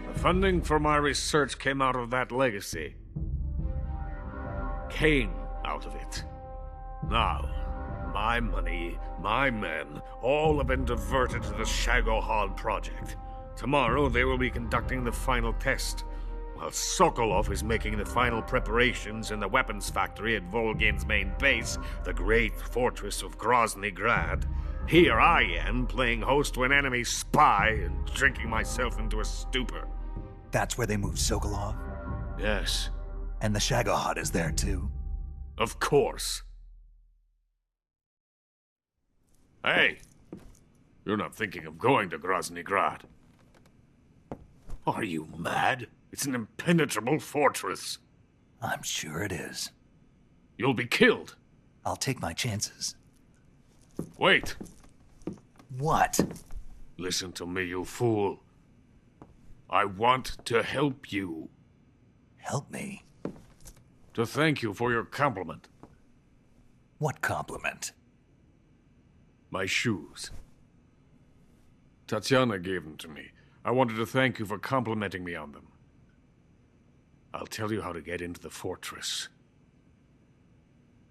The funding for my research came out of that legacy. Came out of it. Now, my money, my men, all have been diverted to the Shagohod project. Tomorrow they will be conducting the final test, while Sokolov is making the final preparations in the weapons factory at Volgin's main base, the great fortress of Groznyj Grad. Here I am, playing host to an enemy spy and drinking myself into a stupor. That's where they moved Sokolov? Yes. And the Shagohod is there too? Of course. Hey! You're not thinking of going to Groznyj Grad. Are you mad? It's an impenetrable fortress. I'm sure it is. You'll be killed. I'll take my chances. Wait. What? Listen to me, you fool. I want to help you. Help me? To thank you for your compliment. What compliment? My shoes. Tatiana gave them to me. I wanted to thank you for complimenting me on them. I'll tell you how to get into the fortress.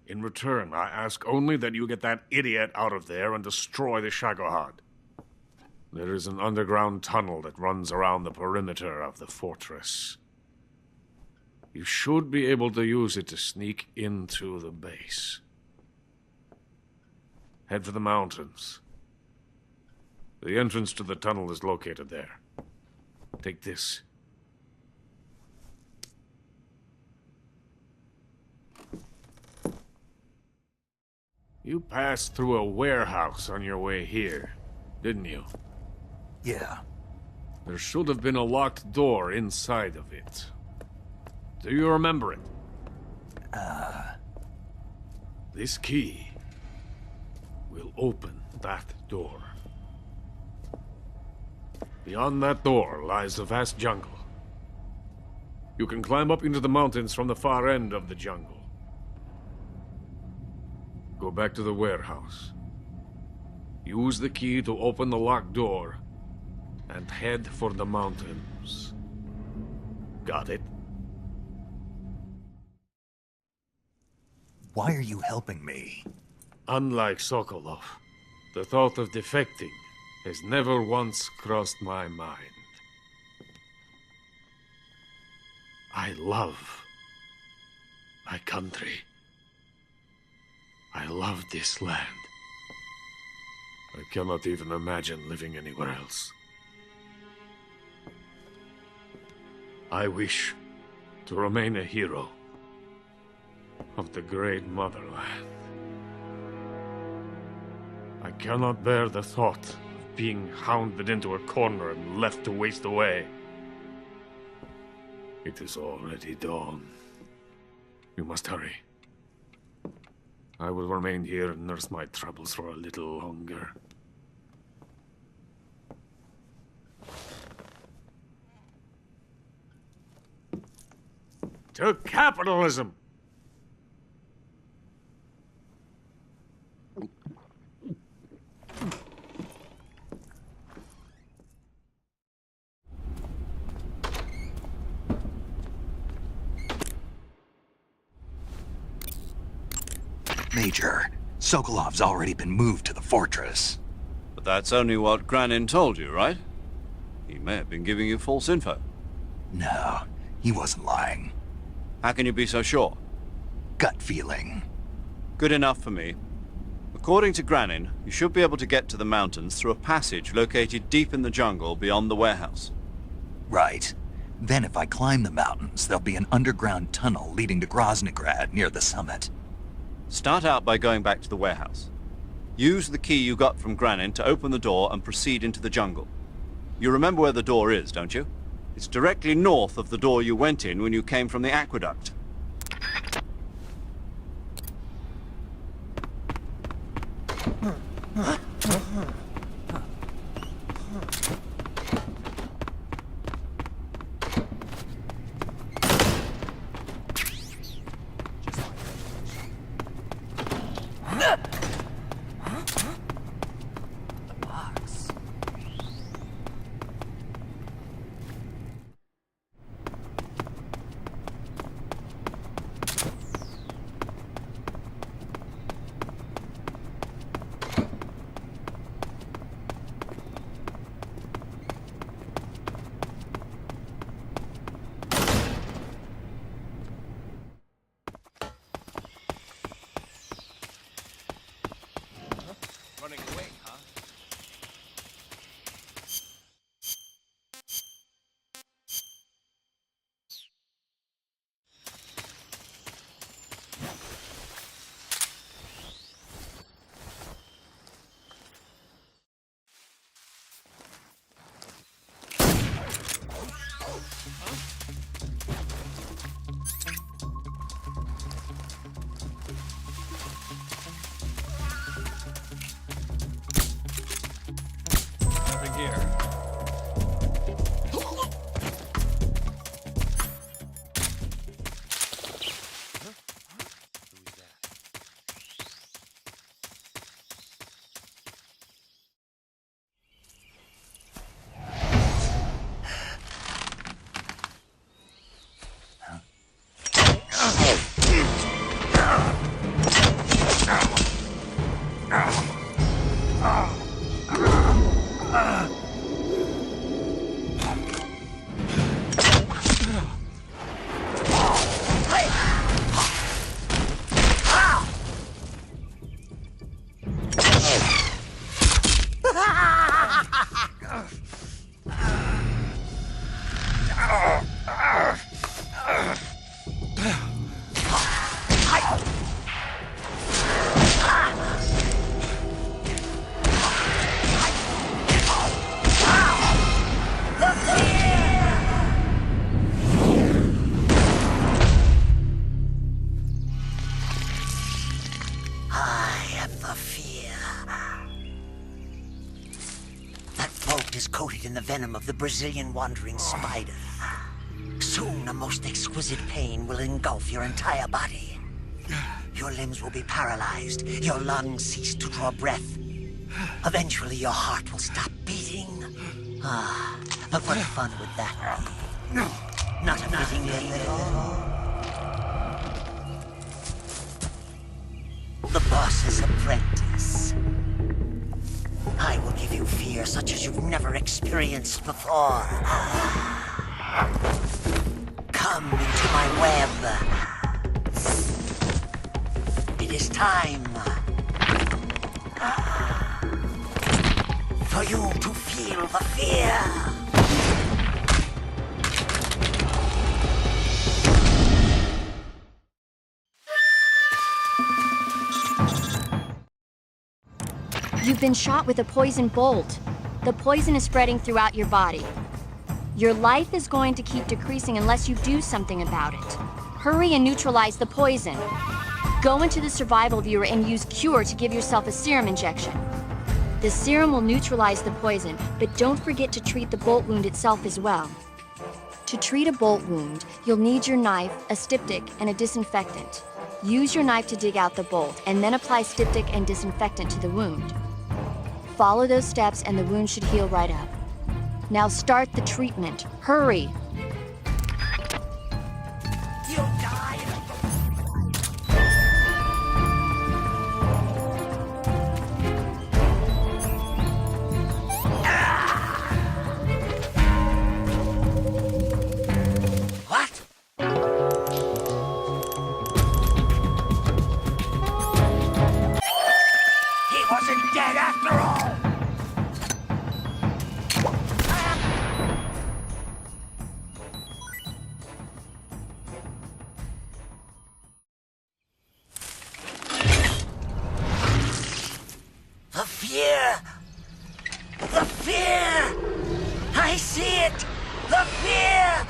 In return, I ask only that you get that idiot out of there and destroy the Shagohod. There is an underground tunnel that runs around the perimeter of the fortress. You should be able to use it to sneak into the base. Head for the mountains. The entrance to the tunnel is located there. Take this. You passed through a warehouse on your way here, didn't you? Yeah. There should have been a locked door inside of it. Do you remember it? This key will open that door. Beyond that door lies a vast jungle. You can climb up into the mountains from the far end of the jungle. Go back to the warehouse. Use the key to open the locked door and head for the mountains. Got it? Why are you helping me? Unlike Sokolov, the thought of defecting has never once crossed my mind. I love my country. I love this land. I cannot even imagine living anywhere else. I wish to remain a hero of the great motherland. I cannot bear the thought of being hounded into a corner and left to waste away. It is already dawn. We must hurry. I will remain here and nurse my troubles for a little longer. To capitalism! Major, Sokolov's already been moved to the fortress. But that's only what Granin told you, right? He may have been giving you false info. No, he wasn't lying. How can you be so sure? Gut feeling. Good enough for me. According to Granin, you should be able to get to the mountains through a passage located deep in the jungle beyond the warehouse. Right. Then if I climb the mountains, there'll be an underground tunnel leading to Groznyj Grad near the summit. Start out by going back to the warehouse. Use the key you got from Granin to open the door and proceed into the jungle. You remember where the door is, don't you? It's directly north of the door you went in when you came from the aqueduct. Running away, huh? Nothing here. Coated in the venom of the Brazilian wandering spider. Soon a most exquisite pain will engulf your entire body. Your limbs will be paralyzed, your lungs cease to draw breath. Eventually your heart will stop beating. Ah, but what fun would that be? Not a fitting name at all. The boss's apprentice. I will give you fear such as you've never experienced before. Come into my web. It is time For you to feel the fear. You've been shot with a poison bolt. The poison is spreading throughout your body. Your life is going to keep decreasing unless you do something about it. Hurry and neutralize the poison. Go into the survival viewer and use Cure to give yourself a serum injection. The serum will neutralize the poison, but don't forget to treat the bolt wound itself as well. To treat a bolt wound, you'll need your knife, a styptic, and a disinfectant. Use your knife to dig out the bolt, and then apply styptic and disinfectant to the wound. Follow those steps and the wound should heal right up. Now start the treatment. Hurry! What? He wasn't dead after all! The fear! The fear! I see it! The fear!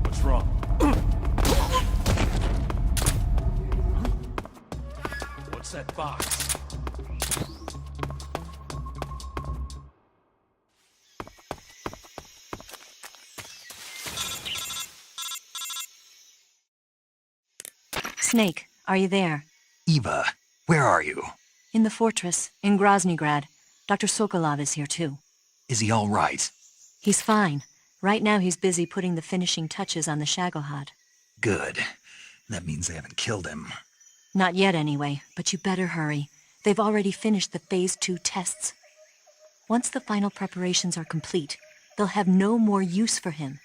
What's wrong? What's that box? Snake, are you there? Eva, where are you? In the fortress, in Groznyj Grad. Dr. Sokolov is here too. Is he all right? He's fine. Right now he's busy putting the finishing touches on the Shagohod. Good. That means they haven't killed him. Not yet anyway, but you better hurry. They've already finished the Phase 2 tests. Once the final preparations are complete, they'll have no more use for him.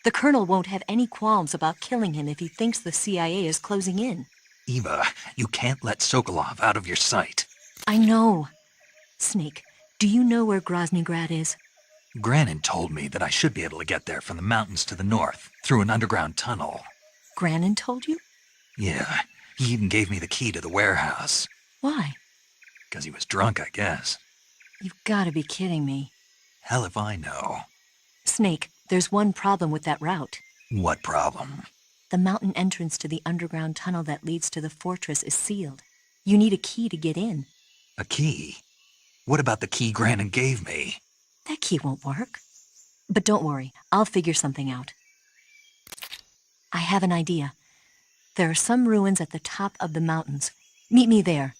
The Colonel won't have any qualms about killing him if he thinks the CIA is closing in. Eva, you can't let Sokolov out of your sight. I know. Snake, do you know where Groznyj Grad is? Granin told me that I should be able to get there from the mountains to the north, through an underground tunnel. Granin told you? Yeah, he even gave me the key to the warehouse. Why? Because he was drunk, I guess. You've got to be kidding me. Hell if I know. Snake, there's one problem with that route. What problem? The mountain entrance to the underground tunnel that leads to the fortress is sealed. You need a key to get in. A key? What about the key Granin gave me? That key won't work. But don't worry, I'll figure something out. I have an idea. There are some ruins at the top of the mountains. Meet me there.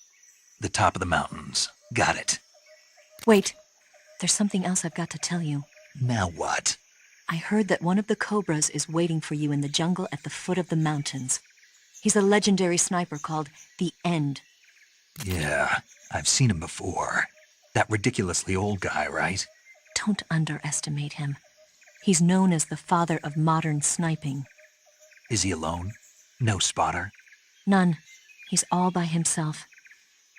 The top of the mountains. Got it. Wait, there's something else I've got to tell you. Now what? I heard that one of the Cobras is waiting for you in the jungle at the foot of the mountains. He's a legendary sniper called the End. Yeah, I've seen him before. That ridiculously old guy, right? Don't underestimate him. He's known as the father of modern sniping. Is he alone? No spotter? None. He's all by himself.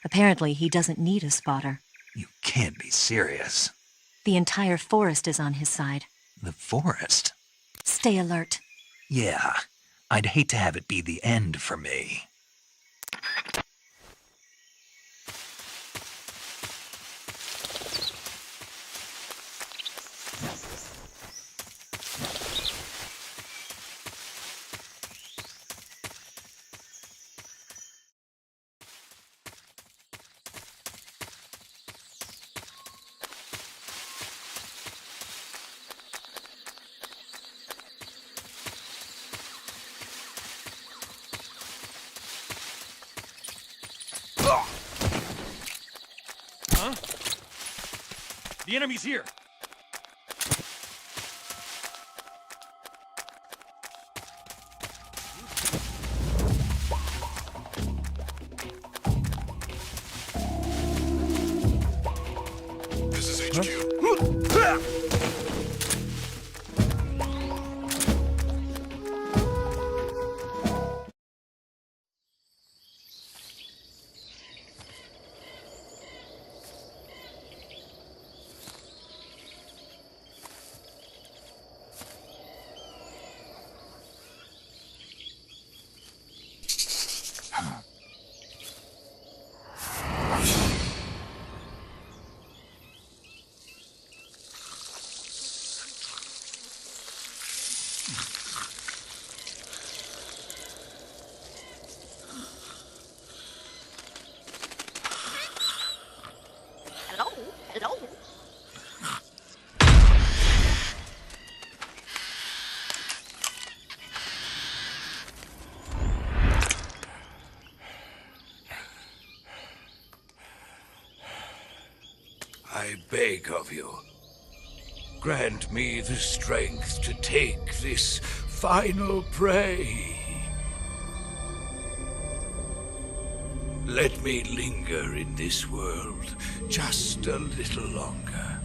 Apparently, he doesn't need a spotter. You can't be serious. The entire forest is on his side. The forest? Stay alert. Yeah, I'd hate to have it be the end for me. Huh? The enemy's here. This is HQ. Hello? I beg of you, grant me the strength to take this final prey. Let me linger in this world just a little longer.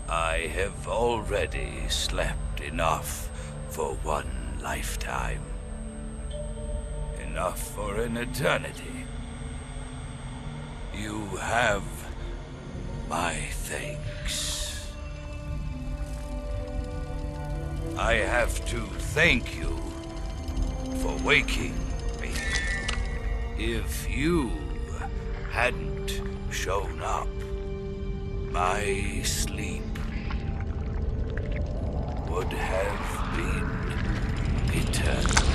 I have already slept enough for one lifetime. Enough for an eternity. You have my thanks. I have to thank you for waking me. If you hadn't shown up, my sleep would have been eternal.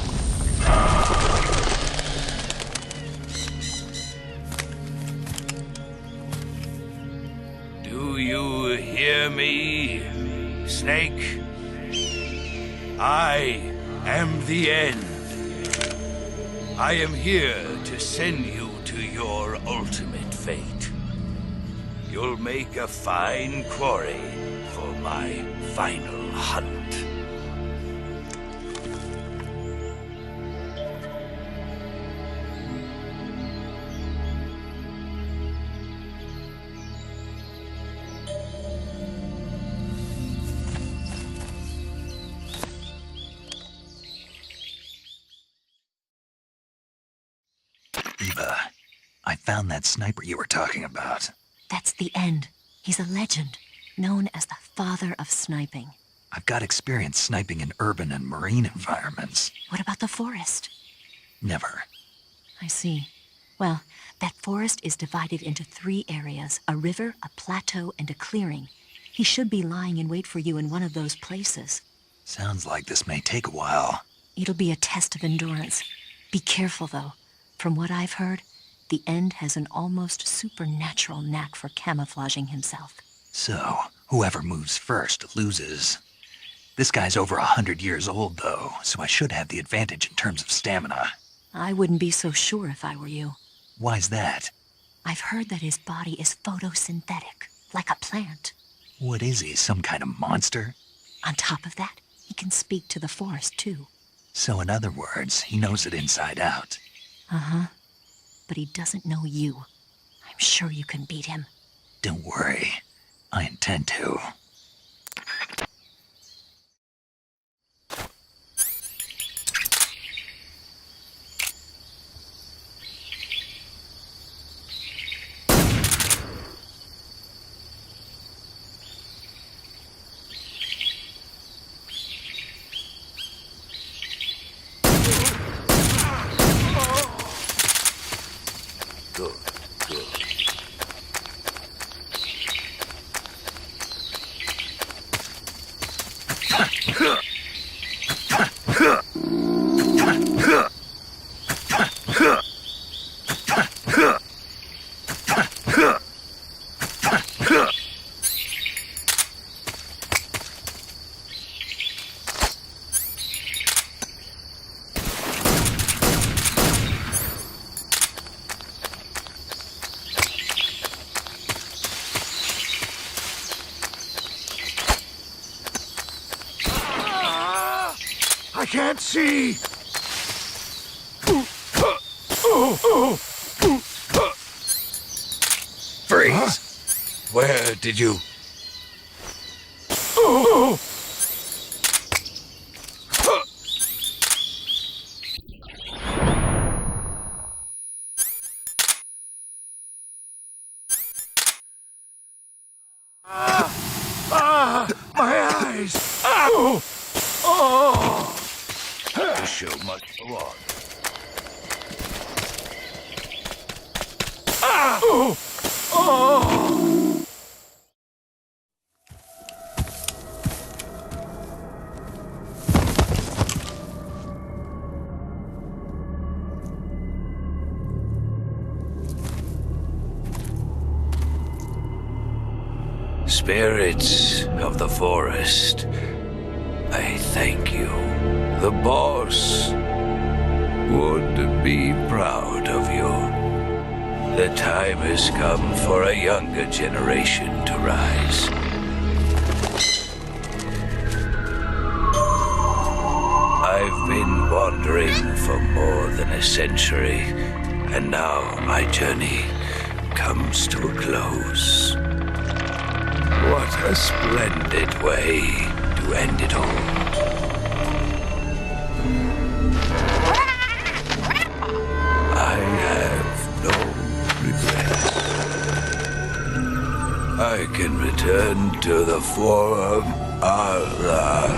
Do you hear me, Snake? I am the end. I am here to send you to your ultimate fate. You'll make a fine quarry for my final hunt. Eva, I found that sniper you were talking about. That's the end. He's a legend, known as the father of sniping. I've got experience sniping in urban and marine environments. What about the forest? Never. I see. Well, that forest is divided into 3 areas, a river, a plateau, and a clearing. He should be lying in wait for you in one of those places. Sounds like this may take a while. It'll be a test of endurance. Be careful, though. From what I've heard, the End has an almost supernatural knack for camouflaging himself. So, whoever moves first loses. This guy's over 100 years old, though, so I should have the advantage in terms of stamina. I wouldn't be so sure if I were you. Why's that? I've heard that his body is photosynthetic, like a plant. What is he, some kind of monster? On top of that, he can speak to the forest, too. So in other words, he knows it inside out. Uh-huh. But he doesn't know you. I'm sure you can beat him. Don't worry. I intend to. I can't see! Freeze! Huh? Where did you... My eyes! Ow! Oh! This show must go on. Ah! Oh! Oh! Spirits of the forest, I thank you. The boss would be proud of you. The time has come for a younger generation to rise. I've been wandering for more than a century, and now my journey comes to a close. What a splendid way to end it all. I have no regrets. I can return to the Forum Allah.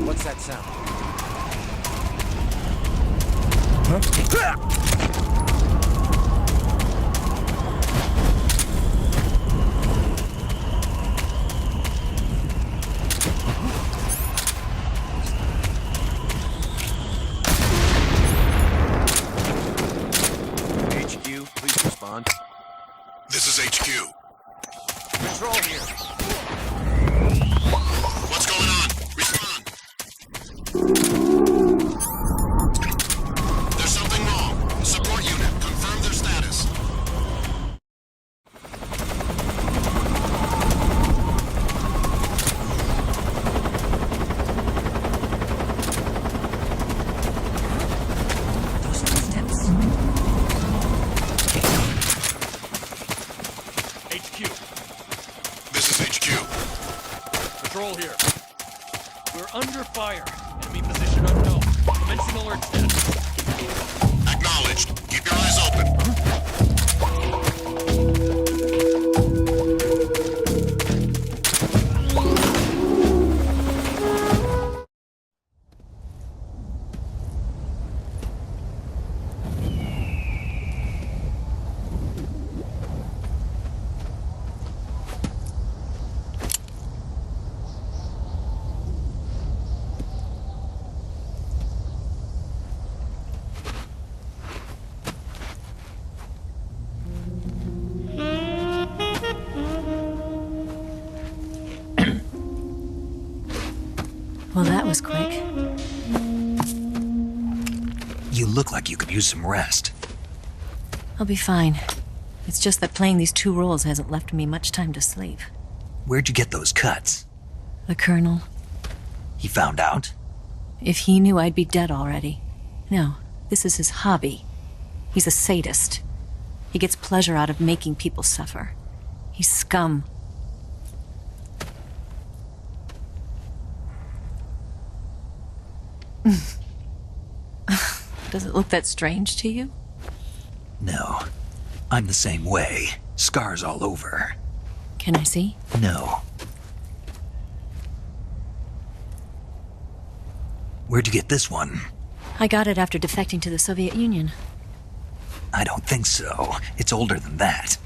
What's that sound? HQ, please respond. This is HQ. Control here. What's going on? Respond. There's something wrong. Support unit, confirm their status. Those footsteps. HQ. This is HQ. Patrol here. We're under fire. Enemy position unknown. Commencing alert status. Acknowledged. Keep your eyes open. Well, that was quick. You look like you could use some rest. I'll be fine. It's just that playing these two roles hasn't left me much time to sleep. Where'd you get those cuts? The Colonel. He found out? If he knew, I'd be dead already. No, this is his hobby. He's a sadist. He gets pleasure out of making people suffer. He's scum. Does it look that strange to you? No. I'm the same way. Scars all over. Can I see? No. Where'd you get this one? I got it after defecting to the Soviet Union. I don't think so. It's older than that.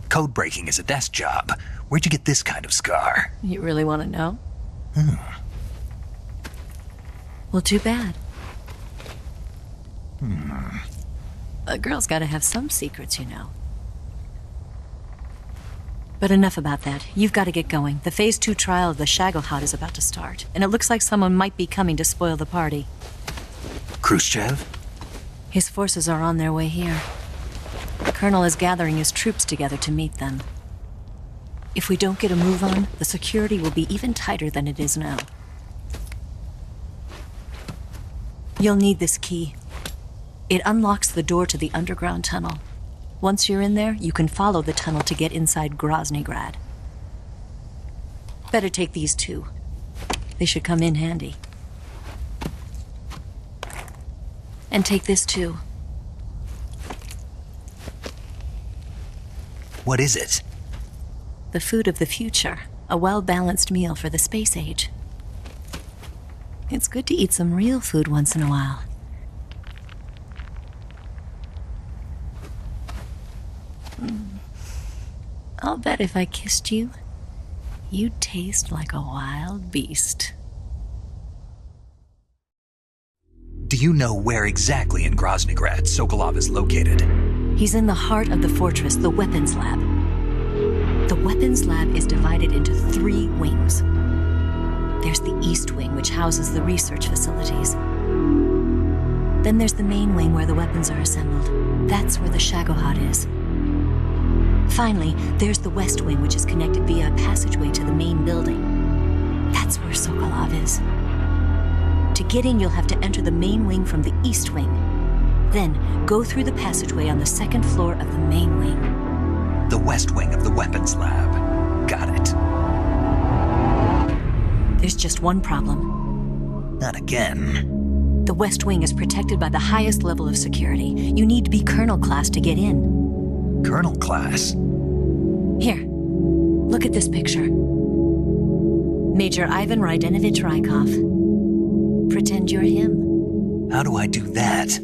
Code breaking is a desk job. Where'd you get this kind of scar? You really want to know? Well, too bad. A girl's got to have some secrets, you know. But enough about that. You've got to get going. The Phase 2 trial of the Shagohod is about to start, and it looks like someone might be coming to spoil the party. Khrushchev? His forces are on their way here. The Colonel is gathering his troops together to meet them. If we don't get a move on, the security will be even tighter than it is now. You'll need this key. It unlocks the door to the underground tunnel. Once you're in there, you can follow the tunnel to get inside Groznyj Grad. Better take these two. They should come in handy. And take this too. What is it? The food of the future. A well-balanced meal for the space age. It's good to eat some real food once in a while. I'll bet if I kissed you, you'd taste like a wild beast. Do you know where exactly in Groznyj Grad Sokolov is located? He's in the heart of the fortress, the weapons lab. The weapons lab is divided into 3 wings. There's the East Wing, which houses the research facilities. Then there's the main wing where the weapons are assembled. That's where the Shagohod is. Finally, there's the West Wing, which is connected via a passageway to the main building. That's where Sokolov is. To get in, you'll have to enter the main wing from the East Wing. Then, go through the passageway on the 2nd floor of the main wing. The West Wing of the weapons lab. Got it. There's just one problem. Not again. The West Wing is protected by the highest level of security. You need to be Colonel class to get in. Colonel class? Here, look at this picture. Major Ivan Rydenovich Rykov. Pretend you're him. How do I do that?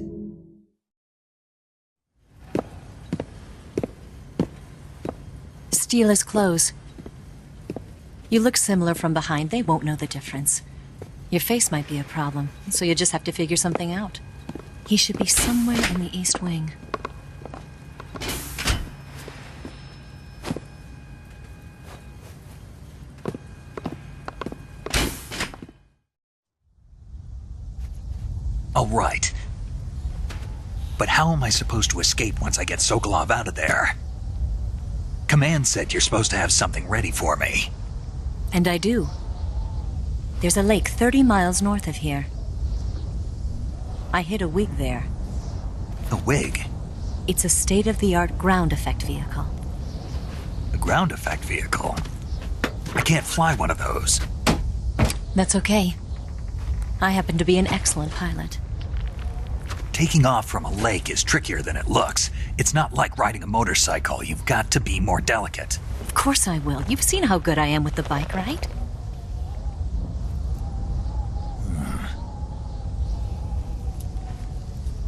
Steal his clothes. You look similar from behind. They won't know the difference. Your face might be a problem, so you just have to figure something out. He should be somewhere in the East Wing. All right. But how am I supposed to escape once I get Sokolov out of there? Command said you're supposed to have something ready for me. And I do. There's a lake 30 miles north of here. I hid a wig there. A wig? It's a state-of-the-art ground effect vehicle. A ground effect vehicle? I can't fly one of those. That's okay. I happen to be an excellent pilot. Taking off from a lake is trickier than it looks. It's not like riding a motorcycle. You've got to be more delicate. Of course I will. You've seen how good I am with the bike, right?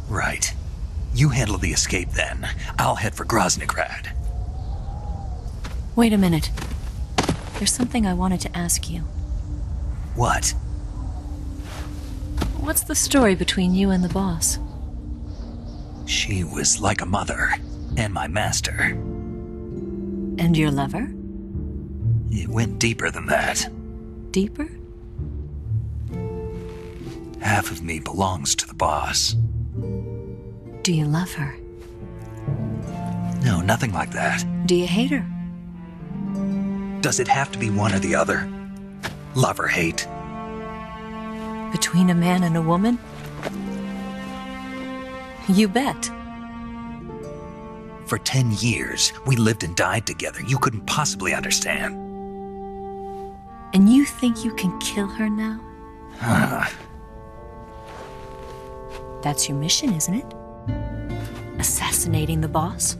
Right. You handle the escape then. I'll head for Groznyj Grad. Wait a minute. There's something I wanted to ask you. What? What's the story between you and the boss? She was like a mother, and my master. And your lover? It went deeper than that. Deeper? Half of me belongs to the boss. Do you love her? No, nothing like that. Do you hate her? Does it have to be one or the other? Love or hate? Between a man and a woman? You bet. For 10 years, we lived and died together. You couldn't possibly understand. And you think you can kill her now? That's your mission, isn't it? Assassinating the boss?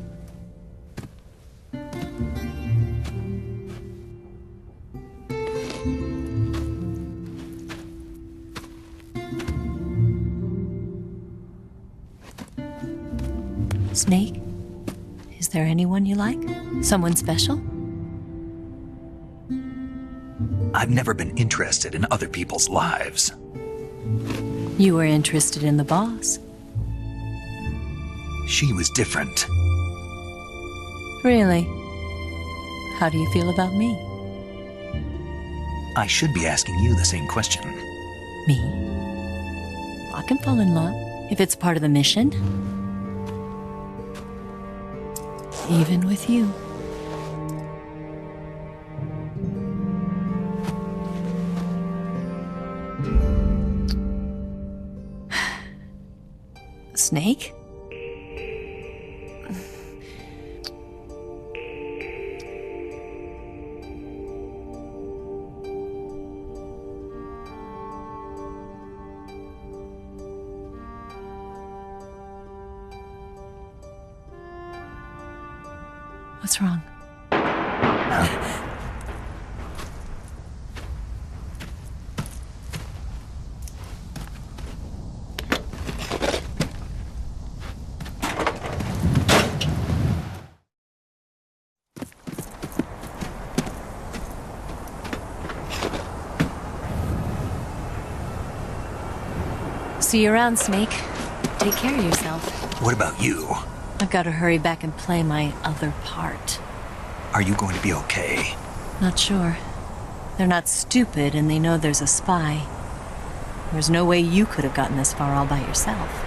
Snake? Is there anyone you like? Someone special? I've never been interested in other people's lives. You were interested in the boss. She was different. Really? How do you feel about me? I should be asking you the same question. Me? I can fall in love if it's part of the mission. Even with you. Snake? What's wrong? See you around, Snake. Take care of yourself. What about you? I've got to hurry back and play my other part. Are you going to be okay? Not sure. They're not stupid, and they know there's a spy. There's no way you could have gotten this far all by yourself.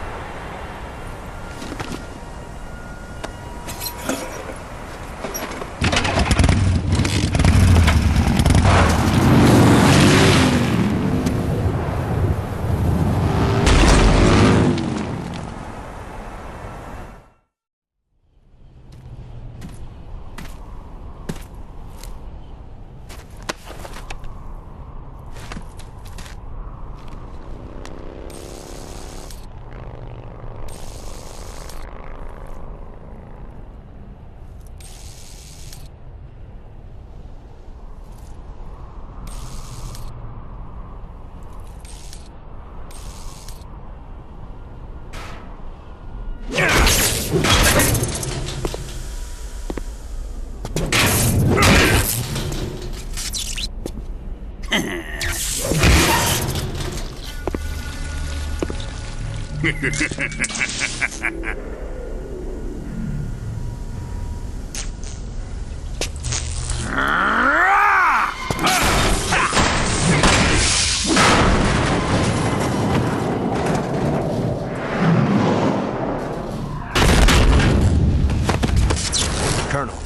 Colonel.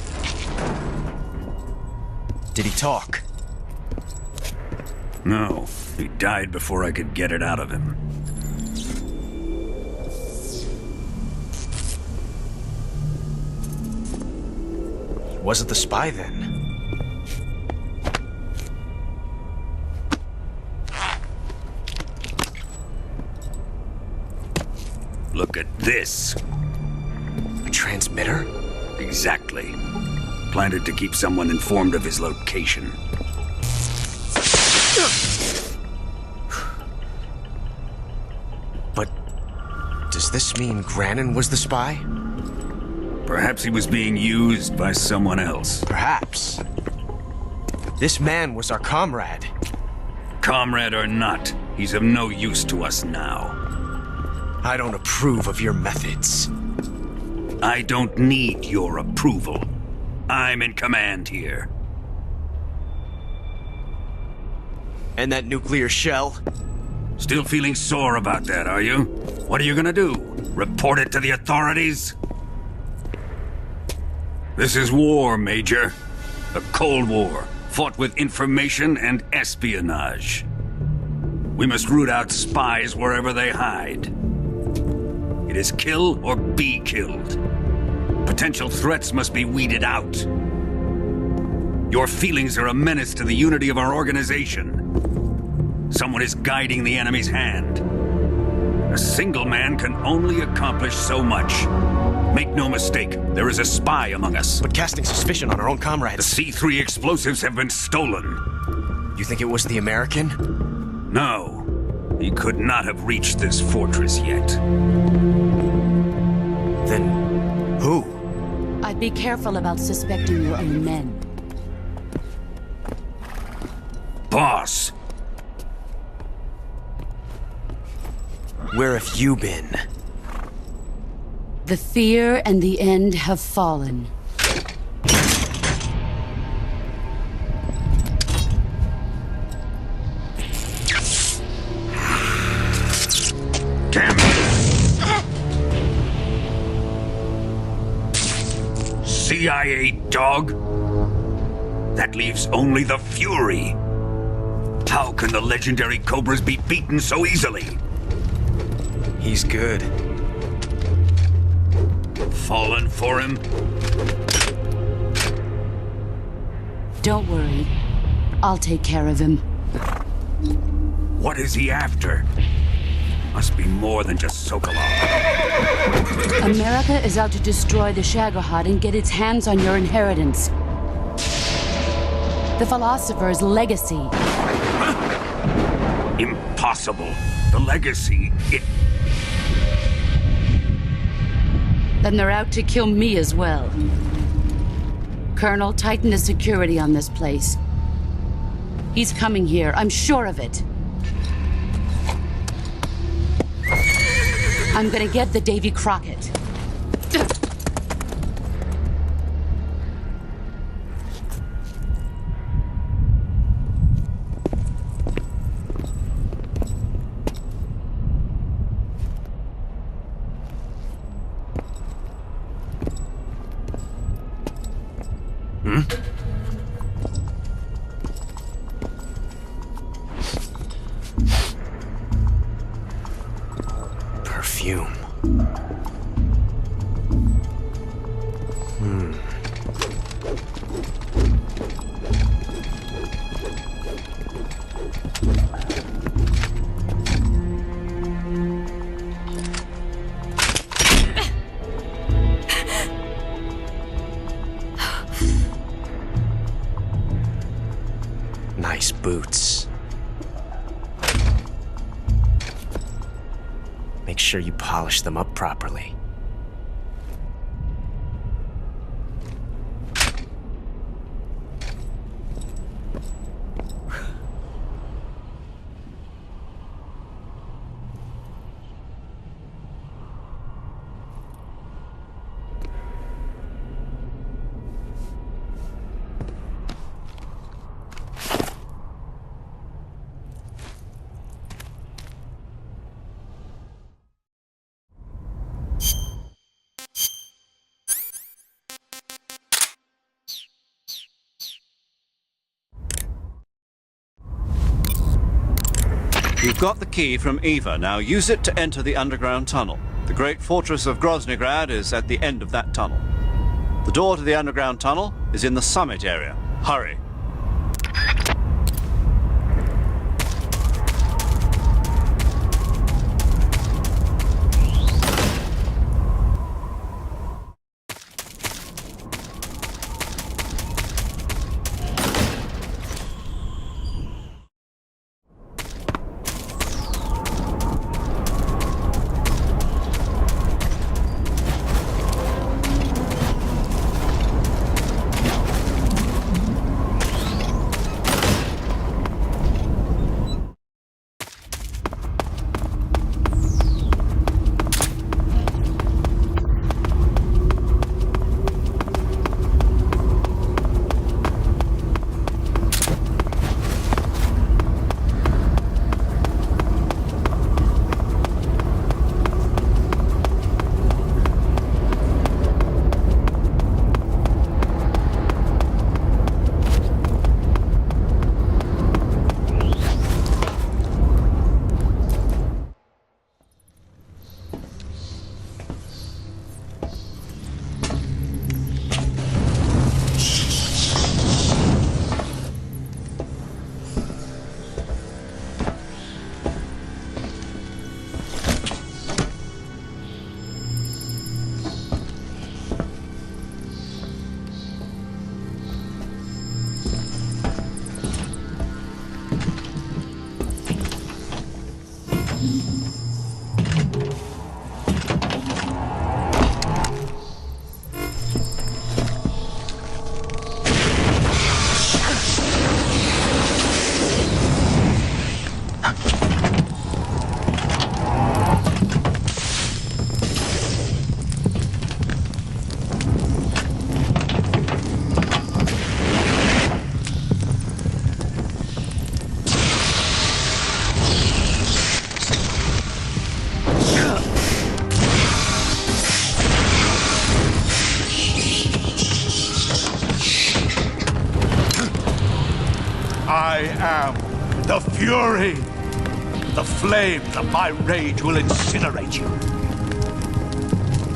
Did he talk? No, he died before I could get it out of him. Was it the spy then? Look at this. A transmitter? Exactly. Planted to keep someone informed of his location. But does this mean Granin was the spy? Perhaps he was being used by someone else. Perhaps. This man was our comrade. Comrade or not, he's of no use to us now. I don't approve of your methods. I don't need your approval. I'm in command here. And that nuclear shell? Still feeling sore about that, are you? What are you gonna do? Report it to the authorities? This is war, Major. A Cold War, fought with information and espionage. We must root out spies wherever they hide. It is kill or be killed. Potential threats must be weeded out. Your feelings are a menace to the unity of our organization. Someone is guiding the enemy's hand. A single man can only accomplish so much. Make no mistake, there is a spy among us. But casting suspicion on our own comrades... The C3 explosives have been stolen. You think it was the American? No. He could not have reached this fortress yet. Then... who? I'd be careful about suspecting your own men. Boss! Where have you been? The fear and the end have fallen. Damn it! CIA dog? That leaves only the Fury. How can the legendary Cobras be beaten so easily? He's good. Fallen for him? Don't worry. I'll take care of him. What is he after? Must be more than just Sokolov. America is out to destroy the Shagohod and get its hands on your inheritance. The philosopher's legacy. Huh? Impossible. The legacy, Then they're out to kill me as well. Colonel, tighten the security on this place. He's coming here, I'm sure of it. I'm gonna get the Davy Crockett. Perfume. Nice boots. Make sure you polish them up properly. You've got the key from Eva. Now use it to enter the underground tunnel. The great fortress of Groznyj Grad is at the end of that tunnel. The door to the underground tunnel is in the summit area. Hurry. I am the Fury, the flame of my rage will incinerate you.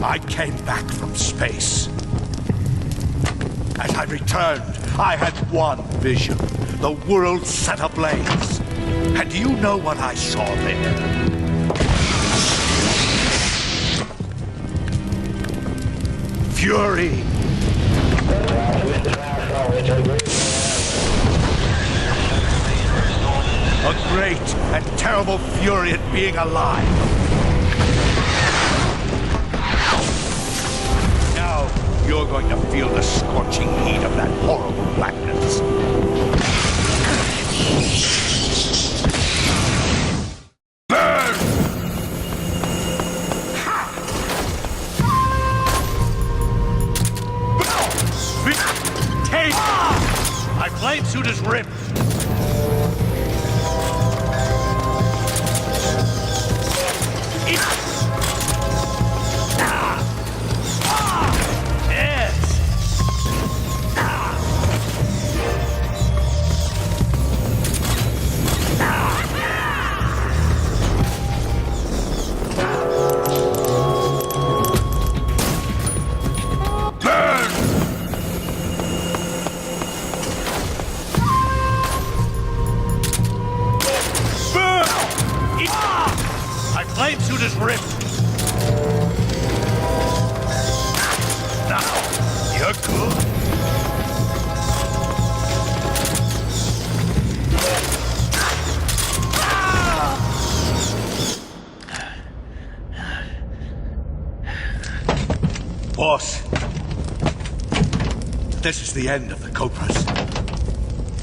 I came back from space. As I returned, I had one vision, the world set ablaze. And do you know what I saw there? Fury. A great and terrible fury at being alive. Now, you're going to feel the scorching heat of that horrible blackness. Burn! flight suit is ripped! Flight suit is ripped! Now, you're good. Boss, this is the end of the Cobras.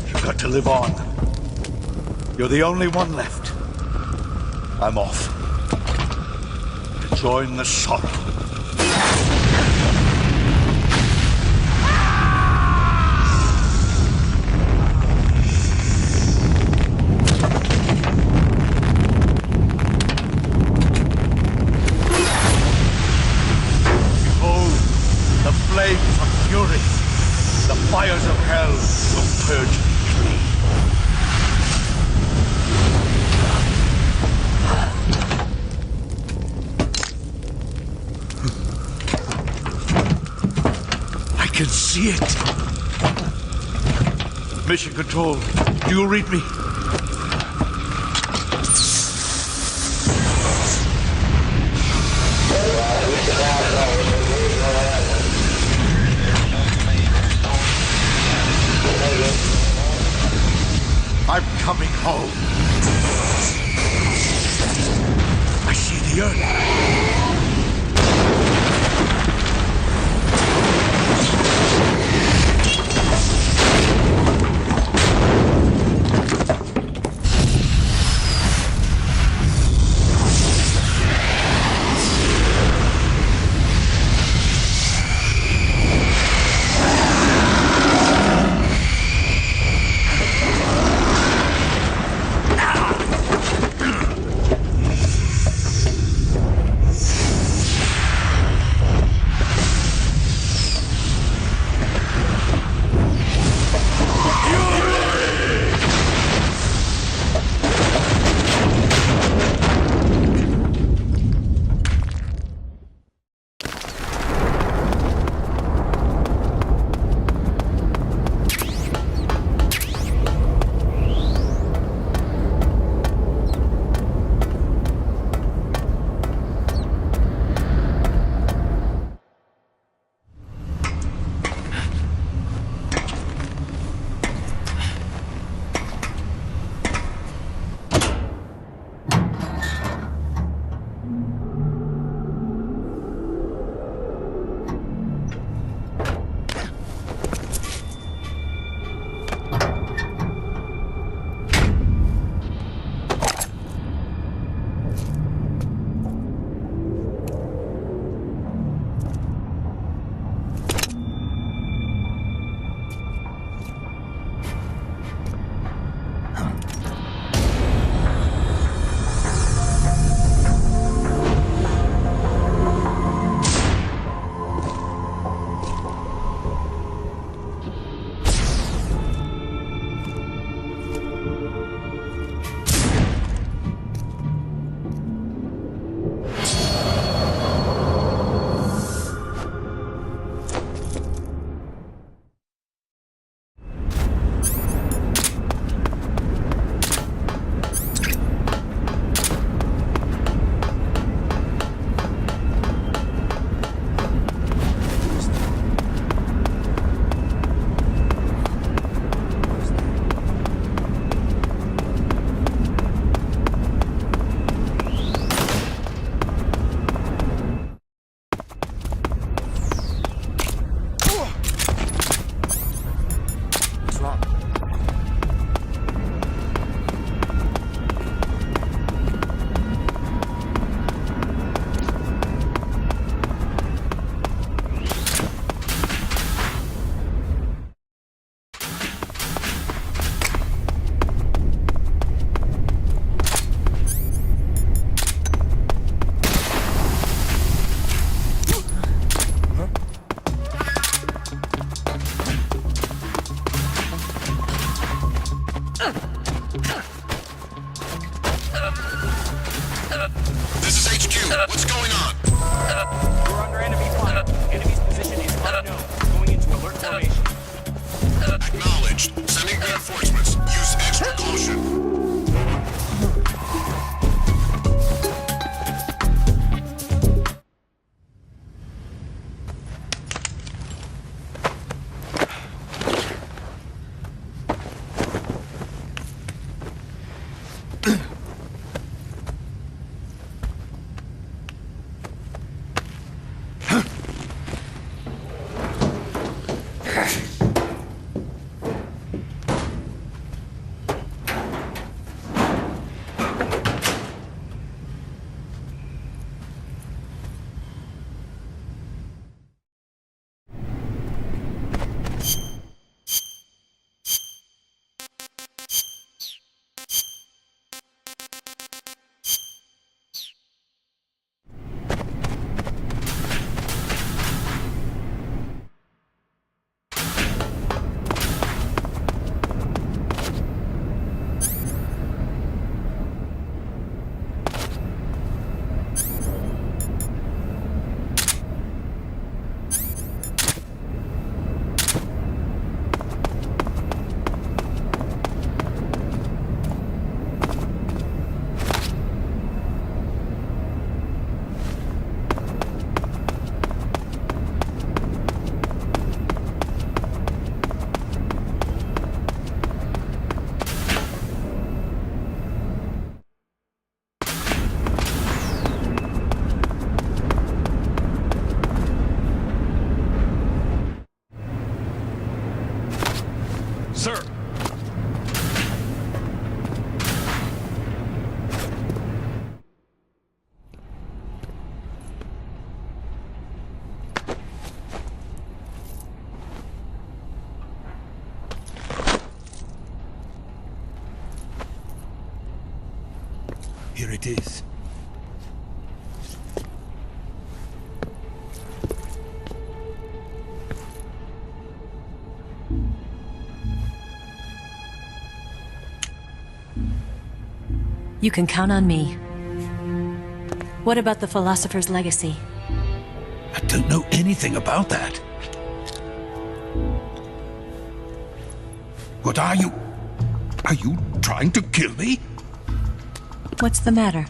You've got to live on. You're the only one left. I'm off. Join the sorrow. Behold, the flames of fury, the fires of hell will purge me clean. I can see it. Mission Control, do you read me? I'm coming home. I see the earth. This is HQ. What's going on? We're under enemy fire. Enemy's position is unknown. Going into alert formation. Acknowledged. Sending reinforcements. Use extra caution. Sir! Here it is. You can count on me. What about the philosopher's legacy? I don't know anything about that. What are you? Are you trying to kill me? What's the matter?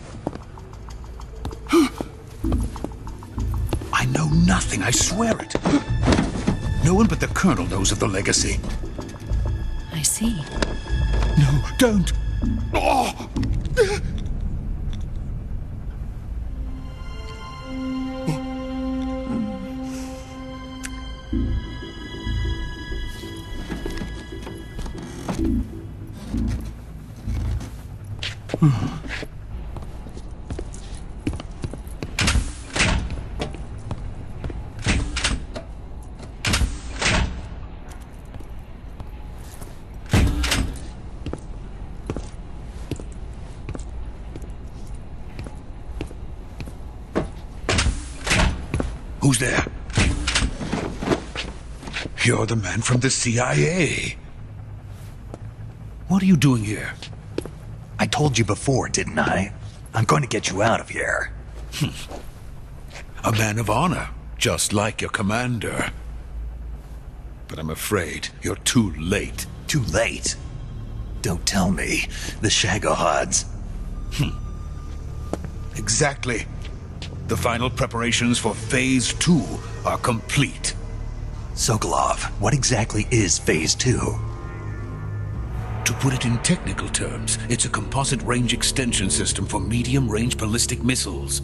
I know nothing, I swear it. No one but the Colonel knows of the legacy. I see. No, don't! Oh! Who's there? You're the man from the CIA. What are you doing here? I told you before, didn't I? I'm going to get you out of here. A man of honor, just like your commander. But I'm afraid you're too late. Too late? Don't tell me. The Shagohods. Exactly. The final preparations for Phase 2 are complete. Sokolov, what exactly is Phase 2? To put it in technical terms, it's a composite range extension system for medium-range ballistic missiles.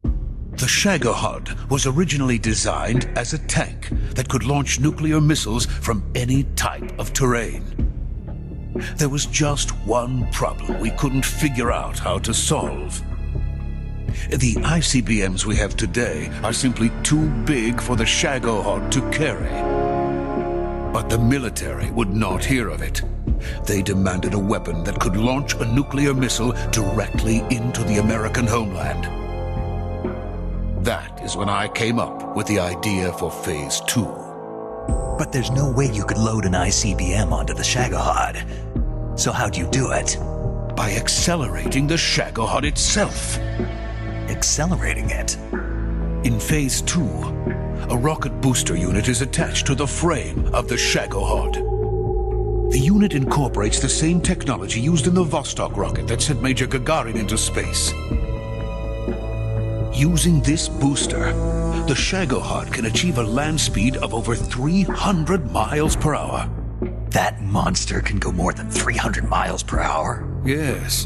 The Shagohod was originally designed as a tank that could launch nuclear missiles from any type of terrain. There was just one problem we couldn't figure out how to solve. The ICBMs we have today are simply too big for the Shagohod to carry. But the military would not hear of it. They demanded a weapon that could launch a nuclear missile directly into the American homeland. That is when I came up with the idea for Phase 2. But there's no way you could load an ICBM onto the Shagohod. So how'd you do it? By accelerating the Shagohod itself. Accelerating it? In Phase 2, a rocket booster unit is attached to the frame of the Shagohod. The unit incorporates the same technology used in the Vostok rocket that sent Major Gagarin into space. Using this booster, the Shagohod can achieve a land speed of over 300 miles per hour. That monster can go more than 300 miles per hour? Yes.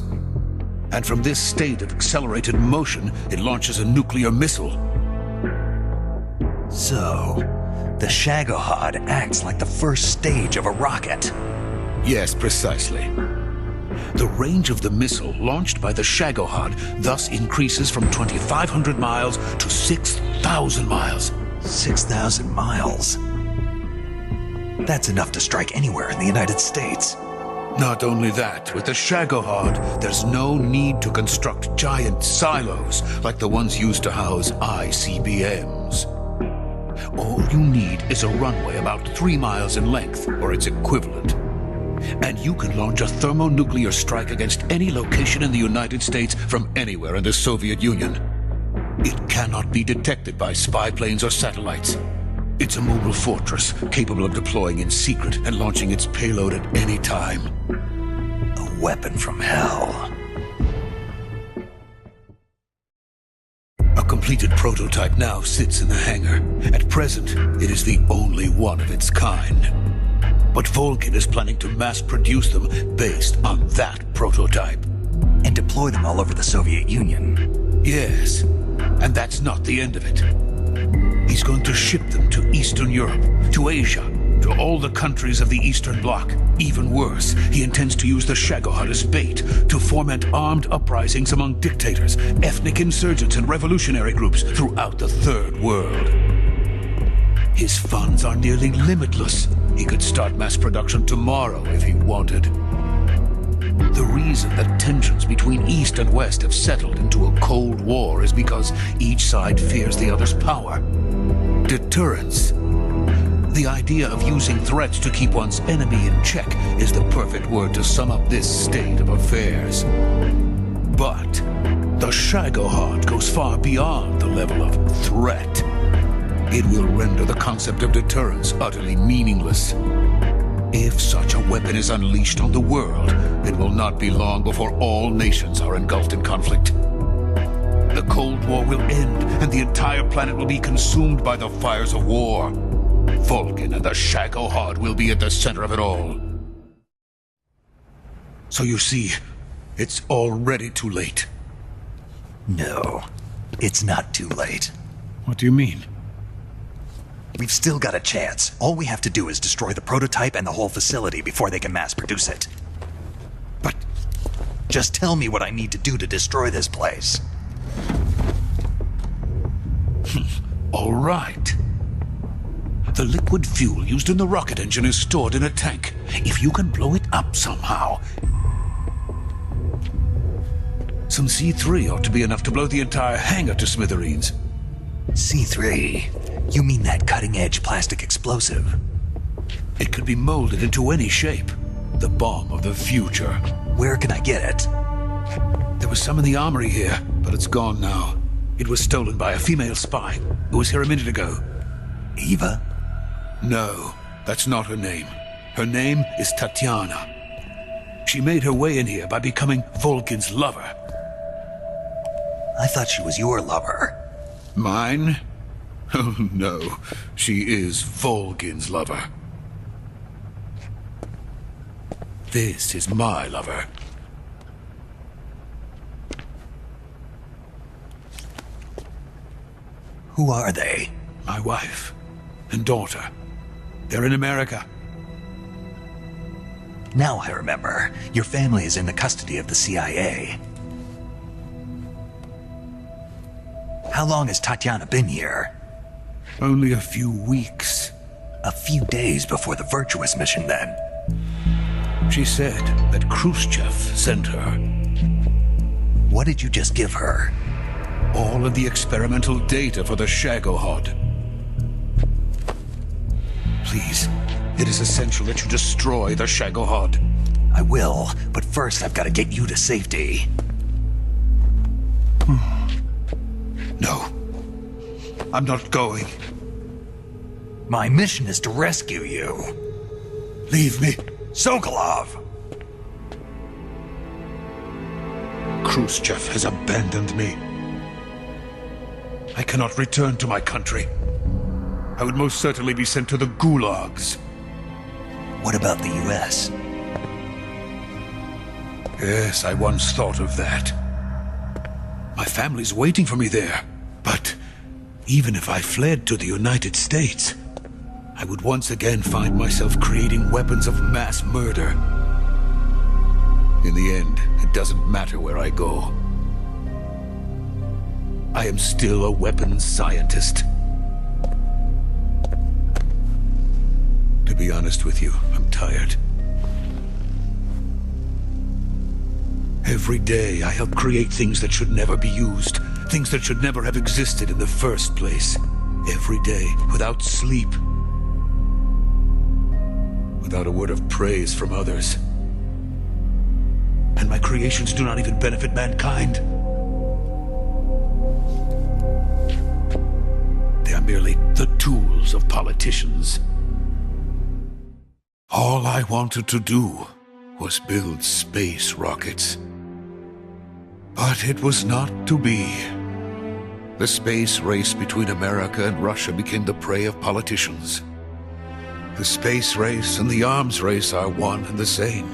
And from this state of accelerated motion, it launches a nuclear missile. So, the Shagohod acts like the first stage of a rocket. Yes, precisely. The range of the missile launched by the Shagohod thus increases from 2,500 miles to 6,000 miles. 6,000 miles? That's enough to strike anywhere in the United States. Not only that, with the Shagohod, there's no need to construct giant silos like the ones used to house ICBMs. All you need is a runway about 3 miles in length, or its equivalent. And you can launch a thermonuclear strike against any location in the United States from anywhere in the Soviet Union. It cannot be detected by spy planes or satellites. It's a mobile fortress capable of deploying in secret and launching its payload at any time. A weapon from hell. A completed prototype now sits in the hangar. At present, it is the only one of its kind. But Volgin is planning to mass produce them based on that prototype. And deploy them all over the Soviet Union. Yes, and that's not the end of it. He's going to ship them to Eastern Europe, to Asia, to all the countries of the Eastern Bloc. Even worse, he intends to use the Shagohod as bait to foment armed uprisings among dictators, ethnic insurgents, and revolutionary groups throughout the Third World. His funds are nearly limitless. He could start mass production tomorrow if he wanted. The reason that tensions between East and West have settled into a Cold War is because each side fears the other's power. Deterrence. The idea of using threats to keep one's enemy in check is the perfect word to sum up this state of affairs. But the Shagohod goes far beyond the level of threat. It will render the concept of deterrence utterly meaningless. If such a weapon is unleashed on the world, it will not be long before all nations are engulfed in conflict. The Cold War will end, and the entire planet will be consumed by the fires of war. Volgin and the Shagohod will be at the center of it all. So you see, it's already too late. No, it's not too late. What do you mean? We've still got a chance. All we have to do is destroy the prototype and the whole facility before they can mass produce it. But just tell me what I need to do to destroy this place. All right. The liquid fuel used in the rocket engine is stored in a tank. If you can blow it up somehow, some C3 ought to be enough to blow the entire hangar to smithereens. C3? You mean that cutting-edge plastic explosive? It could be molded into any shape. The bomb of the future. Where can I get it? There was some in the armory here, but it's gone now. It was stolen by a female spy who was here a minute ago. Eva? No, that's not her name. Her name is Tatiana. She made her way in here by becoming Volgin's lover. I thought she was your lover. Mine? Oh no, she is Volgin's lover. This is my lover. Who are they? My wife and daughter. They're in America. Now I remember. Your family is in the custody of the CIA. How long has Tatiana been here? Only a few weeks. A few days before the Virtuous Mission, then. She said that Khrushchev sent her. What did you just give her? All of the experimental data for the Shagohod. Please, it is essential that you destroy the Shagohod. I will, but first I've got to get you to safety. No. I'm not going. My mission is to rescue you. Leave me. Sokolov! Khrushchev has abandoned me. I cannot return to my country. I would most certainly be sent to the gulags. What about the US? Yes, I once thought of that. My family's waiting for me there. But even if I fled to the United States, I would once again find myself creating weapons of mass murder. In the end, it doesn't matter where I go. I am still a weapons scientist. To be honest with you, I'm tired. Every day, I help create things that should never be used, things that should never have existed in the first place. Every day, without sleep. Without a word of praise from others. And my creations do not even benefit mankind. They are merely the tools of politicians. All I wanted to do was build space rockets. But it was not to be. The space race between America and Russia became the prey of politicians. The space race and the arms race are one and the same.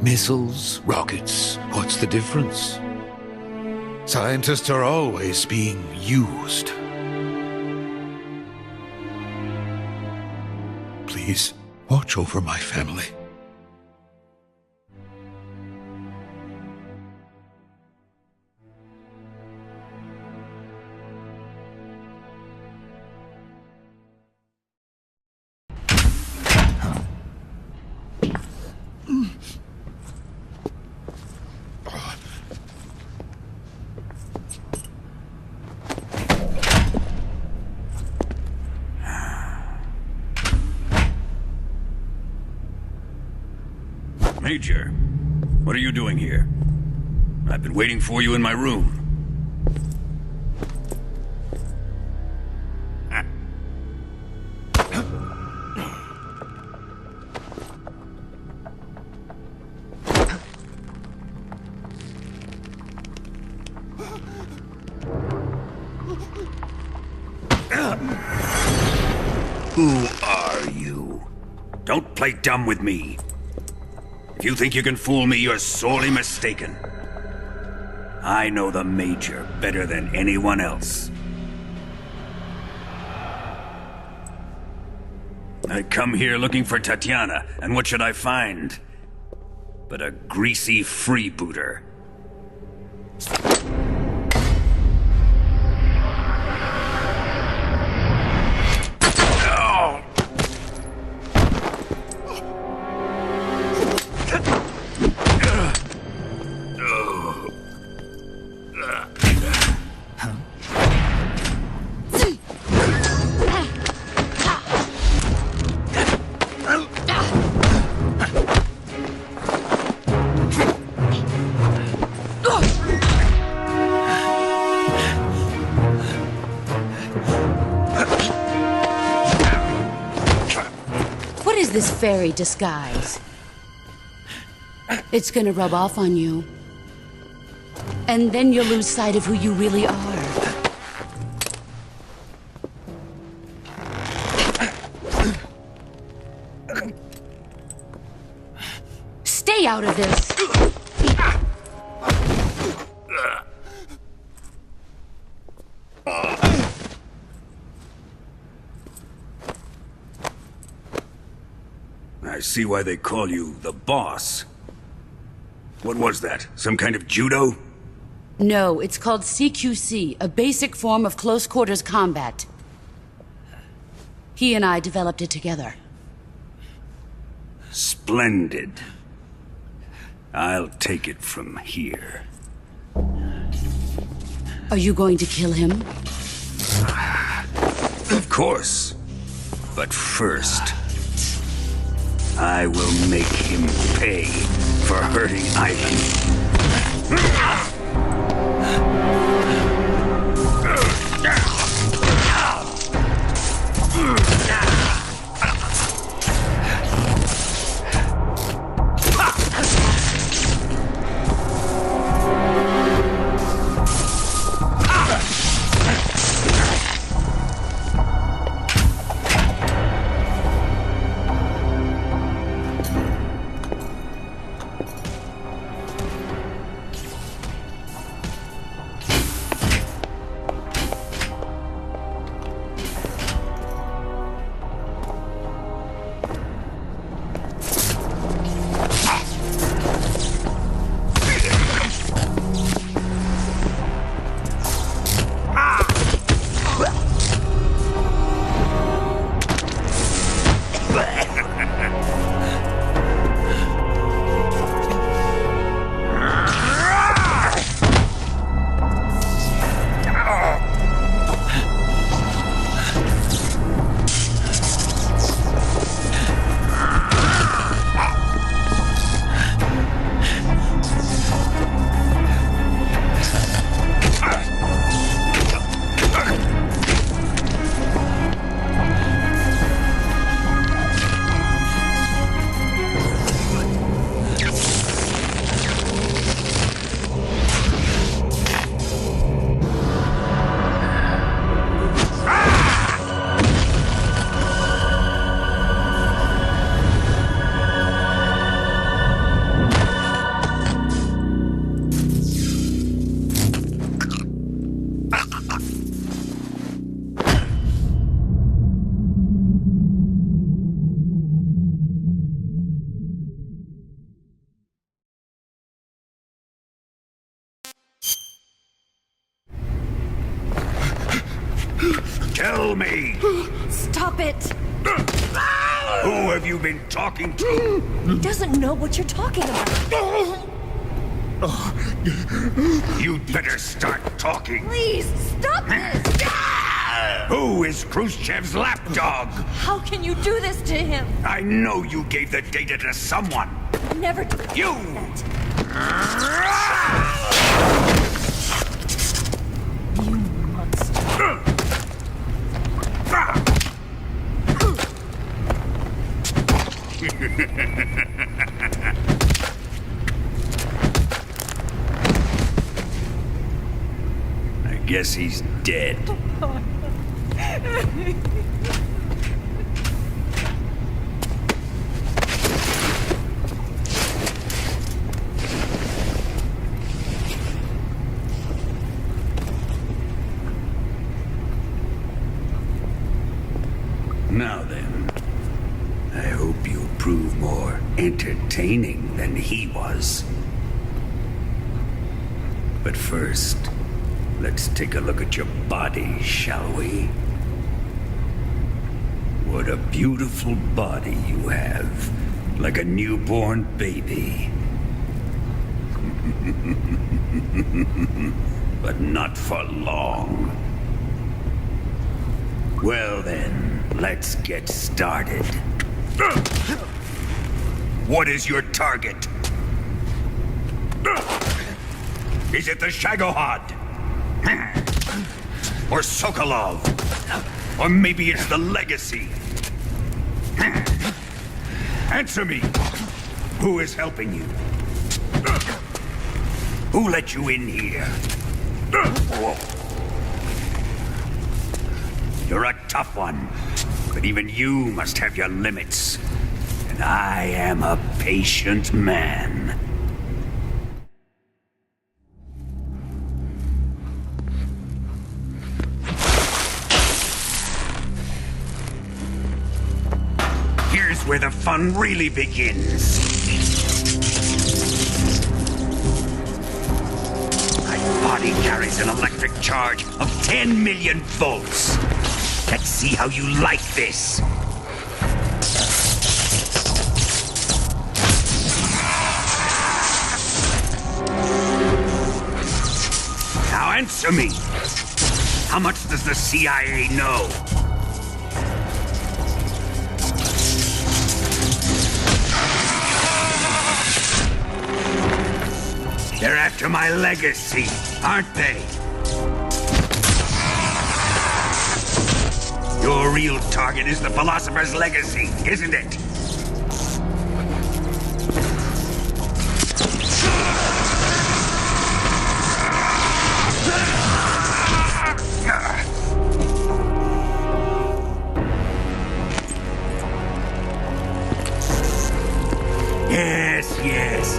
Missiles, rockets, what's the difference? Scientists are always being used. Please, watch over my family. Major, what are you doing here? I've been waiting for you in my room. Who are you? Don't play dumb with me. If you think you can fool me, you're sorely mistaken. I know the Major better than anyone else. I come here looking for Tatiana, and what should I find? But a greasy freebooter. This fairy disguise. It's gonna rub off on you. And then you'll lose sight of who you really are. Stay out of this! I see why they call you the boss. What was that? Some kind of judo? No, it's called CQC, a basic form of close-quarters combat. He and I developed it together. Splendid. I'll take it from here. Are you going to kill him? Of course. But first, I will make him pay for hurting Ivan. Tell me! Stop it! Who have you been talking to? He doesn't know what you're talking about. You'd better start talking. Please, stop this! Who is Khrushchev's lapdog? How can you do this to him? I know you gave the data to someone. Never do You! You monster. I guess he's dead. Now then, I hope you'll prove more entertaining than he was. But first, let's take a look at your body, shall we? What a beautiful body you have, like a newborn baby. But not for long. Well then, let's get started. What is your target? Is it the Shagohod? Or Sokolov? Or maybe it's the Legacy? Answer me! Who is helping you? Who let you in here? You're a tough one, but even you must have your limits. And I am a patient man. Here's where the fun really begins. My body carries an electric charge of 10 million volts. Let's see how you like this. Now answer me. How much does the CIA know? They're after my legacy, aren't they? Your real target is the Philosopher's legacy, isn't it? Yes.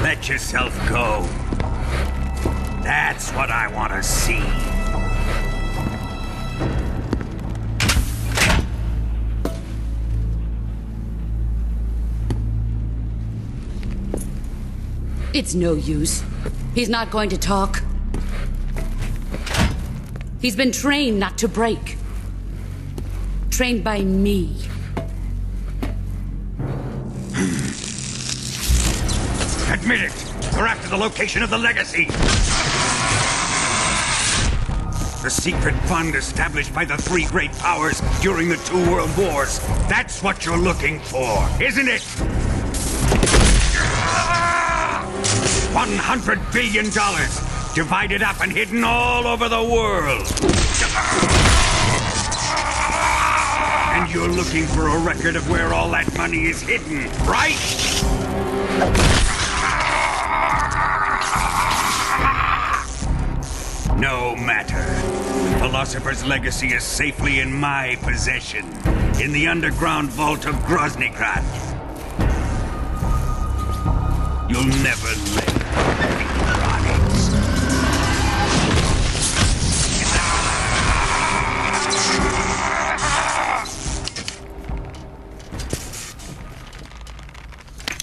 Let yourself go. That's what I want to see. It's no use. He's not going to talk. He's been trained not to break. Trained by me. Admit it! We're after the location of the legacy! The secret fund established by the three great powers during the 2 world wars. That's what you're looking for, isn't it? $100 billion, divided up and hidden all over the world. And you're looking for a record of where all that money is hidden, right? No matter. The Philosopher's legacy is safely in my possession, in the underground vault of Groznyj Grad. You'll never live.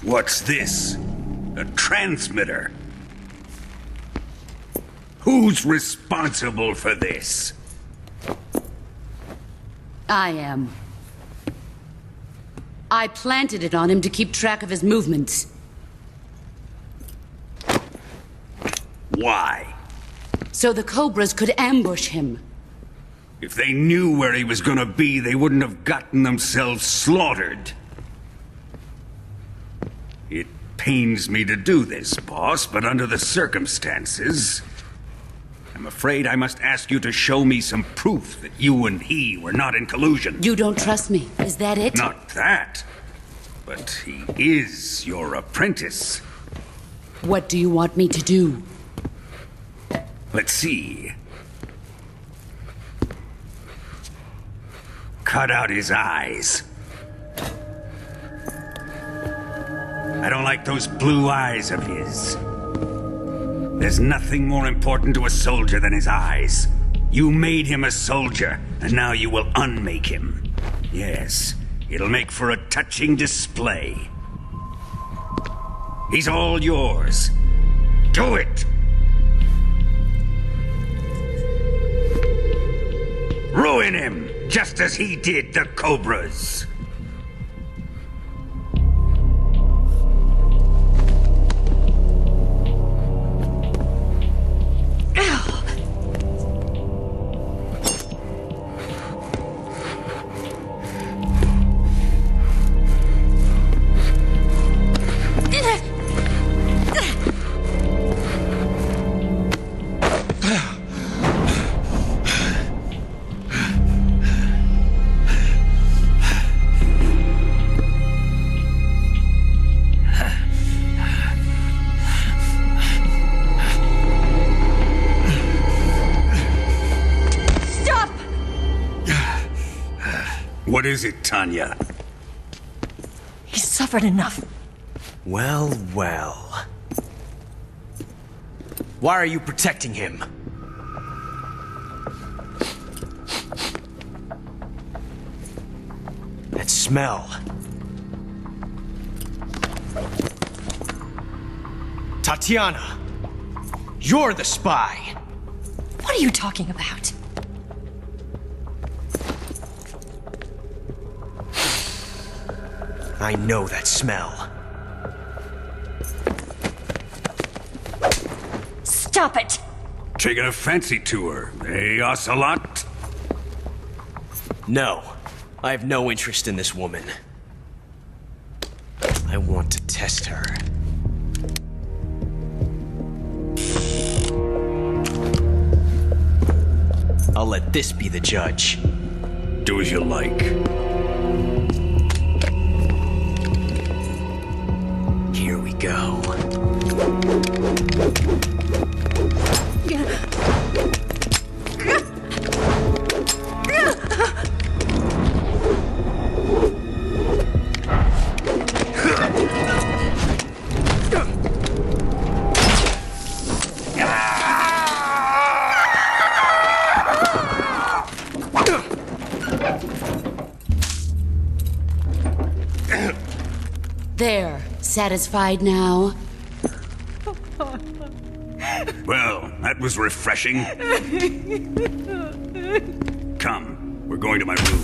What's this? A transmitter? Who's responsible for this? I am. I planted it on him to keep track of his movements. Why? So the Cobras could ambush him. If they knew where he was gonna be, they wouldn't have gotten themselves slaughtered. It pains me to do this, boss, but under the circumstances, I'm afraid I must ask you to show me some proof that you and he were not in collusion. You don't trust me, is that it? Not that, but he is your apprentice. What do you want me to do? Let's see. Cut out his eyes. I don't like those blue eyes of his. There's nothing more important to a soldier than his eyes. You made him a soldier, and now you will unmake him. Yes, it'll make for a touching display. He's all yours. Do it! Ruin him, just as he did the Cobras. What is it, Tanya? He's suffered enough. Well. Why are you protecting him? That smell. Tatiana, you're the spy. What are you talking about? I know that smell. Stop it! Taking a fancy to her, eh, Ocelot? No, I have no interest in this woman. I want to test her. I'll let this be the judge. Do as you like. Here we go. There. Satisfied now? Well, that was refreshing. Come, we're going to my room.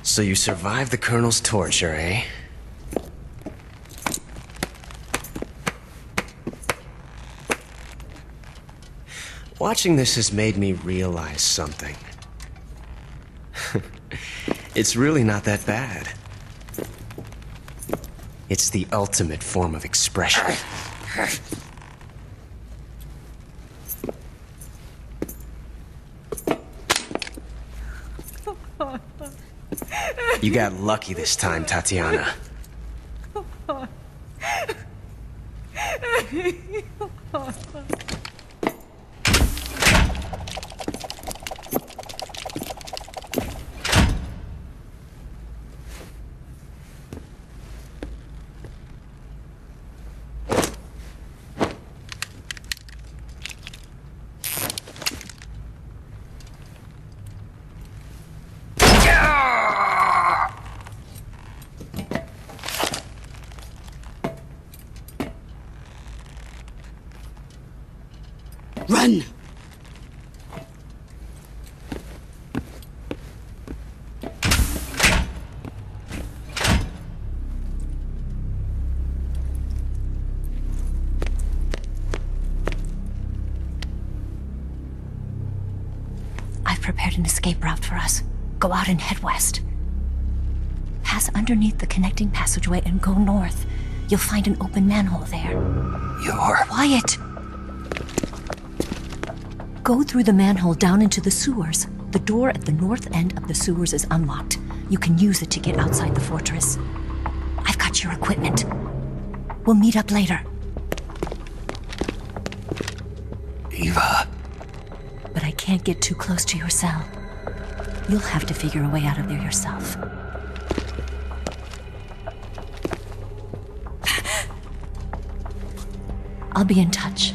So you survived the Colonel's torture, eh? Watching this has made me realize something. It's really not that bad. It's the ultimate form of expression. You got lucky this time, Tatiana. Run! I've prepared an escape route for us. Go out and head west. Pass underneath the connecting passageway and go north. You'll find an open manhole there. You're... Quiet! Go through the manhole down into the sewers. The door at the north end of the sewers is unlocked. You can use it to get outside the fortress. I've got your equipment. We'll meet up later. Eva. But I can't get too close to your cell. You'll have to figure a way out of there yourself. I'll be in touch.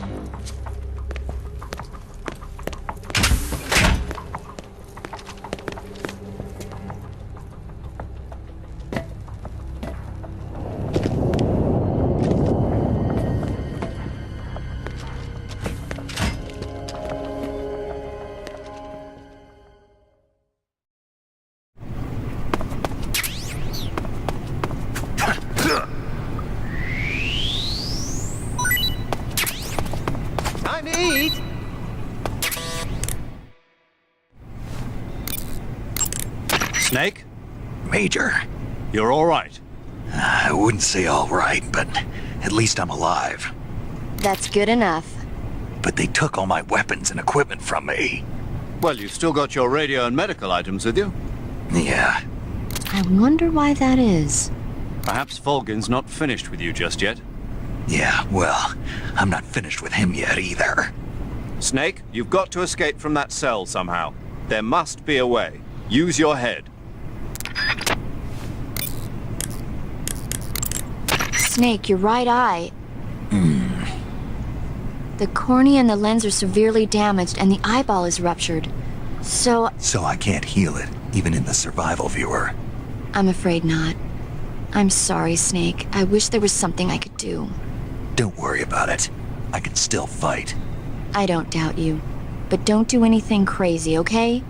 Time to eat. Snake? Major. You're all right. I wouldn't say all right, but at least I'm alive. That's good enough. But they took all my weapons and equipment from me. Well, you've still got your radio and medical items with you. Yeah. I wonder why that is. Perhaps Volgin's not finished with you just yet. Yeah, well, I'm not finished with him yet either. Snake, you've got to escape from that cell somehow. There must be a way. Use your head. Snake, your right eye. The cornea and the lens are severely damaged and the eyeball is ruptured. So I can't heal it, even in the survival viewer. I'm afraid not. I'm sorry, Snake. I wish there was something I could do. Don't worry about it. I can still fight. I don't doubt you. But don't do anything crazy, okay?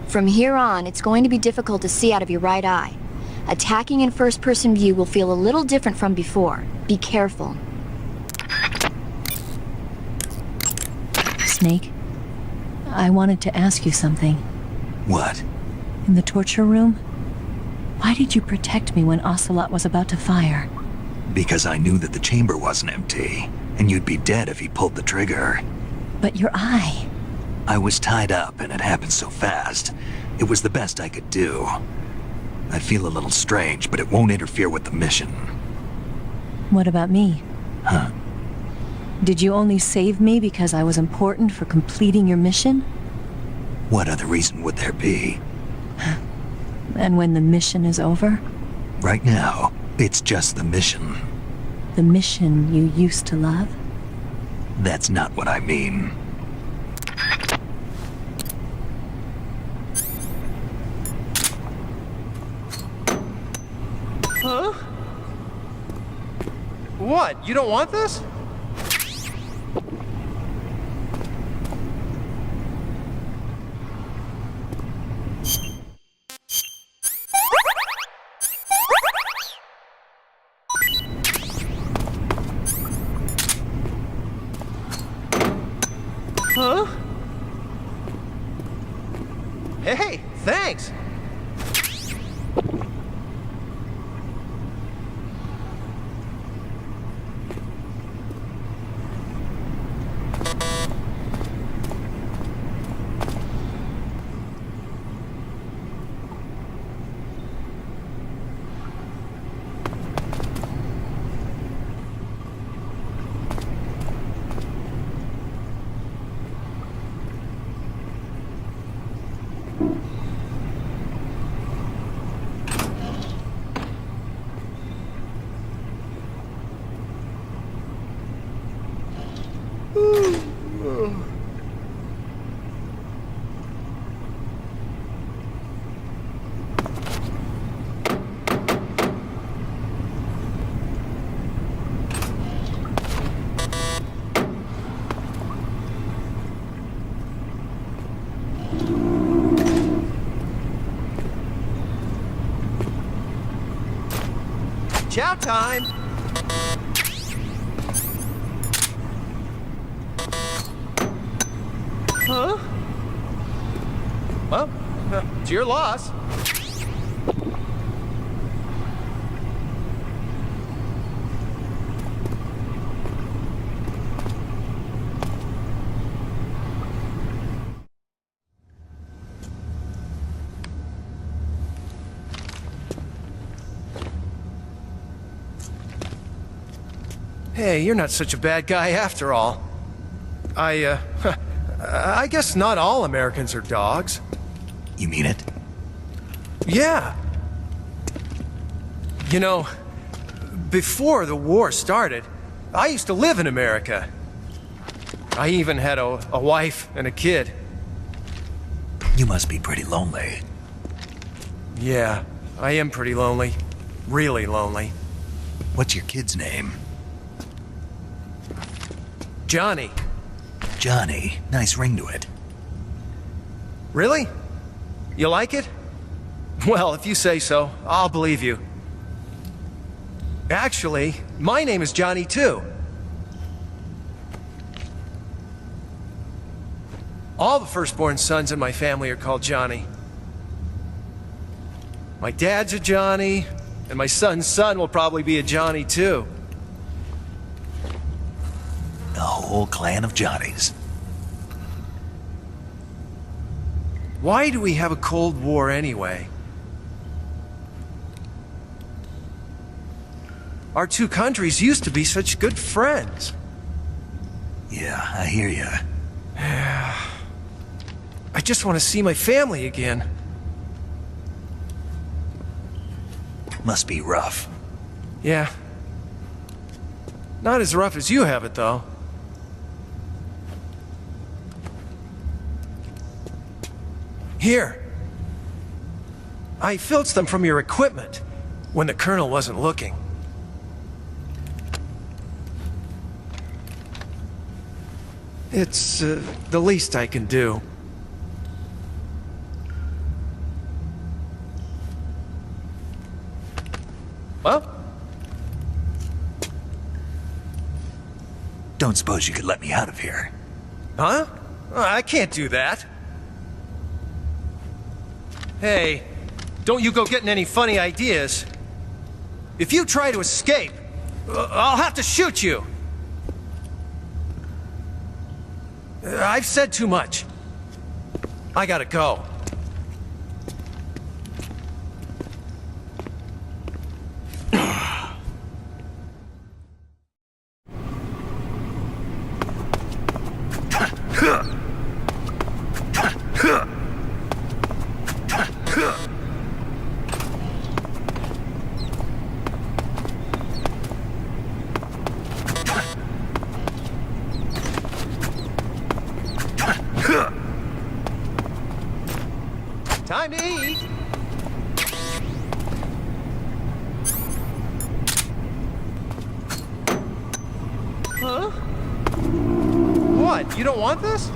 From here on, it's going to be difficult to see out of your right eye. Attacking in first-person view will feel a little different from before. Be careful. Snake. I wanted to ask you something. What? In the torture room, why did you protect me when Ocelot was about to fire? Because I knew that the chamber wasn't empty, and you'd be dead if he pulled the trigger. But your eye... I was tied up, and it happened so fast. It was the best I could do. I feel a little strange, but it won't interfere with the mission. What about me? Huh? Did you only save me because I was important for completing your mission? What other reason would there be? And when the mission is over? Right now, it's just the mission. The mission you used to love? That's not what I mean. Huh? What? You don't want this? Huh? Hey, thanks. Chow time! Huh? Well, it's your loss. Hey, you're not such a bad guy after all. I guess not all Americans are dogs. You mean it? Yeah. You know, before the war started, I used to live in America. I even had a wife and a kid. You must be pretty lonely. Yeah, I am pretty lonely. Really lonely. What's your kid's name? Johnny. Johnny. Nice ring to it. Really? You like it? Well, if you say so, I'll believe you. Actually, my name is Johnny too. All the firstborn sons in my family are called Johnny. My dad's a Johnny, and my son's son will probably be a Johnny too. The whole clan of Johnnies. Why do we have a Cold War anyway? Our two countries used to be such good friends. Yeah, I hear you. I just want to see my family again. Must be rough. Yeah. Not as rough as you have it, though. Here. I filched them from your equipment when the Colonel wasn't looking. It's the least I can do. Well? Don't suppose you could let me out of here? Huh? I can't do that. Hey, don't you go getting any funny ideas. If you try to escape, I'll have to shoot you. I've said too much. I gotta go. Time to eat. Huh? What? You don't want this?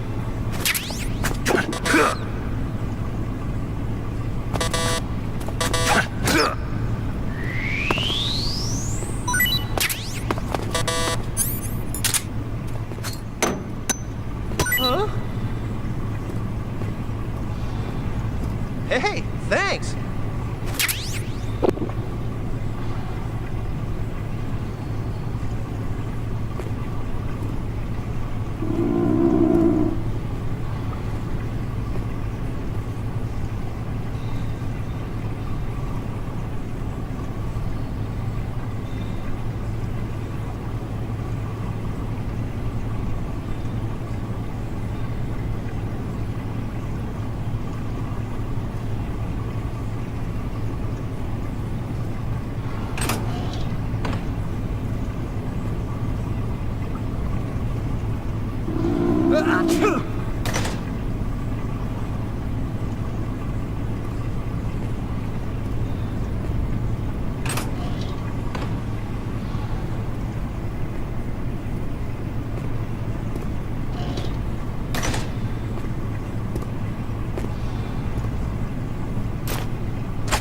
Huh? Hey, thanks.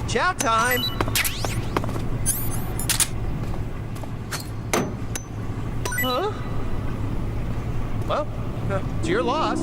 Chow time! Huh? Well, it's your loss.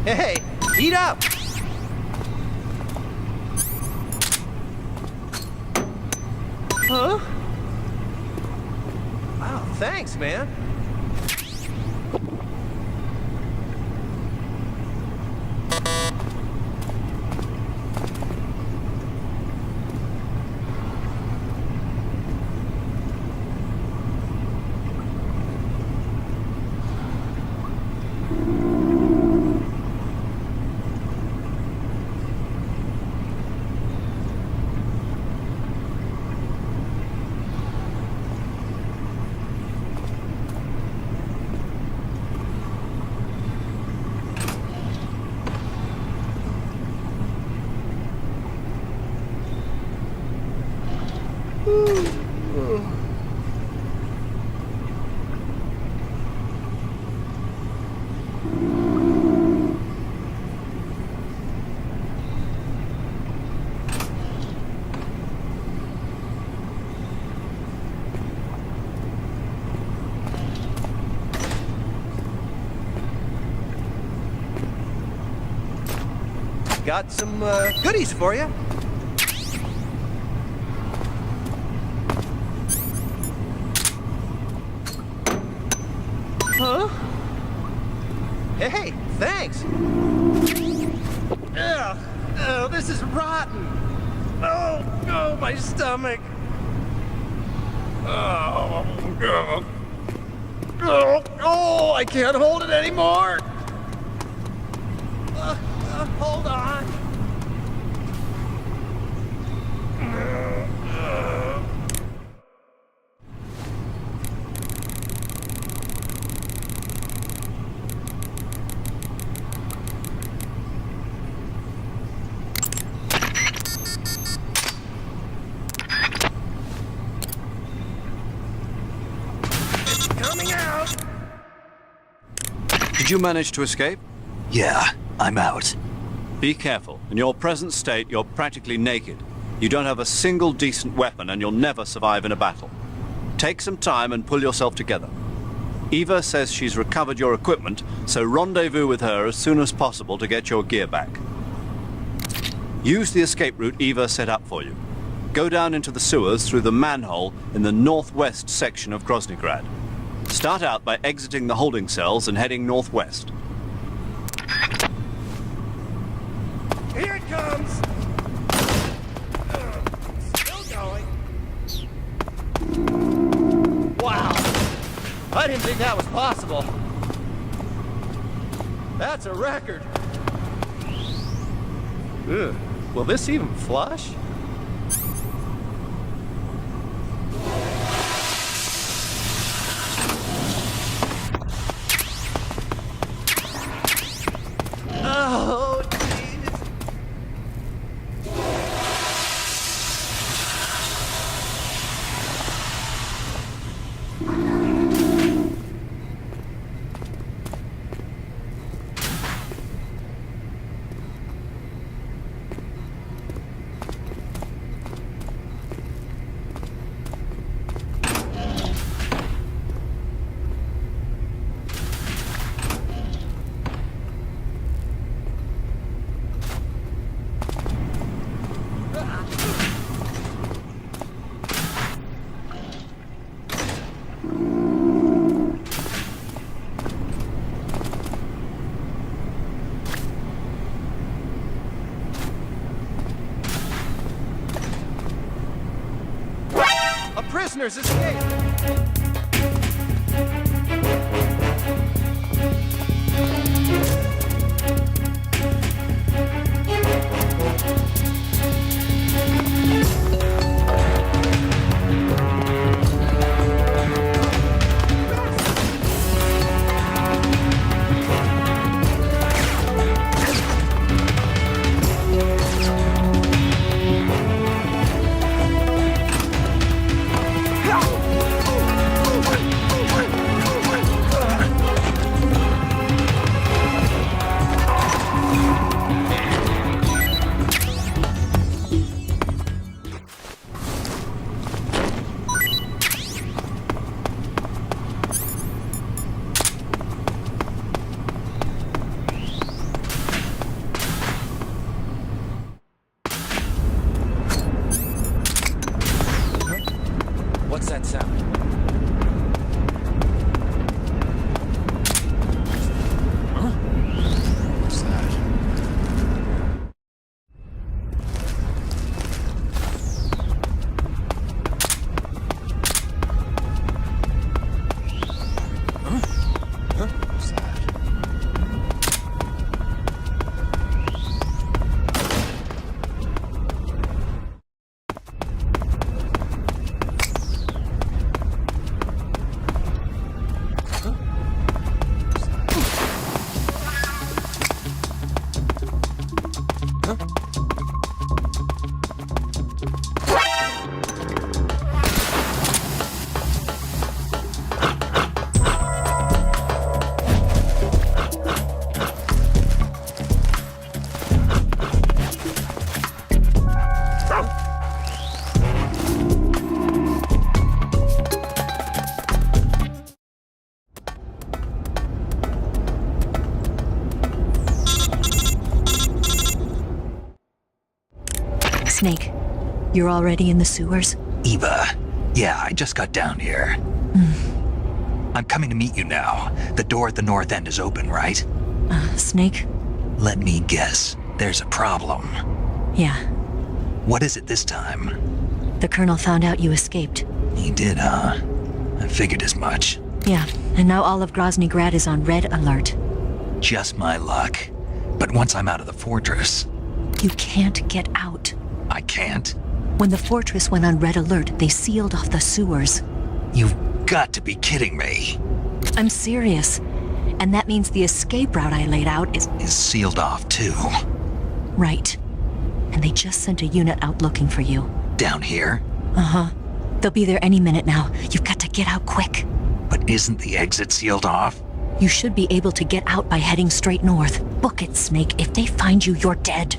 Hey, eat up! Huh? Wow, thanks, man. Got some goodies for you. Huh? Hey, thanks! Ugh, oh, this is rotten! Oh, my stomach! Oh, I can't hold it anymore! Hold on! Coming out! Did you manage to escape? Yeah, I'm out. Be careful. In your present state, you're practically naked. You don't have a single decent weapon, and you'll never survive in a battle. Take some time and pull yourself together. Eva says she's recovered your equipment, so rendezvous with her as soon as possible to get your gear back. Use the escape route Eva set up for you. Go down into the sewers through the manhole in the northwest section of Groznyj Grad. Start out by exiting the holding cells and heading northwest. Here it comes! Still going. Wow! I didn't think that was possible. That's a record. Ugh. Will this even flush? Oh, jeez. A prisoner's escaped! What's that sound? Huh? What's that? Huh? Huh? What's that? Snake, you're already in the sewers? Eva, yeah, I just got down here. I'm coming to meet you now. The door at the north end is open, right? Snake? Let me guess. There's a problem. Yeah. What is it this time? The Colonel found out you escaped. He did, huh? I figured as much. Yeah, and now all of Groznyj Grad is on red alert. Just my luck. But once I'm out of the fortress... You can't get out. I can't? When the fortress went on red alert, they sealed off the sewers. You've got to be kidding me. I'm serious. And that means the escape route I laid out is sealed off, too. Right. And they just sent a unit out looking for you. Down here? Uh-huh. They'll be there any minute now. You've got to get out quick. But isn't the exit sealed off? You should be able to get out by heading straight north. Book it, Snake. If they find you, you're dead.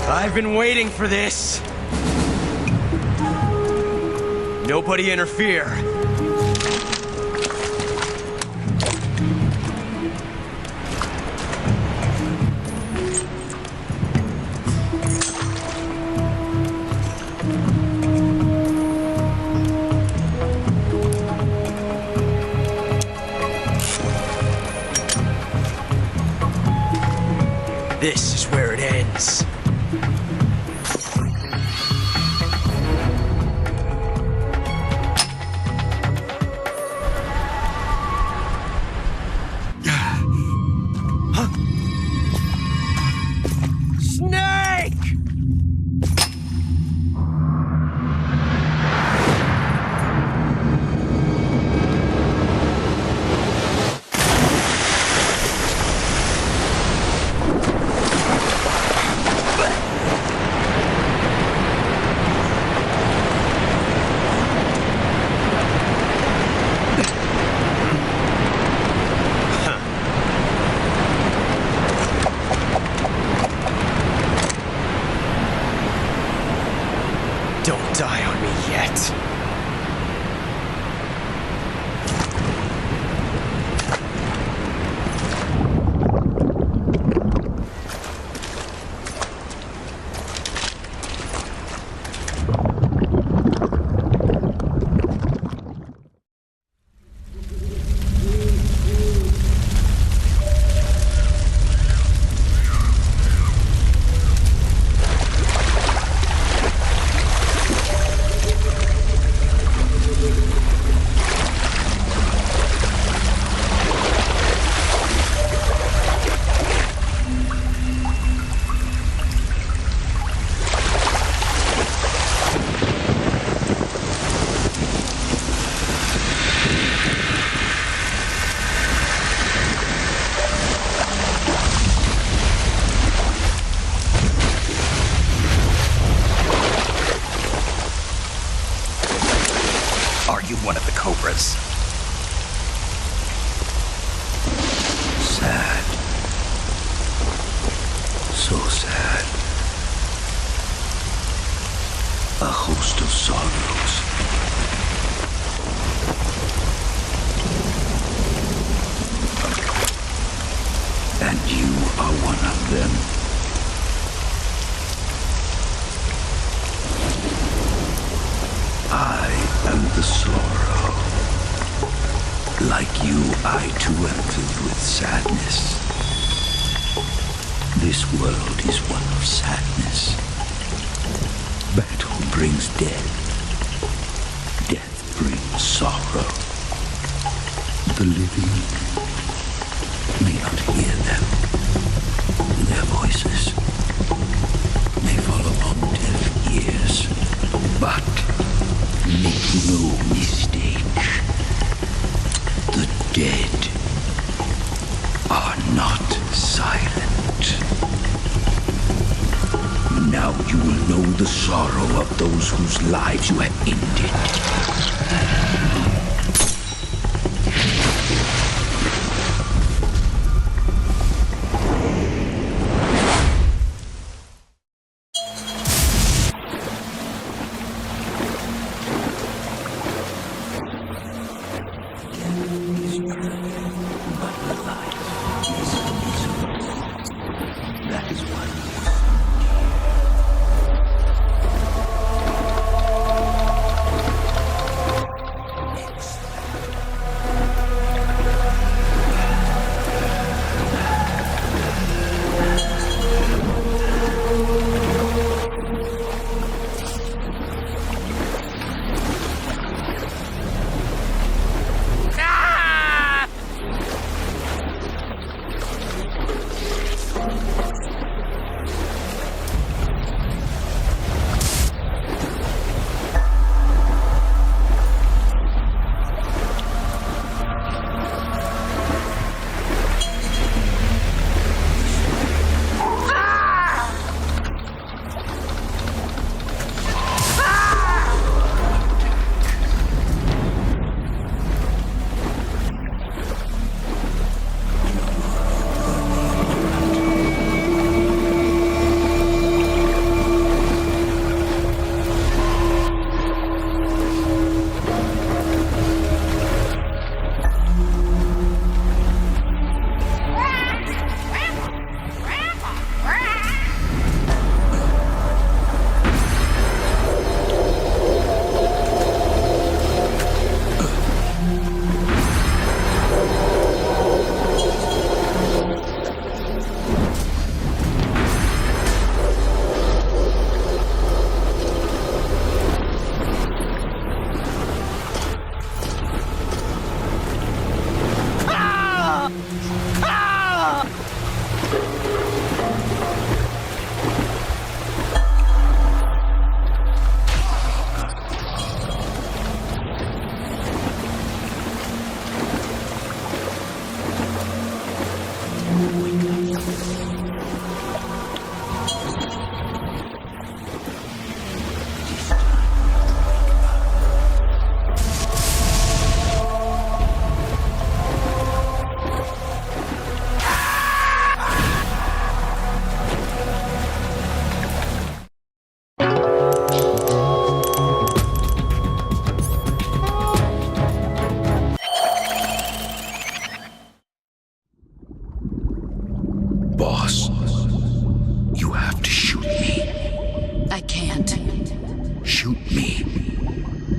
I've been waiting for this. Nobody interfere. This is where it ends. sad. So sad. A host of sorrows. And you are one of them. I am the sorrow. Like you, I too am filled with sadness. This world is one of sadness. Battle brings death. Death brings sorrow. The living may not hear them. Their voices may fall upon deaf ears. But make no mistake, the dead are not silent. Now you will know the sorrow of those whose lives you have ended. Boss, you have to shoot me. I can't. Shoot me.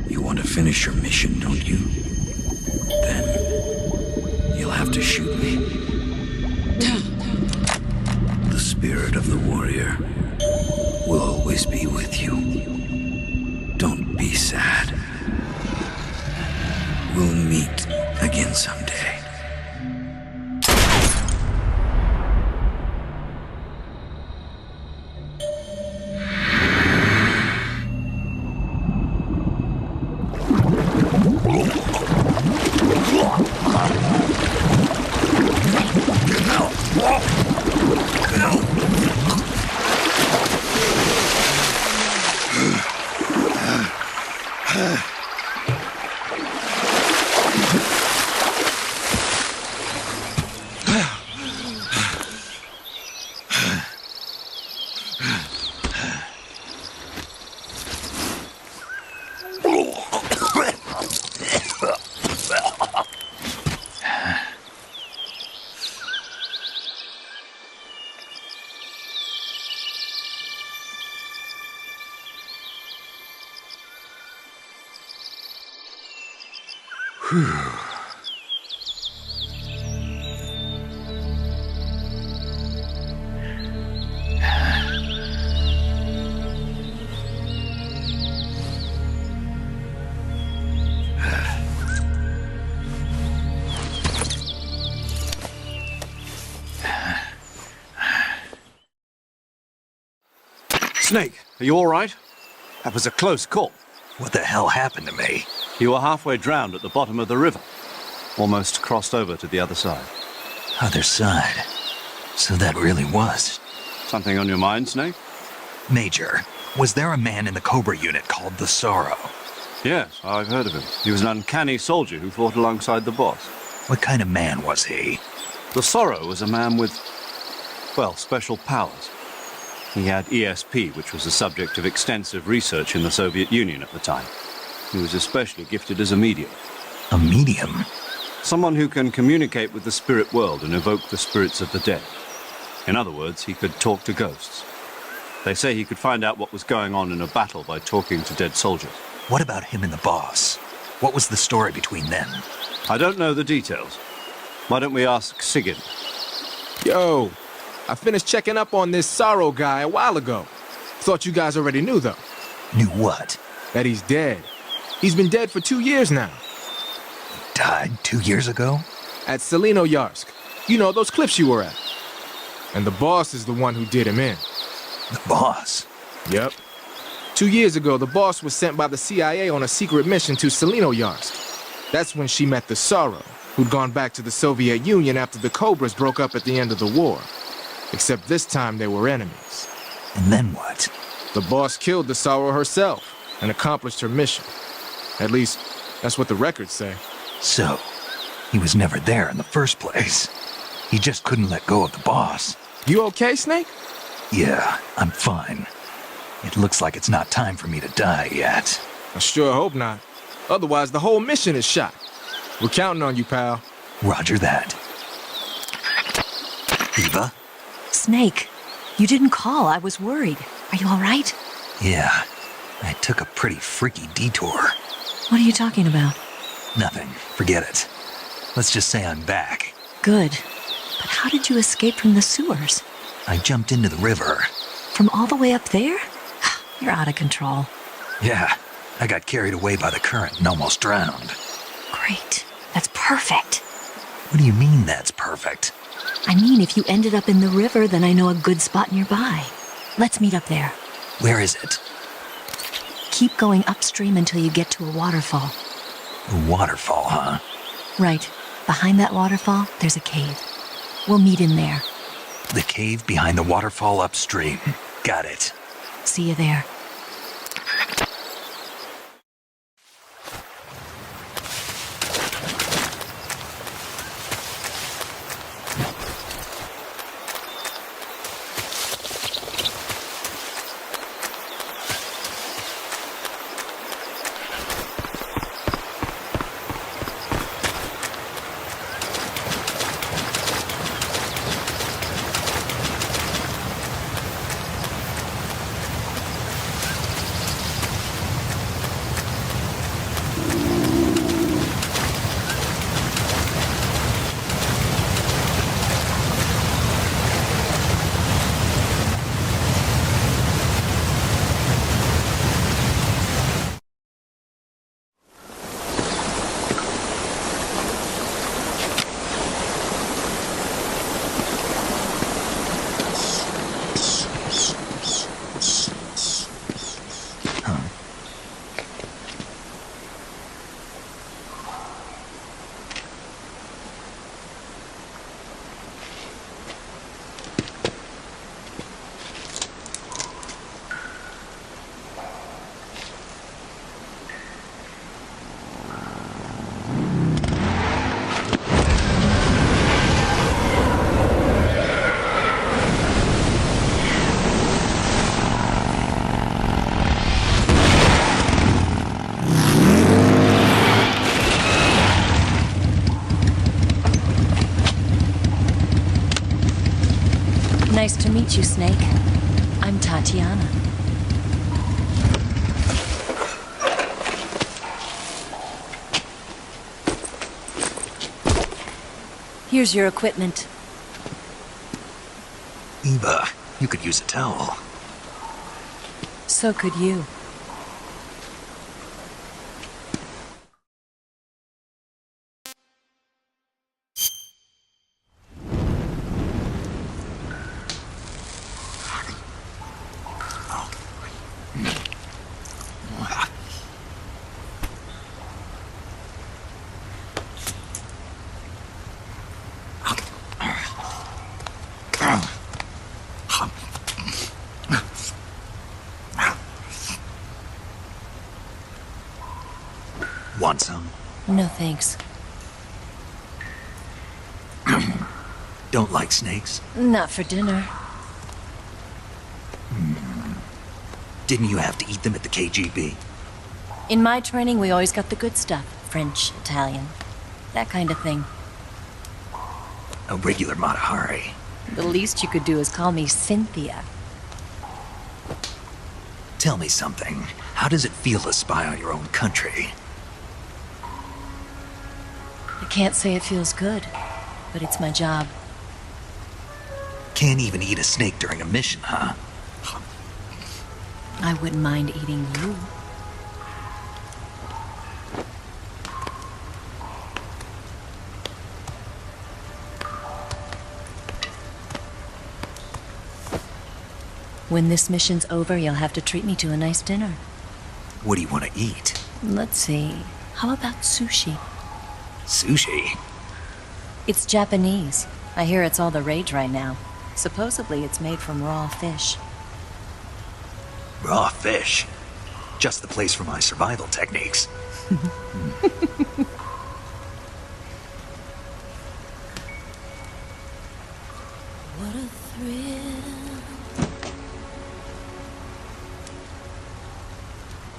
You want to finish your mission, don't you? Then you'll have to shoot me. The spirit of the warrior will always be with you. Don't be sad. We'll meet again someday. Whew. Snake, are you all right? That was a close call. What the hell happened to me? You were halfway drowned at the bottom of the river. Almost crossed over to the other side. Other side? So that really was. Something on your mind, Snake? Major, was there a man in the Cobra unit called the Sorrow? Yes, I've heard of him. He was an uncanny soldier who fought alongside the boss. What kind of man was he? The Sorrow was a man with, well, special powers. He had ESP, which was the subject of extensive research in the Soviet Union at the time. He was especially gifted as a medium. A medium? Someone who can communicate with the spirit world and evoke the spirits of the dead. In other words, he could talk to ghosts. They say he could find out what was going on in a battle by talking to dead soldiers. What about him and the boss? What was the story between them? I don't know the details. Why don't we ask Sigyn? Yo, I finished checking up on this Sorrow guy a while ago. Thought you guys already knew, though. Knew what? That he's dead. He's been dead for 2 years now. Died 2 years ago? At Selino-Yarsk. You know, those cliffs you were at. And the boss is the one who did him in. The boss? Yep. 2 years ago, the boss was sent by the CIA on a secret mission to Selino-Yarsk. That's when she met the Sorrow, who'd gone back to the Soviet Union after the Cobras broke up at the end of the war. Except this time they were enemies. And then what? The boss killed the Sorrow herself and accomplished her mission. At least, that's what the records say. So, he was never there in the first place. He just couldn't let go of the boss. You okay, Snake? Yeah, I'm fine. It looks like it's not time for me to die yet. I sure hope not. Otherwise, the whole mission is shot. We're counting on you, pal. Roger that. Eva? Snake, you didn't call. I was worried. Are you all right? Yeah, I took a pretty freaky detour. What are you talking about? Nothing. Forget it. Let's just say I'm back. Good. But how did you escape from the sewers? I jumped into the river. From all the way up there? You're out of control. Yeah, I got carried away by the current and almost drowned. Great. That's perfect. What do you mean that's perfect? I mean, if you ended up in the river, then I know a good spot nearby. Let's meet up there. Where is it? Keep going upstream until you get to a waterfall. A waterfall, huh? Right. Behind that waterfall, there's a cave. We'll meet in there. The cave behind the waterfall upstream. Got it. See you there. Nice to meet you, Snake. I'm Tatiana. Here's your equipment. Eva, you could use a towel. So could you. Want some? No thanks. Don't like snakes? Not for dinner. Didn't you have to eat them at the KGB? In my training, we always got the good stuff. French, Italian, that kind of thing. A regular Matahari. The least you could do is call me Cynthia. Tell me something. How does it feel to spy on your own country? I can't say it feels good, but it's my job. Can't even eat a snake during a mission, huh? I wouldn't mind eating you. When this mission's over, you'll have to treat me to a nice dinner. What do you want to eat? Let's see. How about sushi? Sushi? It's Japanese. I hear it's all the rage right now. Supposedly it's made from raw fish. Raw fish? Just the place for my survival techniques. What a thrill.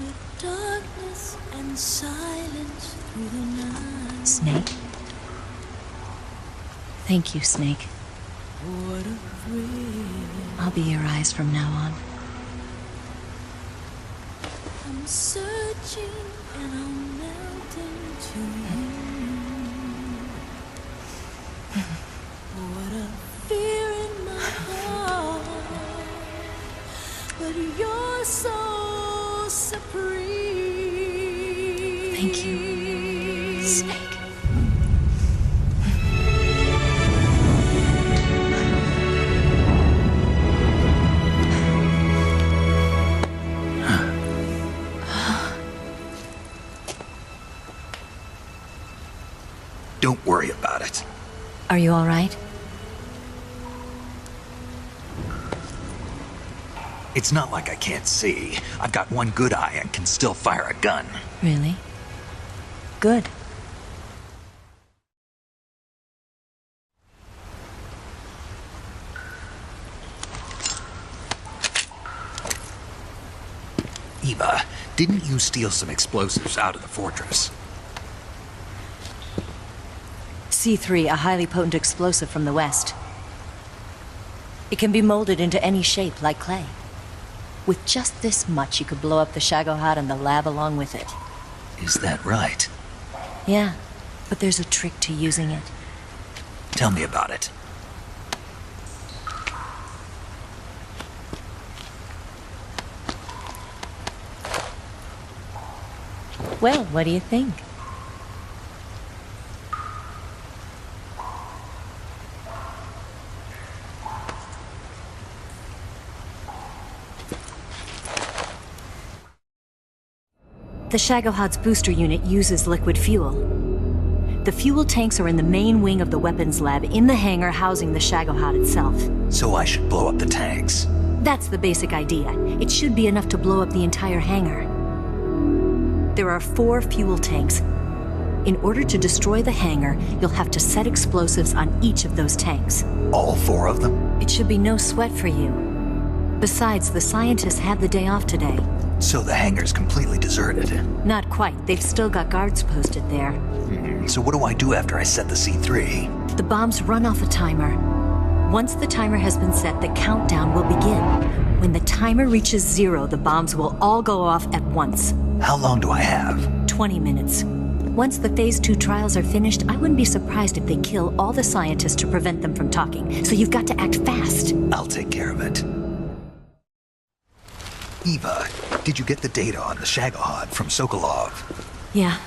With darkness and silence through the night. Snake? Thank you, Snake. What a thrill. I'll be your eyes from now on. I'm searching and I'm melting to you. What a fear in my heart. But you're so supreme. Thank you, Snake. Don't worry about it. Are you all right? It's not like I can't see. I've got one good eye and can still fire a gun. Really? Good. Eva, didn't you steal some explosives out of the fortress? C3, a highly potent explosive from the west. It can be molded into any shape, like clay. With just this much, you could blow up the Shagohod and the lab along with it. Is that right? Yeah, but there's a trick to using it. Tell me about it. Well, what do you think? The Shagohod's booster unit uses liquid fuel. The fuel tanks are in the main wing of the weapons lab in the hangar housing the Shagohod itself. So I should blow up the tanks. That's the basic idea. It should be enough to blow up the entire hangar. There are 4 fuel tanks. In order to destroy the hangar, you'll have to set explosives on each of those tanks. All 4 of them? It should be no sweat for you. Besides, the scientists had the day off today. So the hangar's completely deserted. Not quite. They've still got guards posted there. So what do I do after I set the C3? The bombs run off a timer. Once the timer has been set, the countdown will begin. When the timer reaches 0, the bombs will all go off at once. How long do I have? 20 minutes. Once the Phase 2 trials are finished, I wouldn't be surprised if they kill all the scientists to prevent them from talking. So you've got to act fast. I'll take care of it. Eva, did you get the data on the Shagohod from Sokolov? Yeah,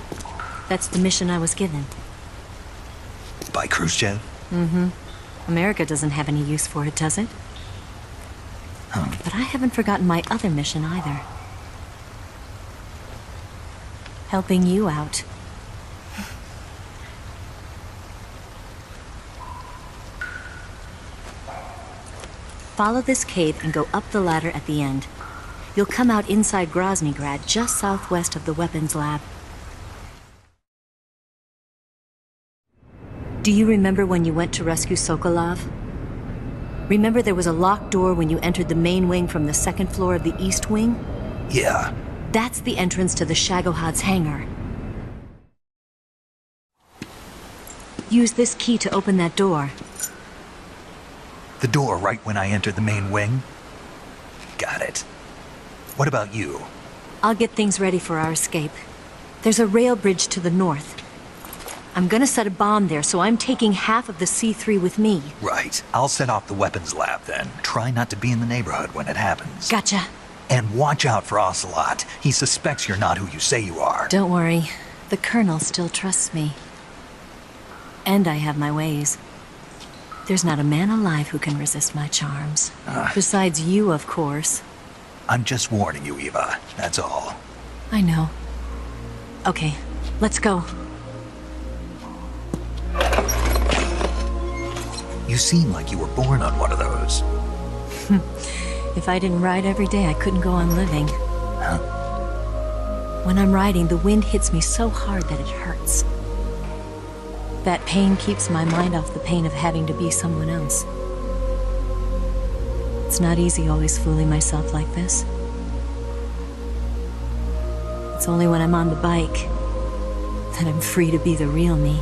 that's the mission I was given. By Khrushchev? Mm-hmm. America doesn't have any use for it, does it? But I haven't forgotten my other mission either. Helping you out. Follow this cave and go up the ladder at the end. You'll come out inside Groznyj Grad, just southwest of the weapons lab. Do you remember when you went to rescue Sokolov? Remember there was a locked door when you entered the main wing from the second floor of the east wing? Yeah. That's the entrance to the Shagohod's hangar. Use this key to open that door. The door right when I entered the main wing? Got it. What about you? I'll get things ready for our escape. There's a rail bridge to the north. I'm gonna set a bomb there, so I'm taking half of the C3 with me. Right. I'll set off the weapons lab then. Try not to be in the neighborhood when it happens. Gotcha. And watch out for Ocelot. He suspects you're not who you say you are. Don't worry. The Colonel still trusts me. And I have my ways. There's not a man alive who can resist my charms. Besides you, of course. I'm just warning you, Eva. That's all. I know. Okay, let's go. You seem like you were born on one of those. If I didn't ride every day, I couldn't go on living. Huh? When I'm riding, the wind hits me so hard that it hurts. That pain keeps my mind off the pain of having to be someone else. It's not easy always fooling myself like this. It's only when I'm on the bike that I'm free to be the real me.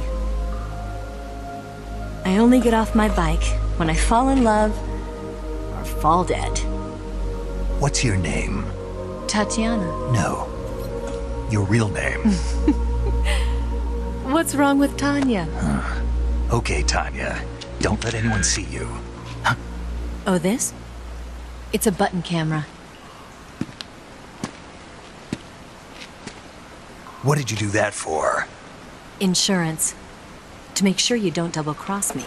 I only get off my bike when I fall in love or fall dead. What's your name? Tatiana. No. Your real name. What's wrong with Tanya? Okay, Tanya. Don't let anyone see you. Oh, this? It's a button camera. What did you do that for? Insurance. To make sure you don't double-cross me.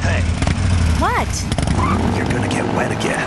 Hey. What? You're gonna get wet again.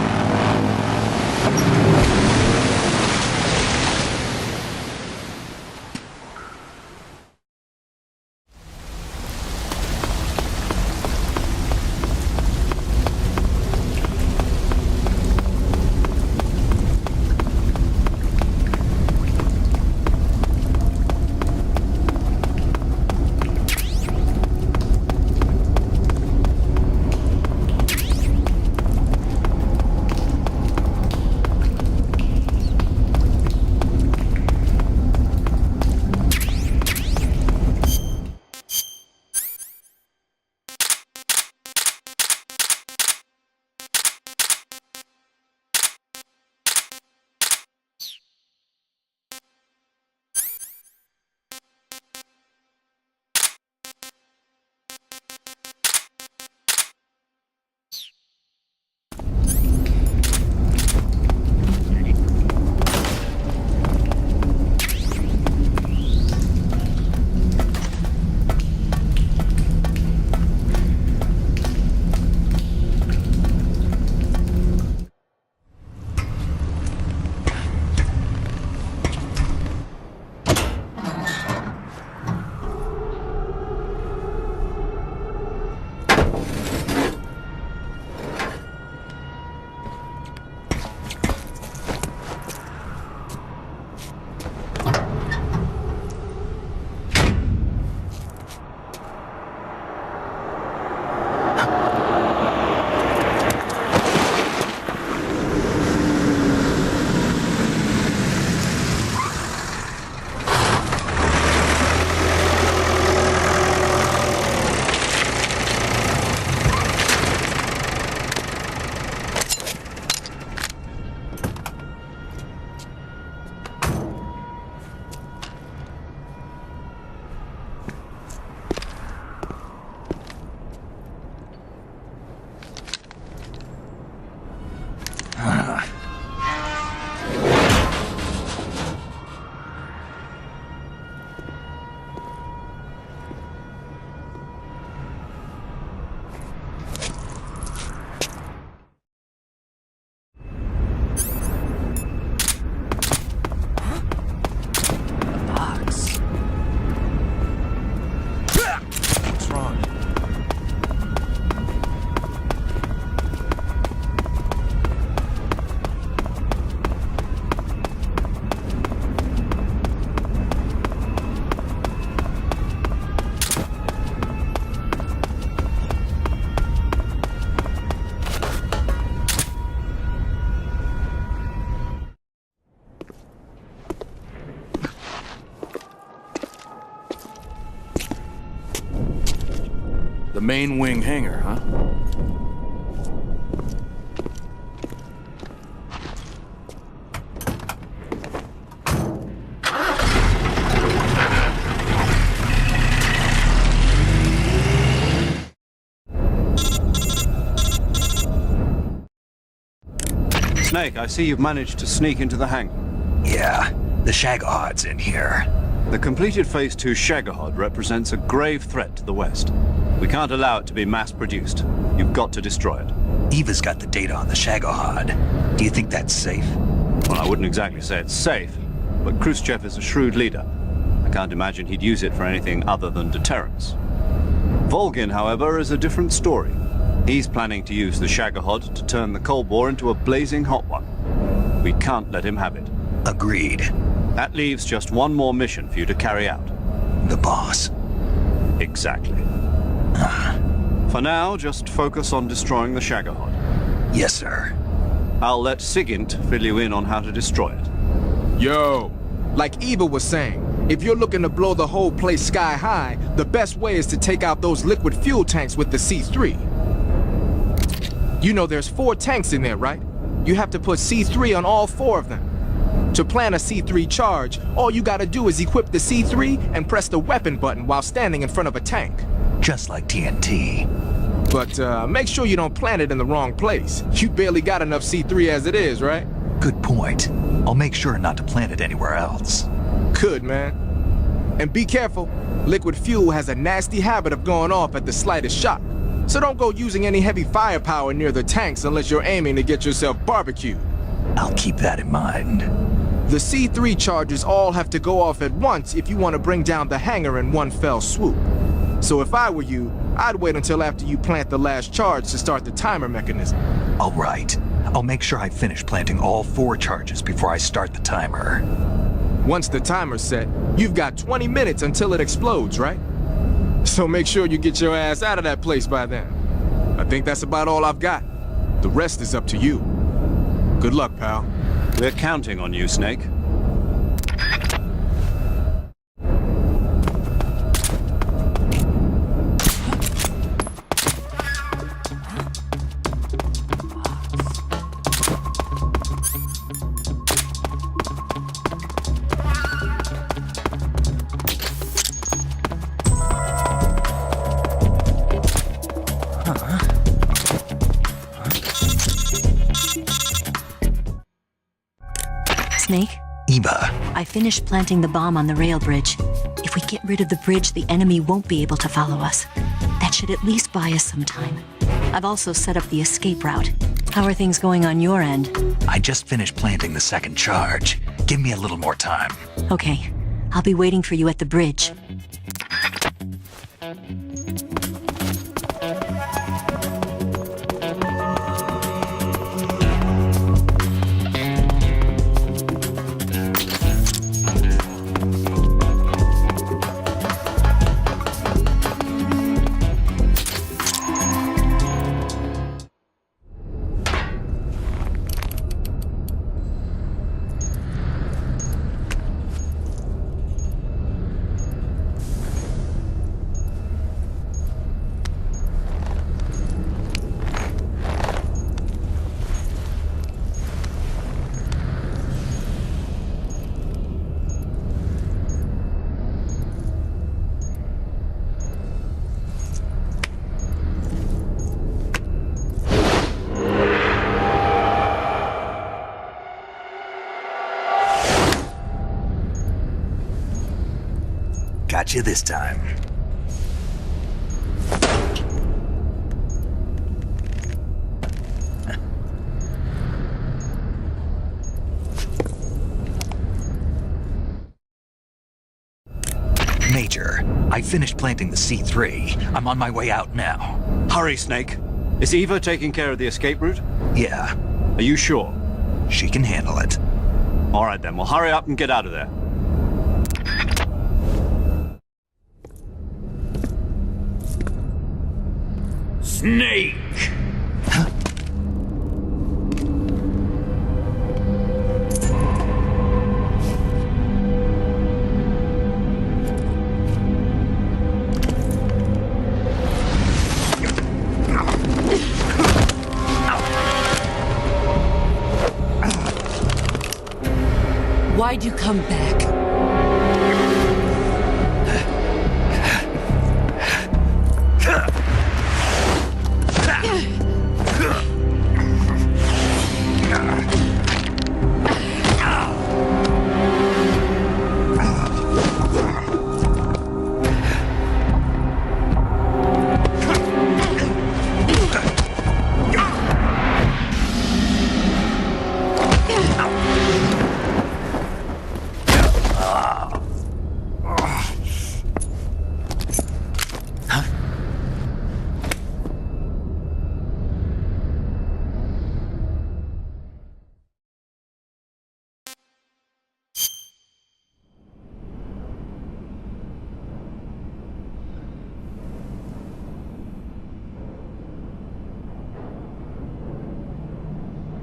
Main wing hangar, huh? Snake, I see you've managed to sneak into the hangar. Yeah, the Shagohod's in here. The completed Phase 2 Shagohod represents a grave threat to the West. We can't allow it to be mass-produced. You've got to destroy it. Eva's got the data on the Shagohod. Do you think that's safe? Well, I wouldn't exactly say it's safe, but Khrushchev is a shrewd leader. I can't imagine he'd use it for anything other than deterrence. Volgin, however, is a different story. He's planning to use the Shagohod to turn the Cold War into a blazing hot one. We can't let him have it. Agreed. That leaves just one more mission for you to carry out. The boss. Exactly. For now, just focus on destroying the Shagohod. Yes, sir. I'll let Sigint fill you in on how to destroy it. Yo, like Eva was saying, if you're looking to blow the whole place sky high, the best way is to take out those liquid fuel tanks with the C3. You know there's 4 tanks in there, right? You have to put C3 on all 4 of them. To plan a C3 charge, all you gotta do is equip the C3 and press the weapon button while standing in front of a tank. Just like TNT. But make sure you don't plant it in the wrong place. You barely got enough C3 as it is, right? Good point. I'll make sure not to plant it anywhere else. Good, man. And be careful. Liquid fuel has a nasty habit of going off at the slightest shock. So don't go using any heavy firepower near the tanks unless you're aiming to get yourself barbecued. I'll keep that in mind. The C3 charges all have to go off at once if you want to bring down the hangar in one fell swoop. So if I were you, I'd wait until after you plant the last charge to start the timer mechanism. All right. I'll make sure I finish planting all 4 charges before I start the timer. Once the timer's set, you've got 20 minutes until it explodes, right? So make sure you get your ass out of that place by then. I think that's about all I've got. The rest is up to you. Good luck, pal. We're counting on you, Snake. Snake? Eva. I finished planting the bomb on the rail bridge. If we get rid of the bridge, the enemy won't be able to follow us. That should at least buy us some time. I've also set up the escape route. How are things going on your end? I just finished planting the 2nd charge. Give me a little more time. Okay. I'll be waiting for you at the bridge. Got you this time. Major, I finished planting the C3. I'm on my way out now. Hurry, Snake. Is Eva taking care of the escape route? Yeah. Are you sure? She can handle it. All right then, well hurry up and get out of there. Snake! Why'd you come back?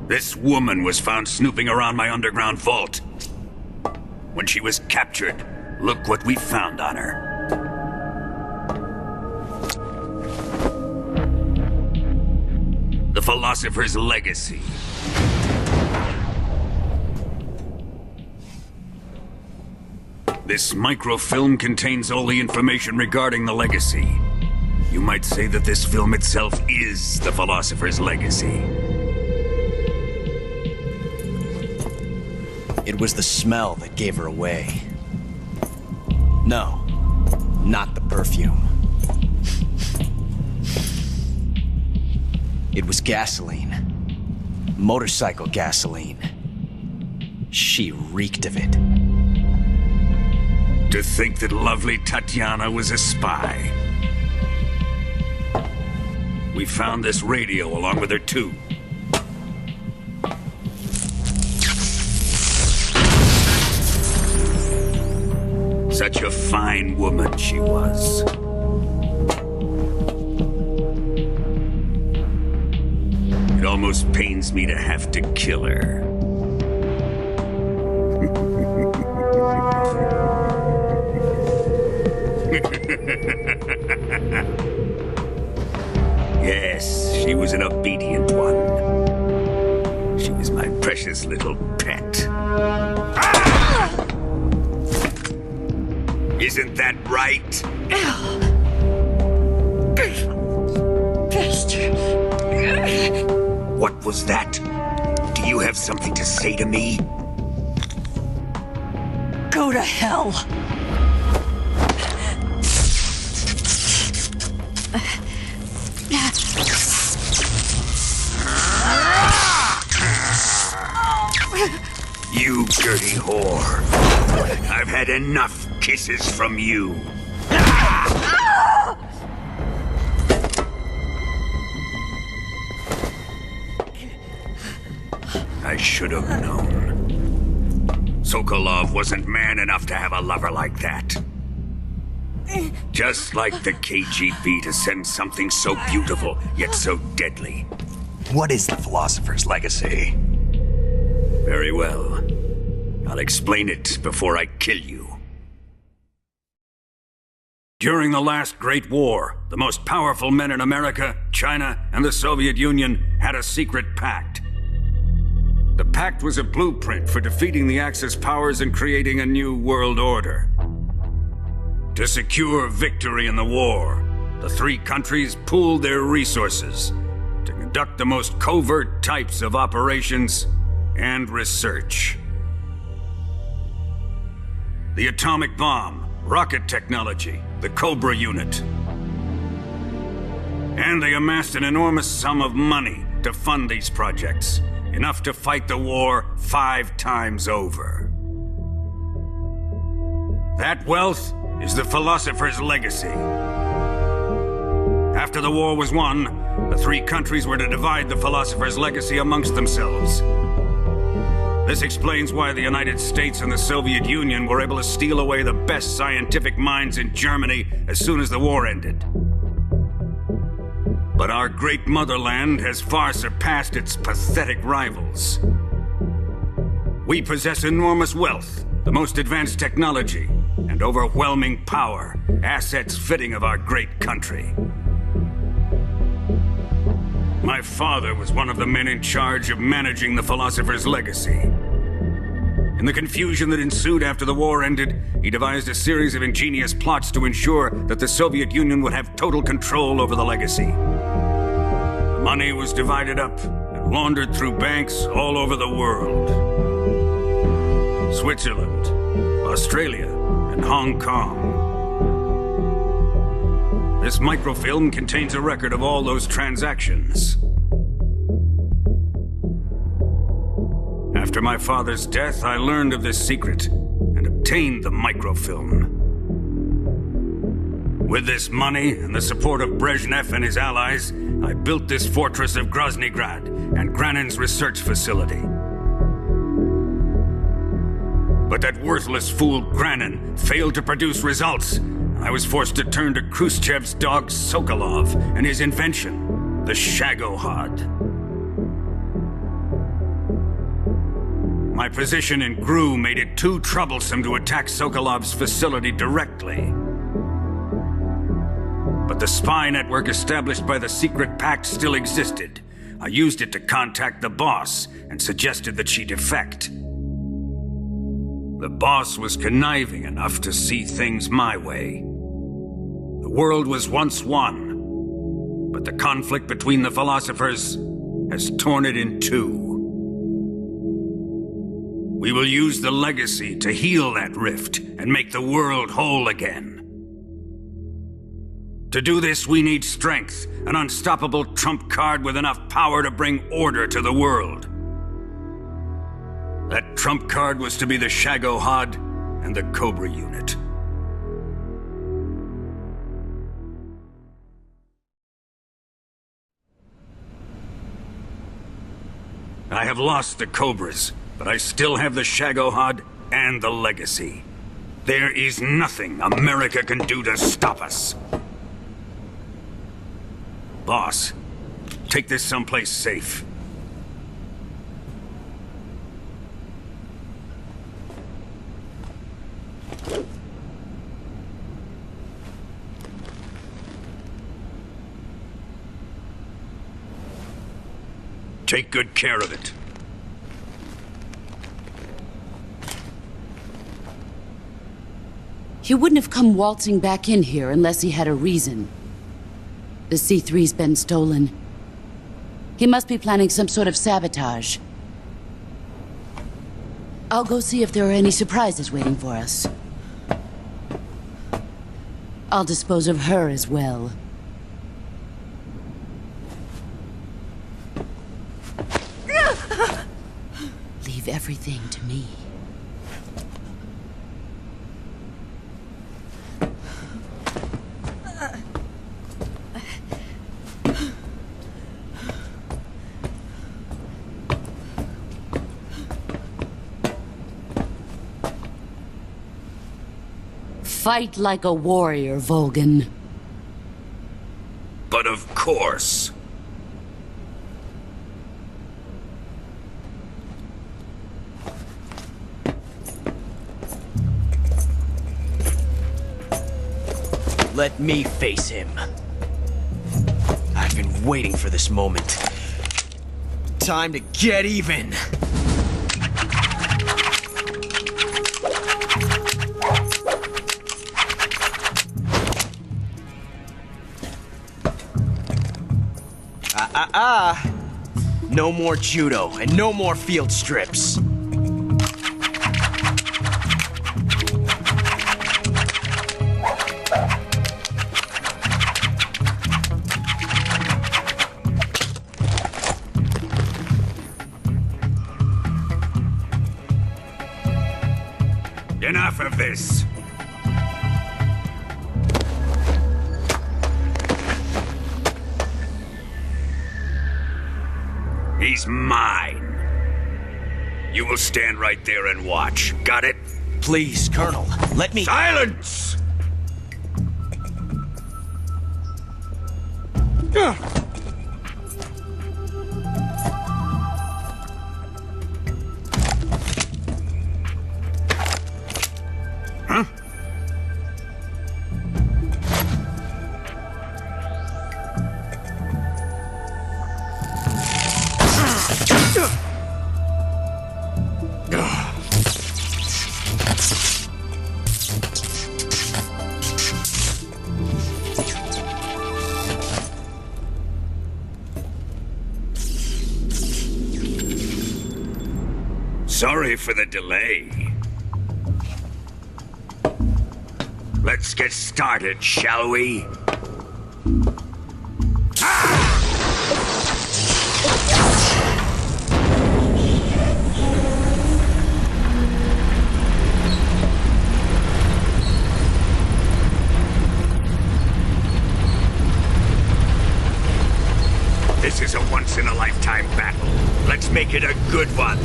This woman was found snooping around my underground vault. When she was captured, look what we found on her. The Philosopher's Legacy. This microfilm contains all the information regarding the Legacy. You might say that this film itself is the Philosopher's Legacy. It was the smell that gave her away. No, not the perfume. It was gasoline. Motorcycle gasoline. She reeked of it. To think that lovely Tatiana was a spy. We found this radio along with her too. Such a fine woman she was. It almost pains me to have to kill her. Yes, she was an obedient one. She was my precious little pet. Isn't that right? What was that? Do you have something to say to me? Go to hell! You dirty whore. I've had enough kisses from you. I should have known. Sokolov wasn't man enough to have a lover like that. Just like the KGB to send something so beautiful, yet so deadly. What is the Philosopher's Legacy? Very well. I'll explain it before I kill you. During the last Great War, the most powerful men in America, China, and the Soviet Union had a secret pact. The pact was a blueprint for defeating the Axis powers and creating a new world order. To secure victory in the war, the three countries pooled their resources to conduct the most covert types of operations and research. The atomic bomb, rocket technology, the Cobra unit. And they amassed an enormous sum of money to fund these projects, enough to fight the war 5 times over. That wealth is the Philosopher's Legacy. After the war was won, the three countries were to divide the Philosopher's Legacy amongst themselves. This explains why the United States and the Soviet Union were able to steal away the best scientific minds in Germany as soon as the war ended. But our great motherland has far surpassed its pathetic rivals. We possess enormous wealth, the most advanced technology, and overwhelming power, assets fitting of our great country. My father was one of the men in charge of managing the Philosopher's Legacy. In the confusion that ensued after the war ended, he devised a series of ingenious plots to ensure that the Soviet Union would have total control over the legacy. The money was divided up and laundered through banks all over the world. Switzerland, Australia, and Hong Kong. This microfilm contains a record of all those transactions. After my father's death, I learned of this secret and obtained the microfilm. With this money and the support of Brezhnev and his allies, I built this fortress of Groznyj Grad and Granin's research facility. But that worthless fool Granin failed to produce results, and I was forced to turn to Khrushchev's dog Sokolov and his invention, the Shagohod. My position in GRU made it too troublesome to attack Sokolov's facility directly. But the spy network established by the secret pact still existed. I used it to contact the boss and suggested that she defect. The boss was conniving enough to see things my way. The world was once one, but the conflict between the philosophers has torn it in two. We will use the legacy to heal that rift and make the world whole again. To do this, we need strength, an unstoppable trump card with enough power to bring order to the world. That trump card was to be the Shagohod and the Cobra unit. I have lost the Cobras, but I still have the Shagohod and the legacy. There is nothing America can do to stop us. Boss, take this someplace safe. Take good care of it. He wouldn't have come waltzing back in here unless he had a reason. The C3's been stolen. He must be planning some sort of sabotage. I'll go see if there are any surprises waiting for us. I'll dispose of her as well. Leave everything to me. Fight like a warrior, Volgan. But of course. Let me face him. I've been waiting for this moment. Time to get even! No more judo, and no more field strips. Enough of this. He's mine. You will stand right there and watch. Got it? Please, Colonel, let me— Silence! Huh? Sorry for the delay. Let's get started, shall we? This is a once-in-a-lifetime battle. Let's make it a good one.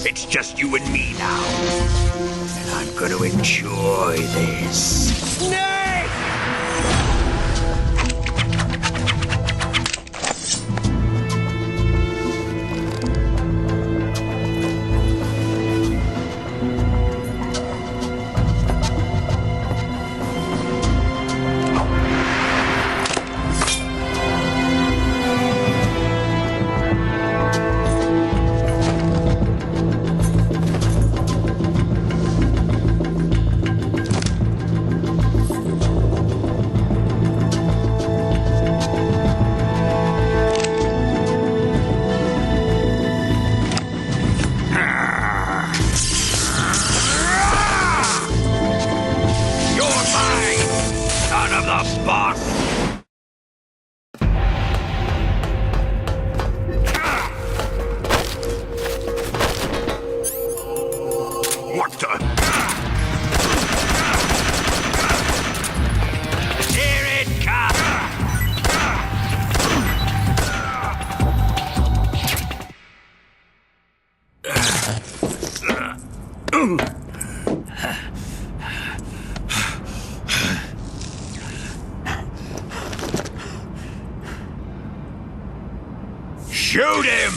It's just you and me now. And I'm gonna enjoy this. Snake! What the? Here it comes! Shoot him!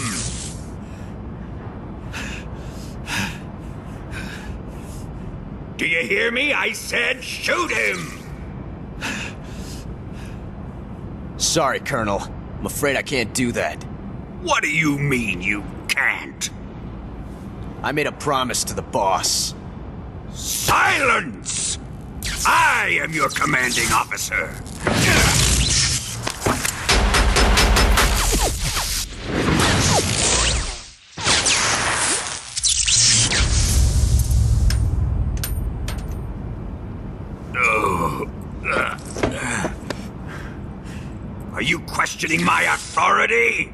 Do you hear me? I said shoot him! Sorry, Colonel. I'm afraid I can't do that. What do you mean you can't? I made a promise to the boss. Silence! I am your commanding officer. Are you questioning my authority?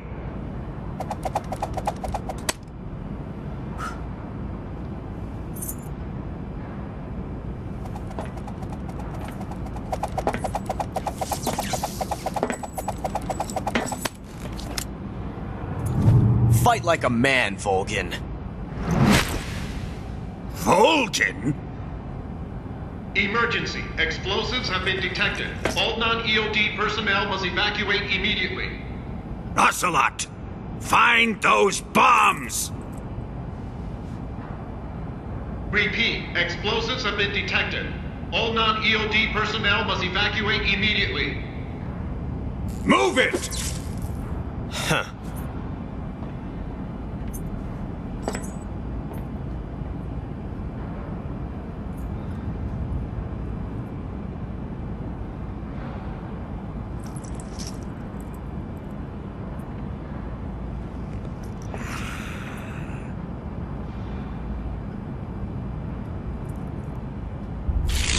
Fight like a man, Volgin. Volgin? Emergency. Explosives have been detected. All non-EOD personnel must evacuate immediately. Ocelot! Find those bombs! Repeat. Explosives have been detected. All non-EOD personnel must evacuate immediately. Move it! Huh.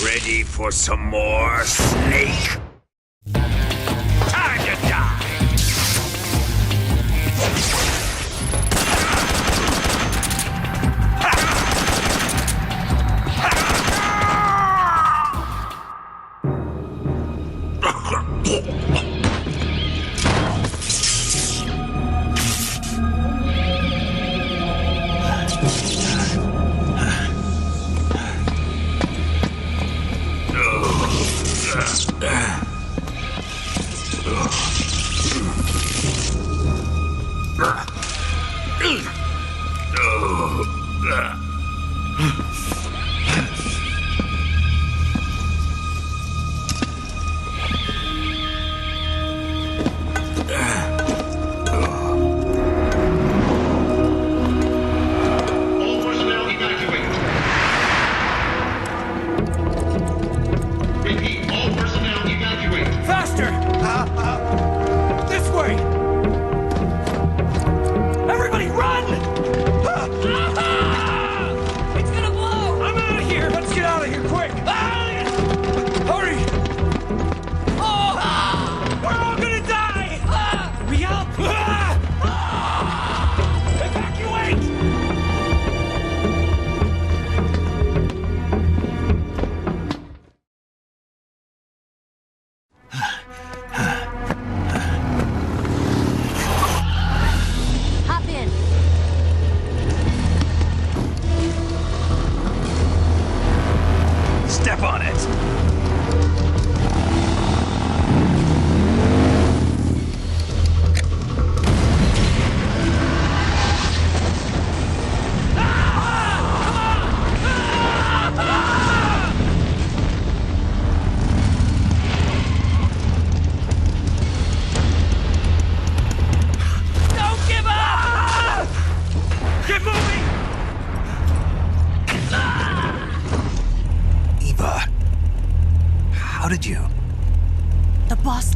Ready for some more, Snake? Time to die!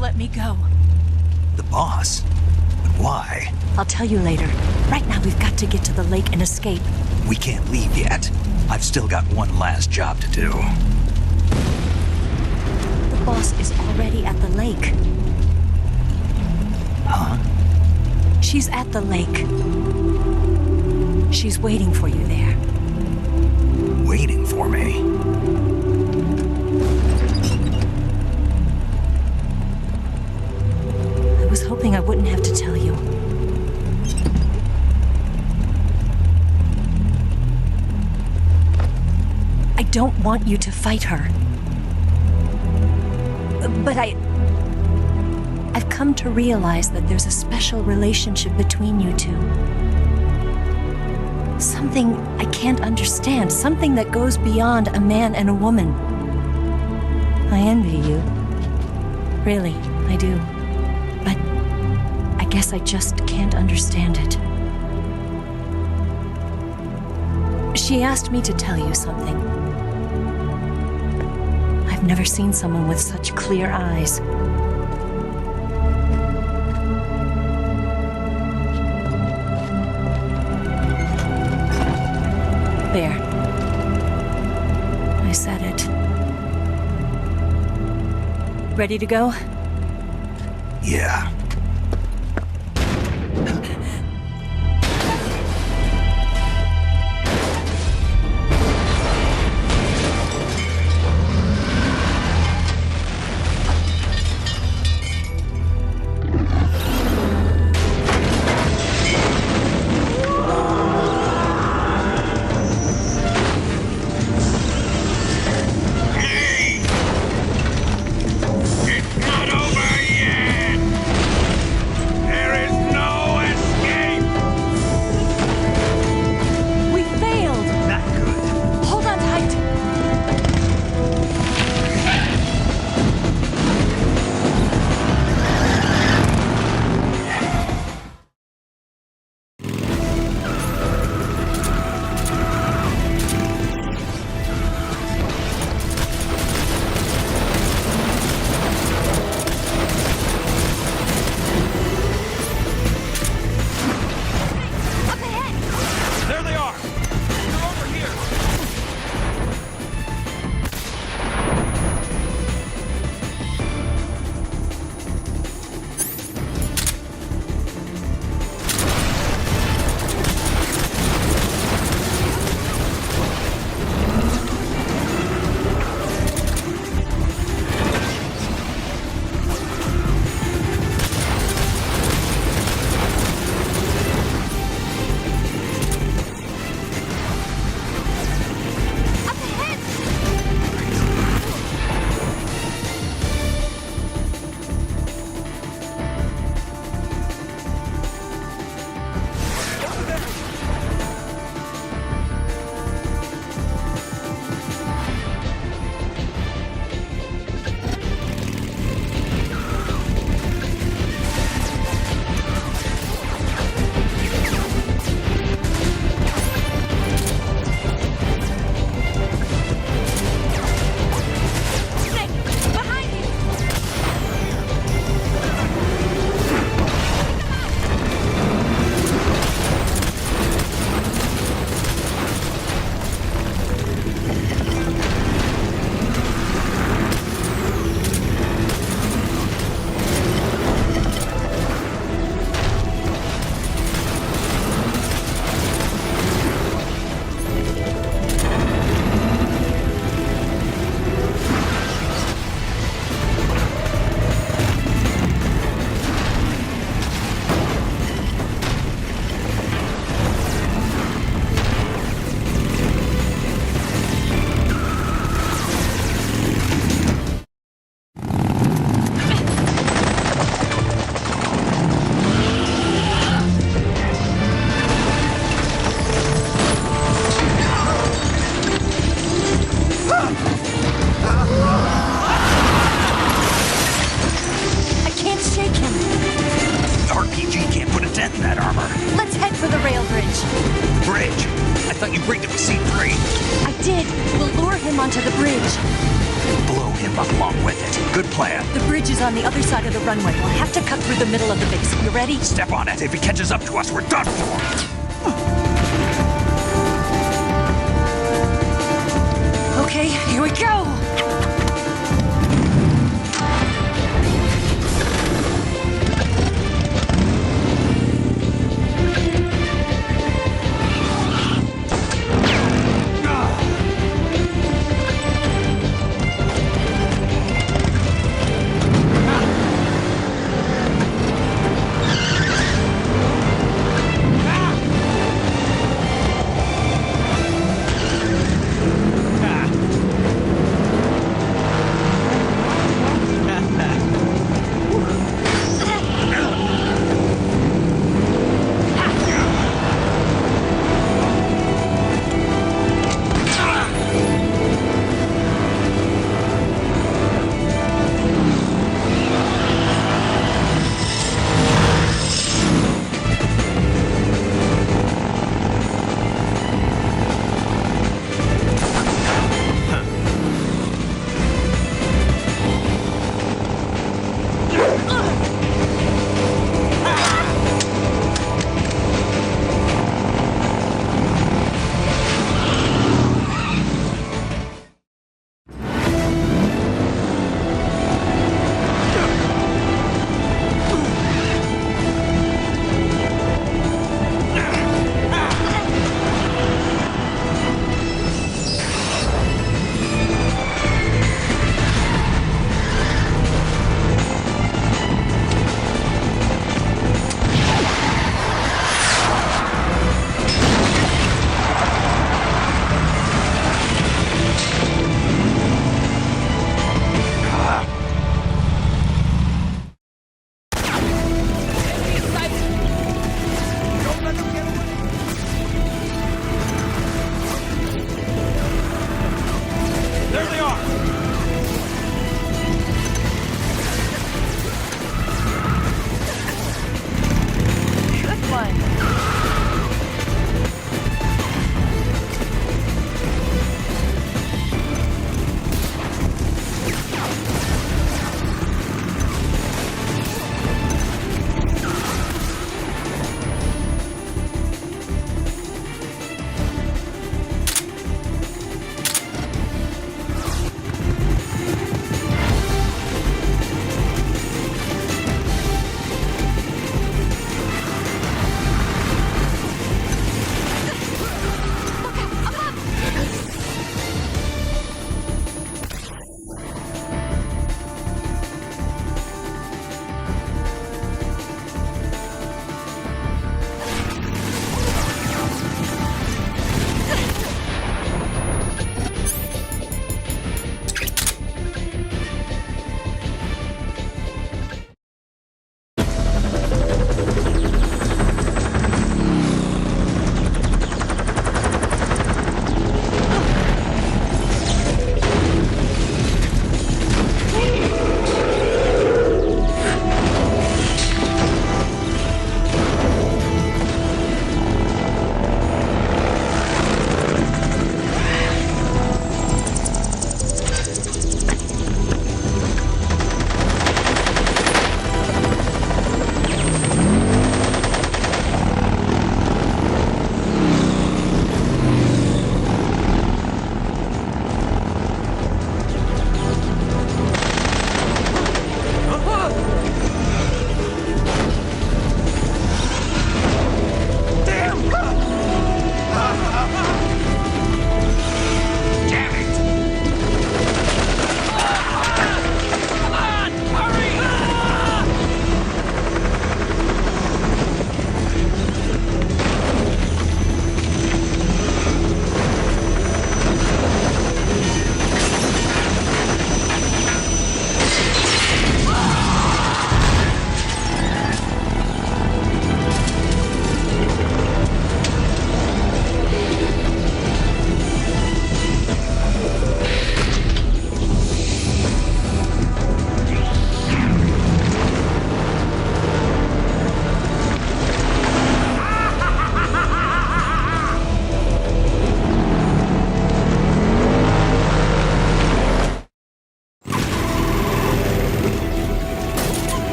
Let me go. The boss? But why? I'll tell you later. Right now, we've got to get to the lake and escape. We can't leave yet. I've still got one last job to do. The boss is already at the lake. Huh? She's at the lake. She's waiting for you there. Waiting for me? I was hoping I wouldn't have to tell you. I don't want you to fight her. But I've come to realize that there's a special relationship between you two. Something I can't understand. Something that goes beyond a man and a woman. I envy you. Really, I do. But I guess I just can't understand it. She asked me to tell you something. I've never seen someone with such clear eyes. There. I said it. Ready to go? Yeah. armor. Let's head for the rail bridge. Bridge? I thought you rigged it with C3. I did. We'll lure him onto the bridge. Blow him up along with it. Good plan. The bridge is on the other side of the runway. We'll have to cut through the middle of the base. You ready? Step on it. If he catches up to us, we're done for. Okay, here we go!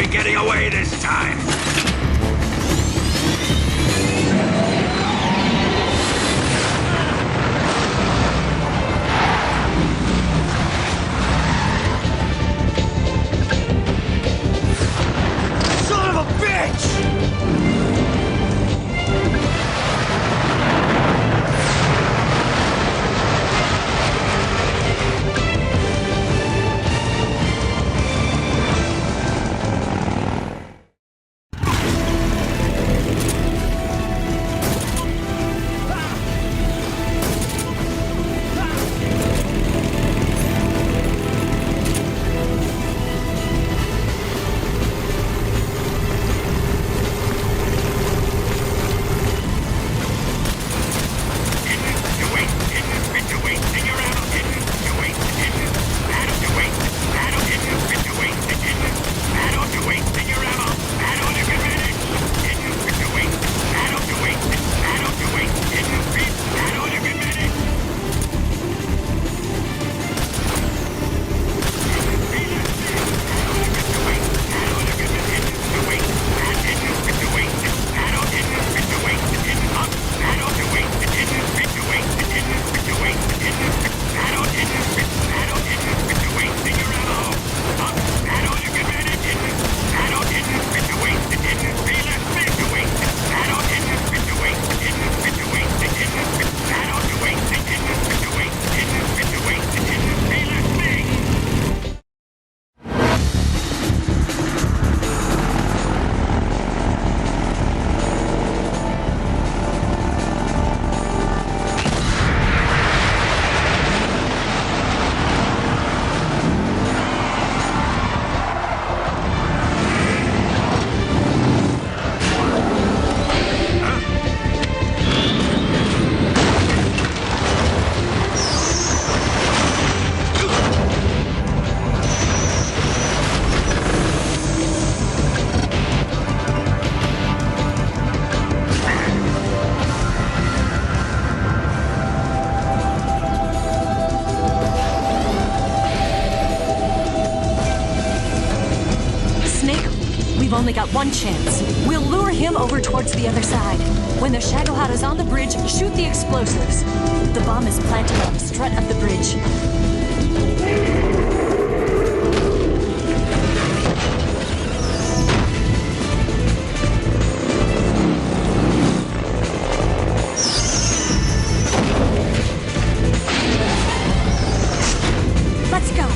be getting away this time! Son of a bitch! We've only got one chance. We'll lure him over towards the other side. When the Shagohod is on the bridge, shoot the explosives. The bomb is planted on the strut of the bridge. Let's go.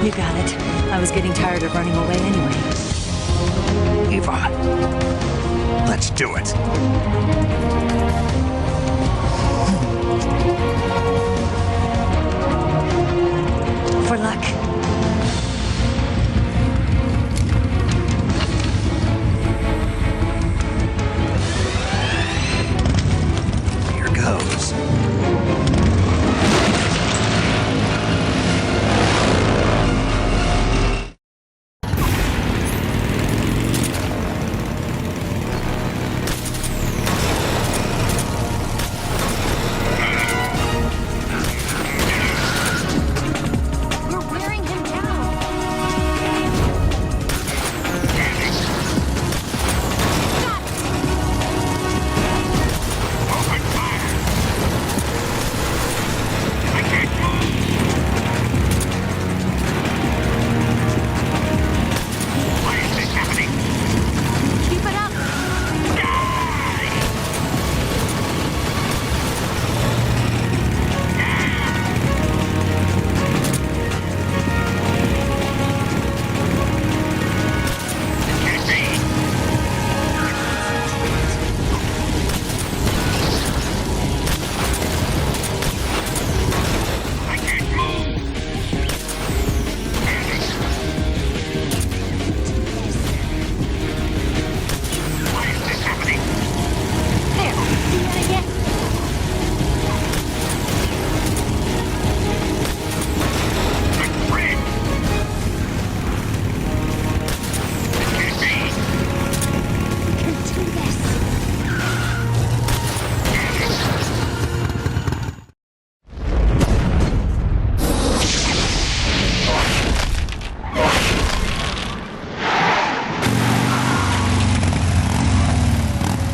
You got it. I was getting tired of running away anyway. Eva, let's do it. For luck. Here goes.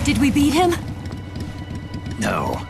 Did we beat him? No.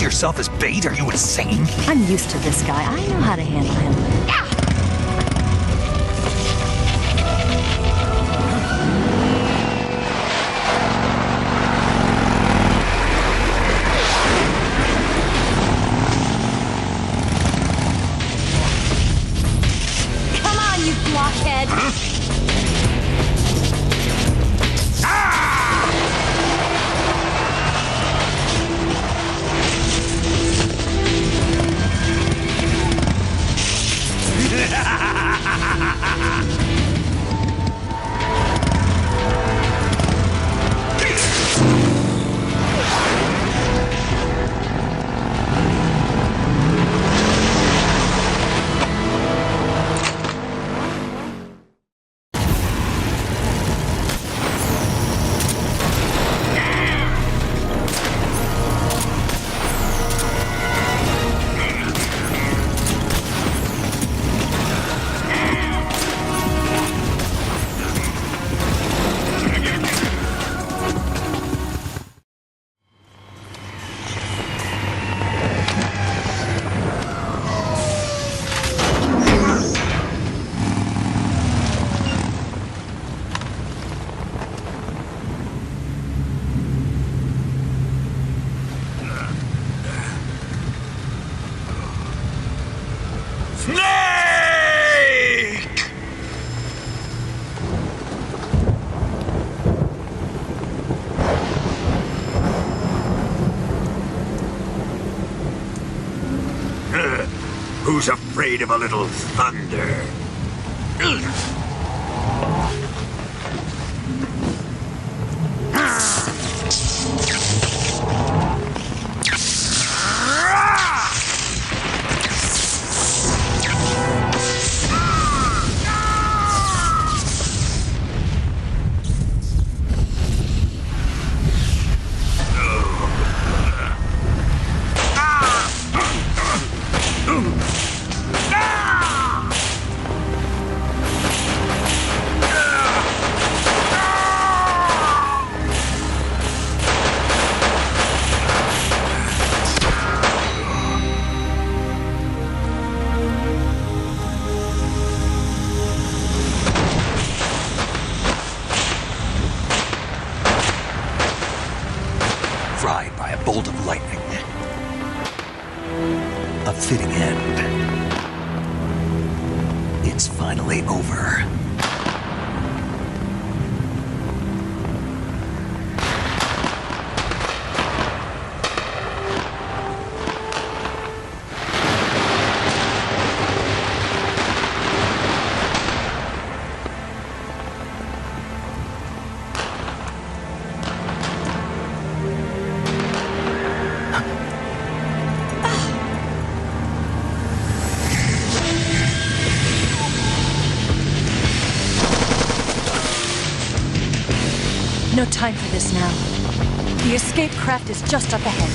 Yourself as bait? Are you insane? I'm used to this guy. I know how to handle him. Come on, you blockhead! Who's afraid of a little thunder? fried by a bolt of lightning. A fitting end. It's finally over. No time for this now. The escape craft is just up ahead.